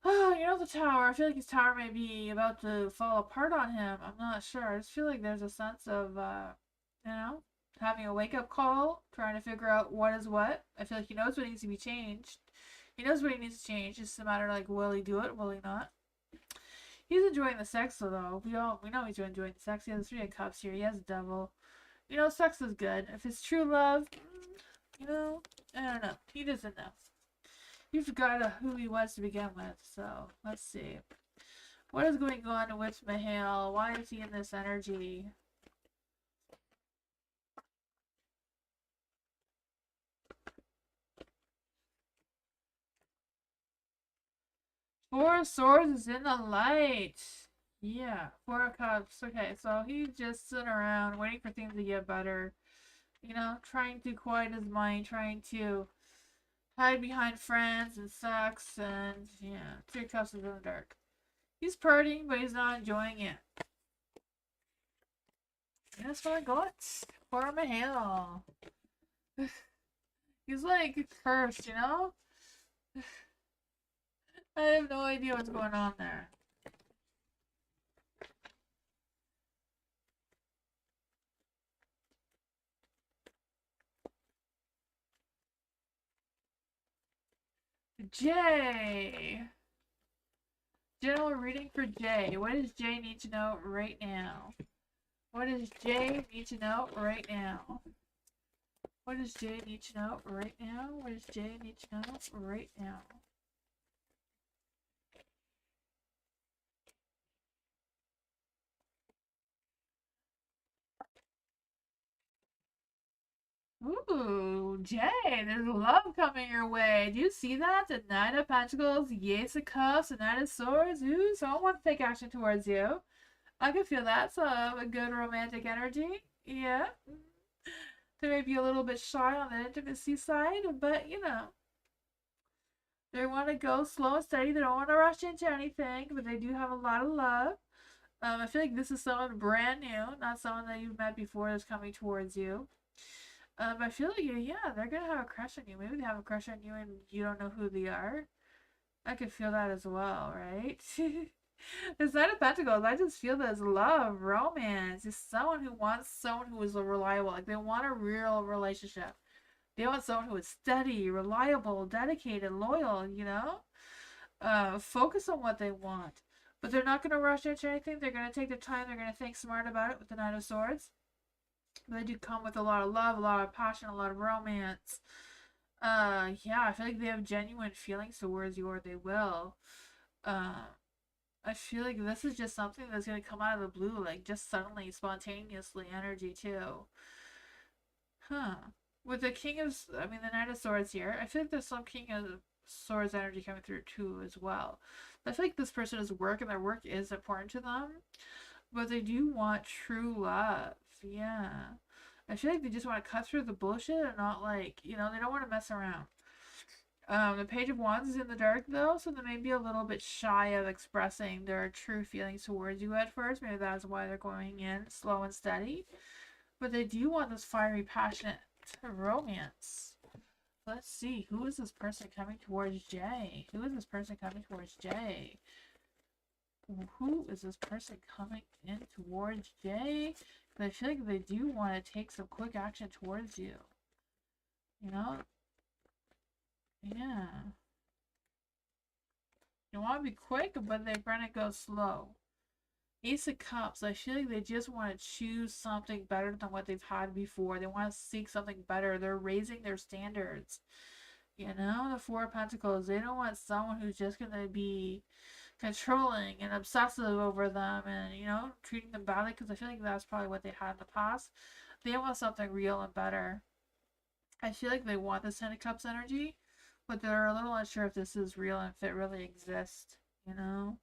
Oh, the tower. I feel like his tower may be about to fall apart on him. I'm not sure. I just feel like there's a sense of, having a wake-up call, trying to figure out what is what. I feel like he knows what needs to be changed. He knows what he needs to change. It's just a matter of, like, will he do it? Will he not? He's enjoying the sex, though. We know he's enjoying the sex. He has 3 of Cups here. He has a devil. Sex is good. If it's true love, I don't know. He doesn't know. He forgot who he was to begin with. So let's see. What is going on with Mahale? Why is he in this energy? Four of Swords is in the light. Yeah, 4 of Cups. Okay, so he's just sitting around waiting for things to get better. Trying to quiet his mind, trying to hide behind friends and sex, and yeah, 3 of Cups is in the dark. He's partying, but he's not enjoying it. That's what I got for Mahale. He's like cursed. I have no idea what's going on there. Jay. General reading for Jay. What does Jay need to know right now? What does Jay need to know right now? What does Jay need to know right now? What does Jay need to know right now? Ooh, Jay, there's love coming your way. Do you see that? The Knight of Pentacles, the Ace of Cups, the Knight of Swords. Ooh, someone wants to take action towards you. I can feel that's a good romantic energy. Yeah. They may be a little bit shy on the intimacy side, but you know, they want to go slow and steady. They don't want to rush into anything, but they do have a lot of love. I feel like this is someone brand new, not someone that you've met before that's coming towards you. I feel like, yeah, they're gonna have a crush on you. Maybe they have a crush on you and you don't know who they are. I could feel that as well, right? This Knight of Pentacles, I just feel there's love, romance. It's someone who wants someone who is reliable. Like, they want a real relationship. They want someone who is steady, reliable, dedicated, loyal, you know? Focus on what they want. But they're not going to rush into anything. They're going to take their time. They're going to think smart about it with the Knight of Swords. But they do come with a lot of love, a lot of passion, a lot of romance. Yeah, I feel like they have genuine feelings towards you, or they will. I feel like this is just something that's going to come out of the blue, like just suddenly, spontaneously, energy too. Huh. With the the Knight of Swords here, I feel like there's some King of Swords energy coming through too as well. I feel like this person is work and their work is important to them, but they do want true love. Yeah. I feel like they just want to cut through the bullshit and not like, you know, they don't want to mess around. The Page of Wands is in the dark though, so they may be a little bit shy of expressing their true feelings towards you at first. Maybe that's why they're going in slow and steady. But they do want this fiery, passionate romance. Let's see. Who is this person coming towards Jay? Who is this person coming towards Jay? Who is this person coming in towards Jay? Because I feel like they do want to take some quick action towards you. You know? Yeah. You want to be quick, but they're going to go slow. Ace of Cups, I feel like they just want to choose something better than what they've had before. They want to seek something better. They're raising their standards. You know, the Four of Pentacles, they don't want someone who's just going to be controlling and obsessive over them and, you know, treating them badly, because I feel like that's probably what they had in the past. They want something real and better. I feel like they want this Ten of Cups energy, but they're a little unsure if this is real and if it really exists, you know?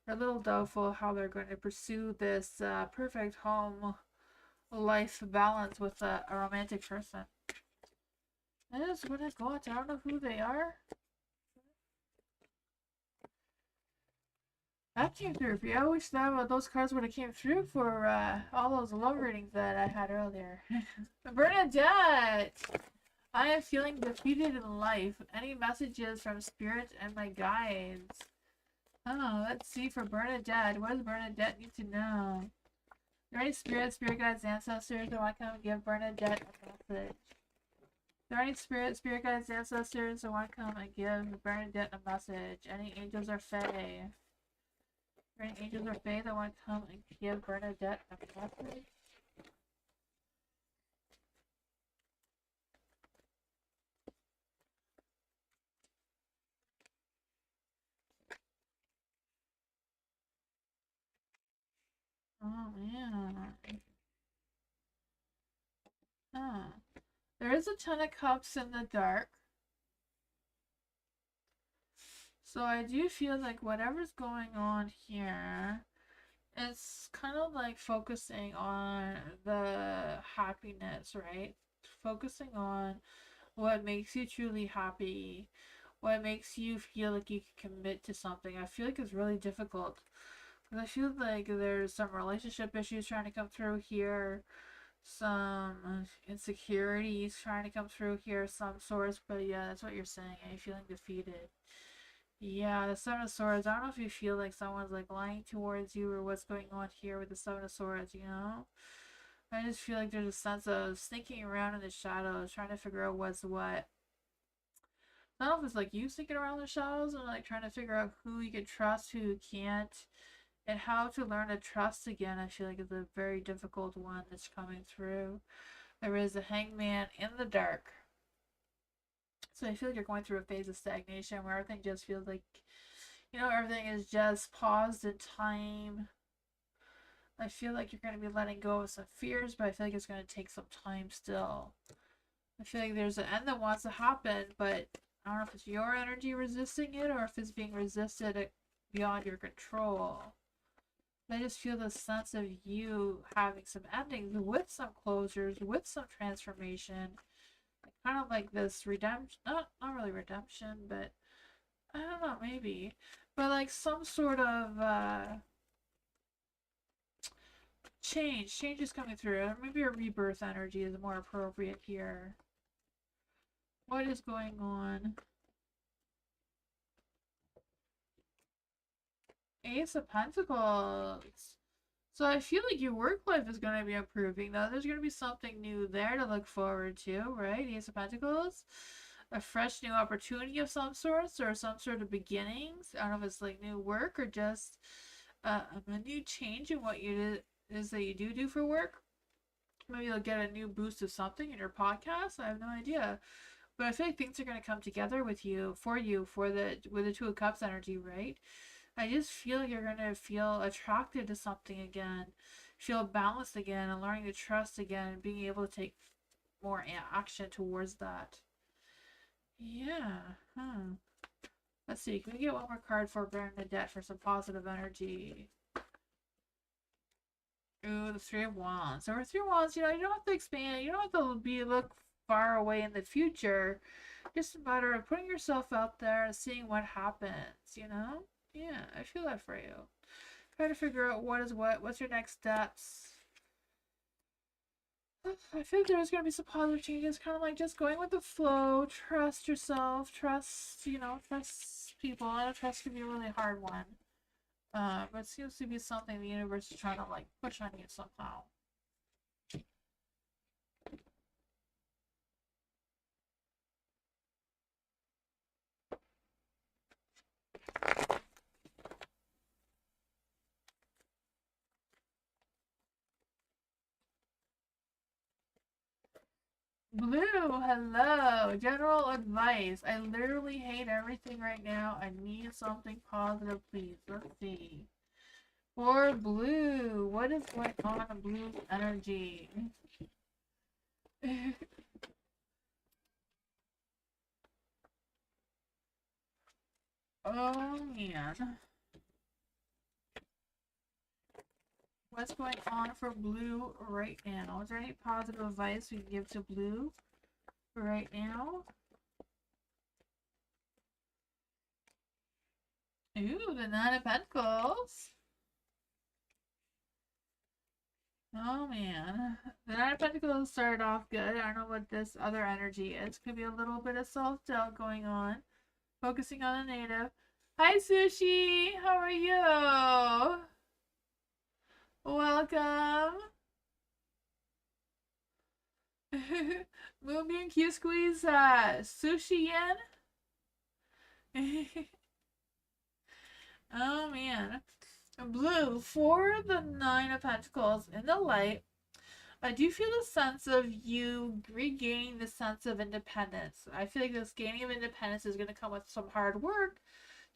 They're a little doubtful how they're going to pursue this perfect home life balance with a romantic person. I just want to go out. I don't know who they are. That came through for you. I wish that those cards would have came through for all those love readings that I had earlier. Bernadette! I am feeling defeated in life. Any messages from Spirit and my guides? Oh, let's see for Bernadette. What does Bernadette need to know? Are there any spirit guides, ancestors that want to come and give Bernadette a message? Are there any spirit guides, ancestors that want to come and give Bernadette a message? Any angels or fae? Are there any angels or fae that want to come and give Bernadette a message? Oh, man. Huh. There is a Ten of Cups in the dark. So I do feel like whatever's going on here, it's kind of like focusing on the happiness, right? Focusing on what makes you truly happy, what makes you feel like you can commit to something. I feel like it's really difficult because I feel like there's some relationship issues trying to come through here, some insecurities trying to come through here, some sorts. But yeah, that's what you're saying. Are you feeling defeated? Yeah, the Seven of Swords. I don't know if you feel like someone's like lying towards you or what's going on here with the Seven of Swords, you know? I just feel like there's a sense of sneaking around in the shadows, trying to figure out what's what. I don't know if it's like you sneaking around the shadows and like trying to figure out who you can trust, who you can't, and how to learn to trust again. I feel like it's a very difficult one that's coming through. There is a hangman in the dark. So I feel like you're going through a phase of stagnation where everything just feels like, you know, everything is just paused in time. I feel like you're going to be letting go of some fears, but I feel like it's going to take some time still. I feel like there's an end that wants to happen, but I don't know if it's your energy resisting it or if it's being resisted beyond your control. I just feel the sense of you having some endings with some closures, with some transformation. Kind of like this redemption, not really redemption, but I don't know, maybe. But like some sort of change is coming through. Maybe a rebirth energy is more appropriate here. What is going on? Ace of Pentacles. So I feel like your work life is going to be improving, though. There's going to be something new there to look forward to, right? Ace of Pentacles. A fresh new opportunity of some sorts or some sort of beginnings. I don't know if it's like new work or just a new change in what it is that you do for work. Maybe you'll get a new boost of something in your podcast. I have no idea. But I feel like things are going to come together with you for with the Two of Cups energy, right? I just feel like you're going to feel attracted to something again, feel balanced again, and learning to trust again, and being able to take more action towards that. Yeah. Let's see. Can we get one more card for Bernadette for some positive energy? Ooh, the Three of Wands. So with Three of Wands, you don't have to expand. You don't have to look far away in the future. Just a matter of putting yourself out there and seeing what happens, Yeah, I feel that for you. Try to figure out what is what's your next steps. I feel like there's going to be some positive changes, kind of like just going with the flow, trust yourself, trust people. I know trust can be a really hard one. But it seems to be something the universe is trying to like push on you somehow. Blue, hello. General advice. I literally hate everything right now. I need something positive, please. Let's see. For Blue, what is going on in Blue's energy? Oh, man. What's going on for Blue right now? Is there any positive advice we can give to Blue right now? Ooh, the Nine of Pentacles. Oh man. The Nine of Pentacles started off good. I don't know what this other energy is. Could be a little bit of self-doubt going on. Focusing on the native. Hi Sushi! How are you? Welcome! Moonbeam Q Squeeze Sushi Yen? Oh man. Blue, for the Nine of Pentacles in the light, I do feel the sense of you regaining the sense of independence. I feel like this gaining of independence is going to come with some hard work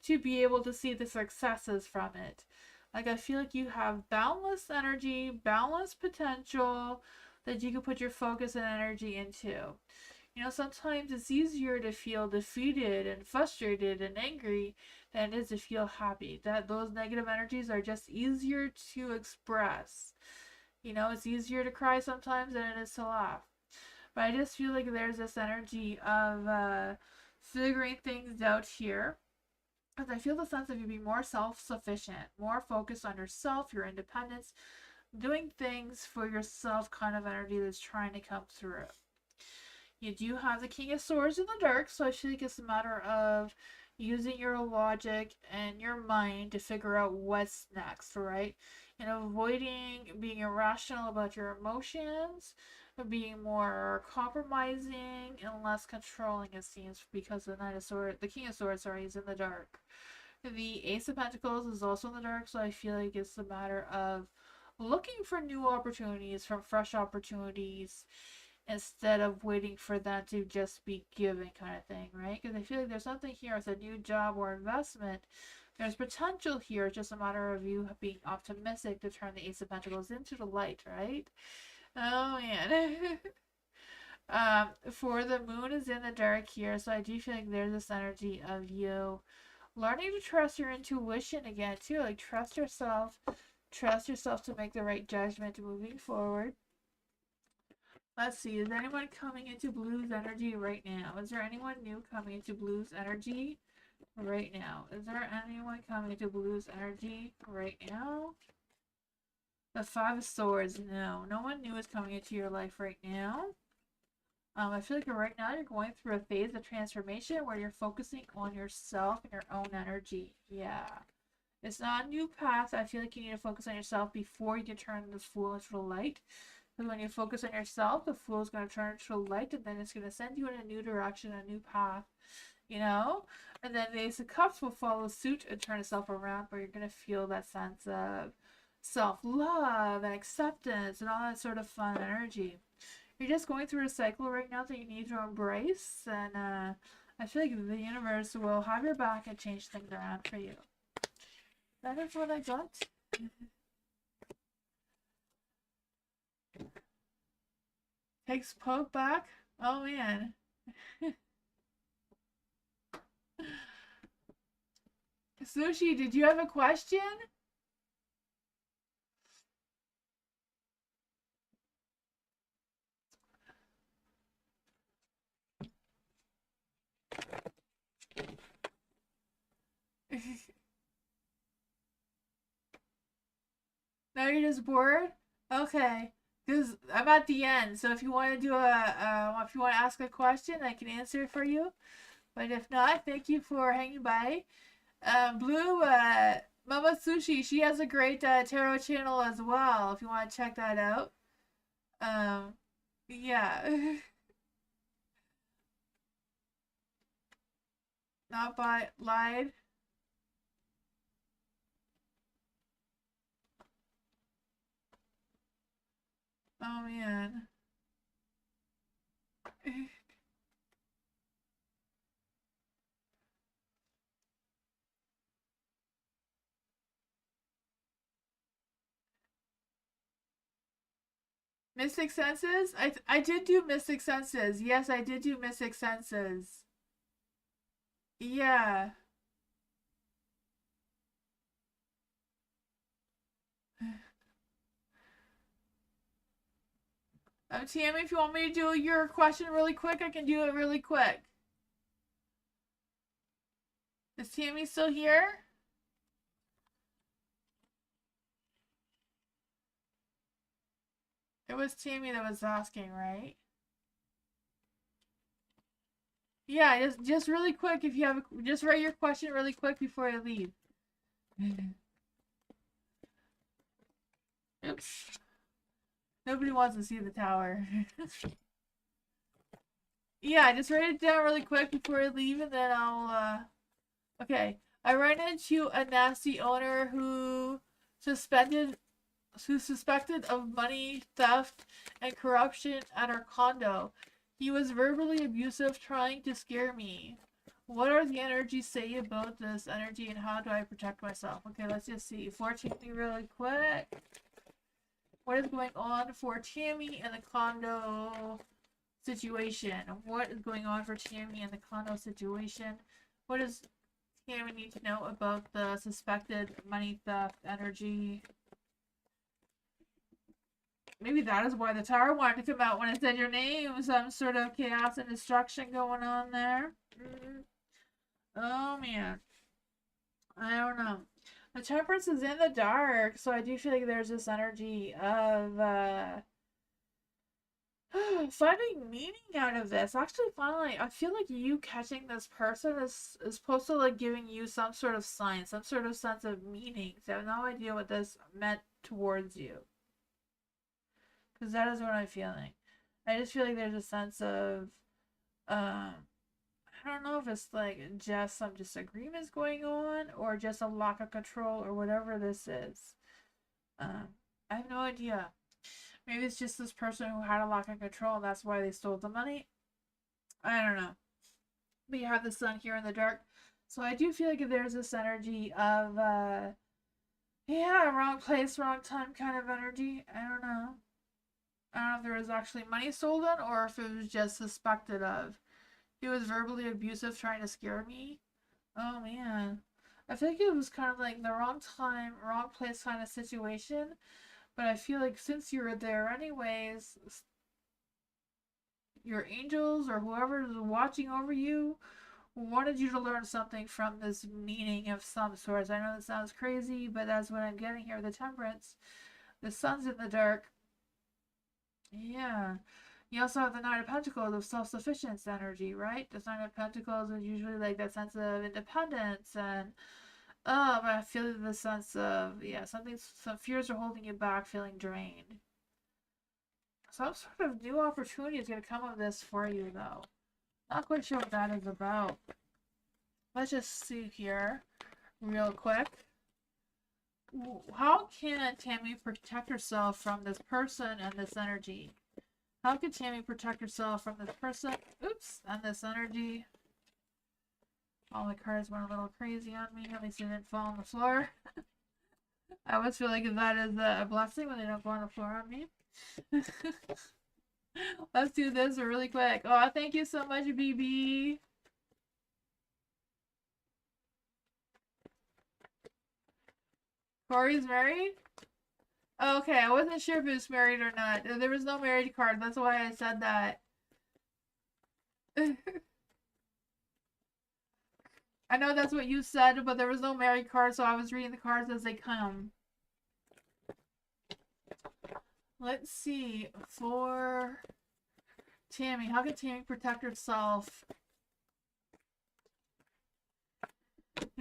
to be able to see the successes from it. Like, I feel like you have boundless energy, boundless potential that you can put your focus and energy into. Sometimes it's easier to feel defeated and frustrated and angry than it is to feel happy. That those negative energies are just easier to express. It's easier to cry sometimes than it is to laugh. But I just feel like there's this energy of figuring things out here. Because I feel the sense of you being more self-sufficient, more focused on yourself, your independence, doing things for yourself kind of energy that's trying to come through. You do have the King of Swords in the dark, so I feel like it's a matter of using your logic and your mind to figure out what's next, right? And avoiding being irrational about your emotions, being more compromising and less controlling, it seems, because the King of Swords, sorry, is in the dark. The Ace of Pentacles is also in the dark, so I feel like it's a matter of looking for new opportunities, from fresh opportunities, instead of waiting for them to just be given kind of thing, right? Because I feel like there's something here with a new job or investment. There's potential here. It's just a matter of you being optimistic to turn the Ace of Pentacles into the light, right? Oh, man. For the moon is in the dark here, so I do feel like there's this energy of you learning to trust your intuition again too. Like trust yourself to make the right judgment moving forward. Let's see, is anyone coming into blues energy right now? Is there anyone new coming into blues energy right now? Is there anyone coming into blues energy right now? The Five of Swords, no. No one new is coming into your life right now. I feel like right now you're going through a phase of transformation where you're focusing on yourself and your own energy. Yeah. It's not a new path. I feel like you need to focus on yourself before you can turn this Fool into the light. Because when you focus on yourself, the Fool is going to turn into the light, and then it's going to send you in a new direction, a new path, you know? And then the Ace of Cups will follow suit and turn itself around, where you're going to feel that sense of self-love and acceptance and all that sort of fun energy. You're just going through a cycle right now that you need to embrace, and I feel like the universe will have your back and change things around for you. That is what I got. Takes poke back? Oh man. Sushi, did you have a question? Now you're just bored? Okay. Because I'm at the end, so if you want to do if you want to ask a question, I can answer it for you. But if not, thank you for hanging by. Blue, Mama Sushi, she has a great tarot channel as well, if you want to check that out. Yeah. Not by lied. Oh man. Mystic Senses? I did do Mystic Senses. Yes, I did do Mystic Senses. Yeah. Tammy, if you want me to do your question really quick, I can do it really quick. Is Tammy still here? It was Tammy that was asking, right? Yeah, just really quick. If you have just write your question really quick before I leave. Oops. Nobody wants to see the tower. Yeah, just write it down really quick before I leave, and then I'll. Okay. I ran into a nasty owner who suspected of money theft and corruption at our condo. He was verbally abusive, trying to scare me. What are the energies say about this energy, and how do I protect myself? Okay, let's just see. For Tammy really quick. What is going on for Tammy and the condo situation? What is going on for Tammy and the condo situation? What does Tammy need to know about the suspected money theft energy? Maybe that is why the tower wanted to come out when it said your name. Some sort of chaos and destruction going on there. Oh man. I don't know. The Temperance is in the dark, so I do feel like there's this energy of finding meaning out of this. Actually, finally, I feel like you catching this person is supposed to like giving you some sort of sign, some sort of sense of meaning. So I have no idea what this meant towards you. Because that is what I'm feeling. I just feel like there's a sense of, I don't know if it's like just some disagreements going on or just a lack of control or whatever this is. I have no idea. Maybe it's just this person who had a lack of control and that's why they stole the money. I don't know. But you have the sun here in the dark. So I do feel like there's this energy of, yeah, wrong place, wrong time kind of energy. I don't know. I don't know if there was actually money stolen or if it was just suspected of. He was verbally abusive, trying to scare me. Oh man. I think it was kind of like the wrong time, wrong place kind of situation. But I feel like since you were there anyways, your angels or whoever is watching over you wanted you to learn something from this meaning of some sort. I know this sounds crazy, but that's what I'm getting here. The temperance. The sun's in the dark. Yeah. You also have the Knight of Pentacles of self-sufficiency energy, right? The Knight of Pentacles is usually like that sense of independence and I feel the sense of some fears are holding you back, feeling drained. Some sort of new opportunity is gonna come of this for you though. Not quite sure what that is about. Let's just see here real quick. How can Tammy protect herself from this person and this energy? How can Tammy protect herself from this person? Oops, and this energy. All the cards went a little crazy on me. At least they didn't fall on the floor. I always feel like that is a blessing when they don't go on the floor on me. Let's do this really quick. Oh, thank you so much, BB. Corey's married? Okay, I wasn't sure if he was married or not. There was no married card. That's why I said that. I know that's what you said, but there was no married card, so I was reading the cards as they come. Let's see. For Tammy, how can Tammy protect herself?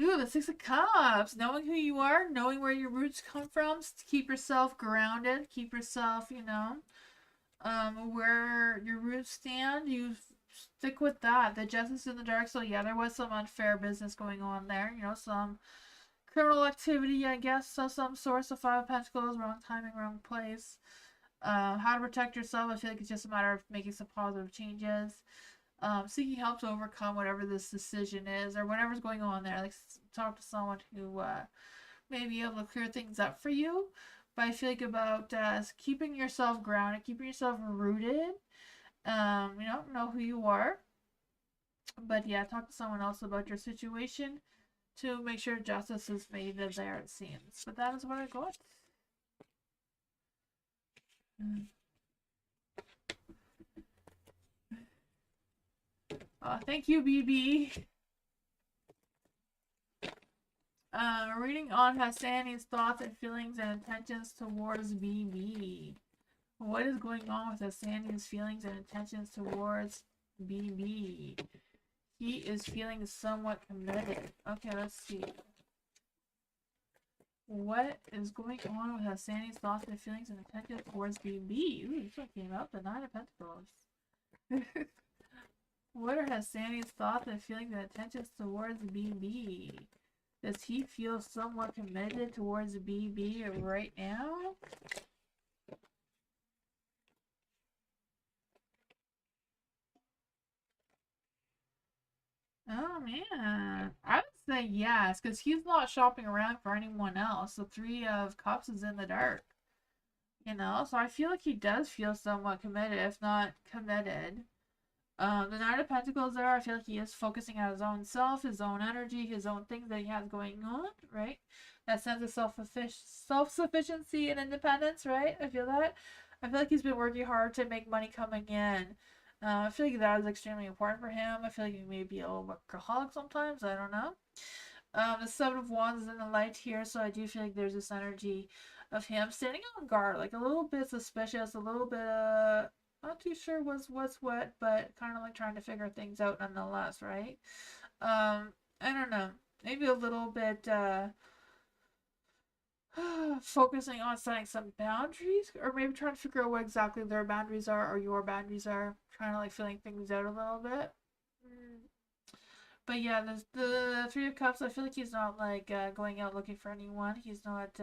Ooh, the Six of Cups. Knowing who you are, knowing where your roots come from, to keep yourself grounded, keep yourself, where your roots stand, you stick with that. The Justice in the Dark, so yeah, there was some unfair business going on there, some criminal activity, I guess, so some source of Five of Pentacles, wrong timing, wrong place. How to protect yourself, I feel like it's just a matter of making some positive changes. Seeking help to overcome whatever this decision is or whatever's going on there. Like, talk to someone who may be able to clear things up for you. But I feel like about keeping yourself grounded, keeping yourself rooted. Know who you are. But yeah, talk to someone else about your situation to make sure justice is made there, it seems. But that is what I got. Thank you, BB. Reading on Hassani's thoughts and feelings and intentions towards BB. What is going on with Hassani's feelings and intentions towards BB? He is feeling somewhat committed. Okay, let's see. What is going on with Hassani's thoughts and feelings and intentions towards BB? Ooh, this one came out, the Nine of Pentacles. What are Hassani's thoughts and feelings and intentions towards BB? Does he feel somewhat committed towards BB right now? Oh man, I would say yes, because he's not shopping around for anyone else. The Three of Cups is in the dark, so I feel like he does feel somewhat committed, if not committed. The Knight of Pentacles there, I feel like he is focusing on his own self, his own energy, his own things that he has going on, right? That sense of self-sufficiency and independence, right? I feel that. I feel like he's been working hard to make money coming in. I feel like that is extremely important for him. I feel like he may be a little workaholic sometimes. I don't know. The Seven of Wands is in the light here, so I do feel like there's this energy of him standing on guard, like a little bit suspicious, a little bit not too sure what's what, but kind of like trying to figure things out nonetheless, right? I don't know. Maybe a little bit focusing on setting some boundaries, or maybe trying to figure out what exactly their boundaries are or your boundaries are. Trying to like feeling things out a little bit. But yeah, the Three of Cups, I feel like he's not like going out looking for anyone. He's not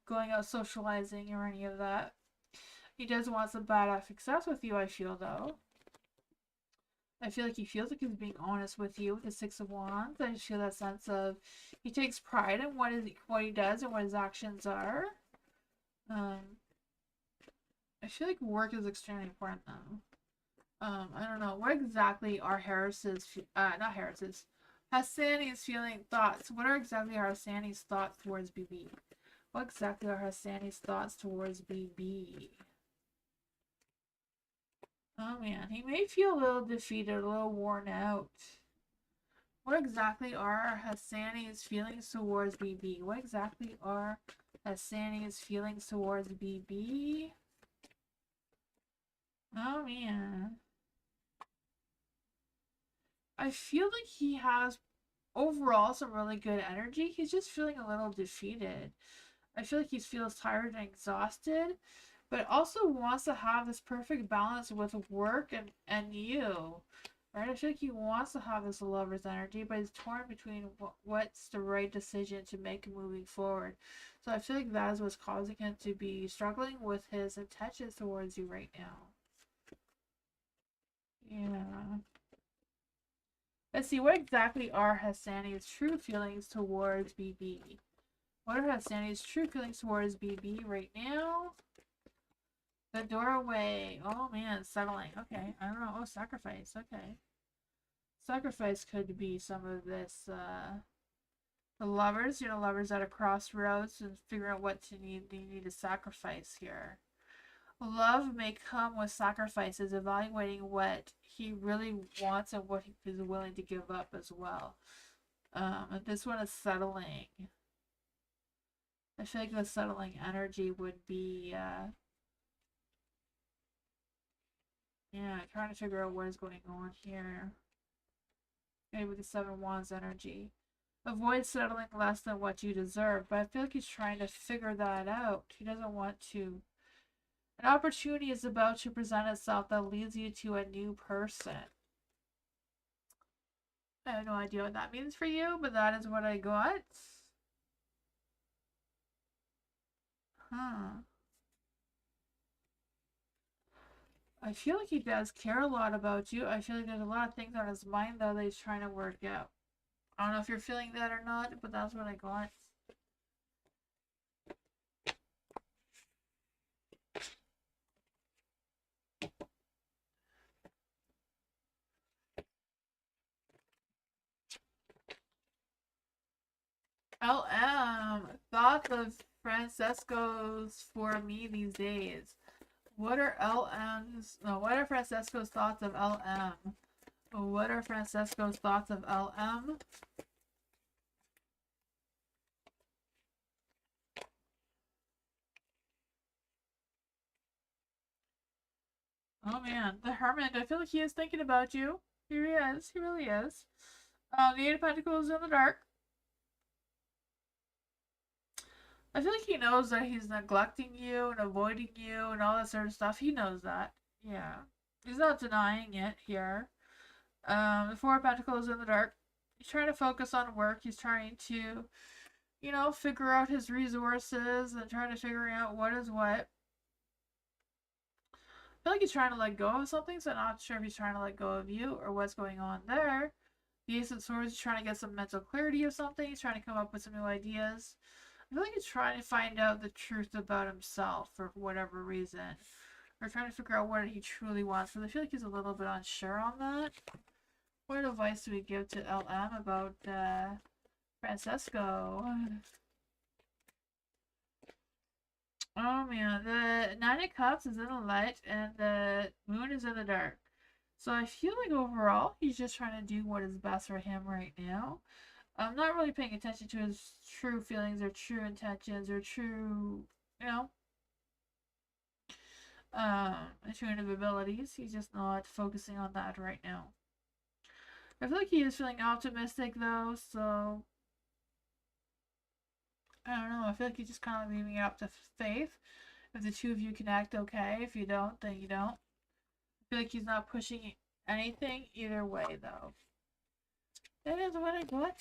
going out socializing or any of that. He does want some badass success with you, I feel, though. I feel like he feels like he's being honest with you with the Six of Wands. I just feel that sense of he takes pride in what he does and what his actions are. I feel like work is extremely important though. I don't know. What exactly are not Harris's, Hassani's feeling thoughts? What are exactly Hassani's thoughts towards BB? What exactly are Hassani's thoughts towards BB? Oh man, he may feel a little defeated, a little worn out. What exactly are Hassani's feelings towards BB? What exactly are Hassani's feelings towards BB? Oh man. I feel like he has overall some really good energy. He's just feeling a little defeated. I feel like he feels tired and exhausted, but also wants to have this perfect balance with work and you. Right? I feel like he wants to have this lover's energy, but he's torn between what's the right decision to make moving forward. So I feel like that is what's causing him to be struggling with his intentions towards you right now. Yeah. Let's see, what exactly are Hassani's true feelings towards BB? What are Hassani's true feelings towards BB right now? The doorway. Oh man, settling. Okay, I don't know. Oh, sacrifice. Okay. Sacrifice could be some of this, the lovers, lovers at a crossroads and figure out what you need to sacrifice here. Love may come with sacrifices, evaluating what he really wants and what he is willing to give up as well. And this one is settling. I feel like the settling energy would be, yeah, trying to figure out what is going on here. Maybe with the Seven Wands energy. Avoid settling less than what you deserve, but I feel like he's trying to figure that out. He doesn't want to. An opportunity is about to present itself that leads you to a new person. I have no idea what that means for you, but that is what I got. Huh. I feel like he does care a lot about you. I feel like there's a lot of things on his mind, though, that he's trying to work out. I don't know if you're feeling that or not, but that's what I got. LM, thoughts of Francesco's for me these days. What are LM's? No, what are Francesco's thoughts of LM? What are Francesco's thoughts of LM? Oh man, the Hermit. I feel like he is thinking about you. Here he is. He really is. The Eight of Pentacles in the dark. I feel like he knows that he's neglecting you and avoiding you and all that sort of stuff. He knows that. Yeah. He's not denying it here. The Four of Pentacles in the dark. He's trying to focus on work. He's trying to, figure out his resources and trying to figure out what is what. I feel like he's trying to let go of something, so I'm not sure if he's trying to let go of you or what's going on there. The Ace of Swords is trying to get some mental clarity of something. He's trying to come up with some new ideas. I feel like he's trying to find out the truth about himself for whatever reason. Or trying to figure out what he truly wants. But I feel like he's a little bit unsure on that. What advice do we give to LM about Francesco? Oh man, the Nine of Cups is in the light and the Moon is in the dark. So I feel like overall, he's just trying to do what is best for him right now. I'm not really paying attention to his true feelings or true intentions or true, intuitive abilities. He's just not focusing on that right now. I feel like he is feeling optimistic though, so I don't know. I feel like he's just kind of leaving it up to faith. If the two of you connect, okay. If you don't, then you don't. I feel like he's not pushing anything either way though. That is what I got.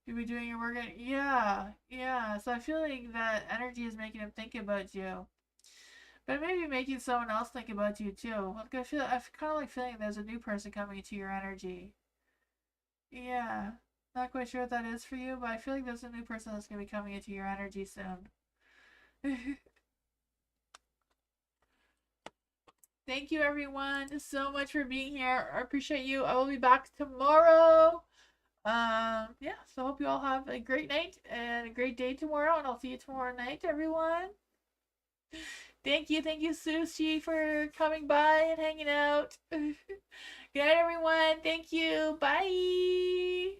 You be doing your work? Yeah, yeah. So I feel like that energy is making him think about you. But maybe making someone else think about you too. Like I kind of like feeling there's a new person coming into your energy. Yeah. Not quite sure what that is for you, but I feel like there's a new person that's going to be coming into your energy soon. Thank you, everyone, so much for being here. I appreciate you. I will be back tomorrow. Yeah, so hope you all have a great night and a great day tomorrow, and I'll see you tomorrow night, everyone. Thank you, Sushi, for coming by and hanging out. Good night, everyone. Thank you. Bye.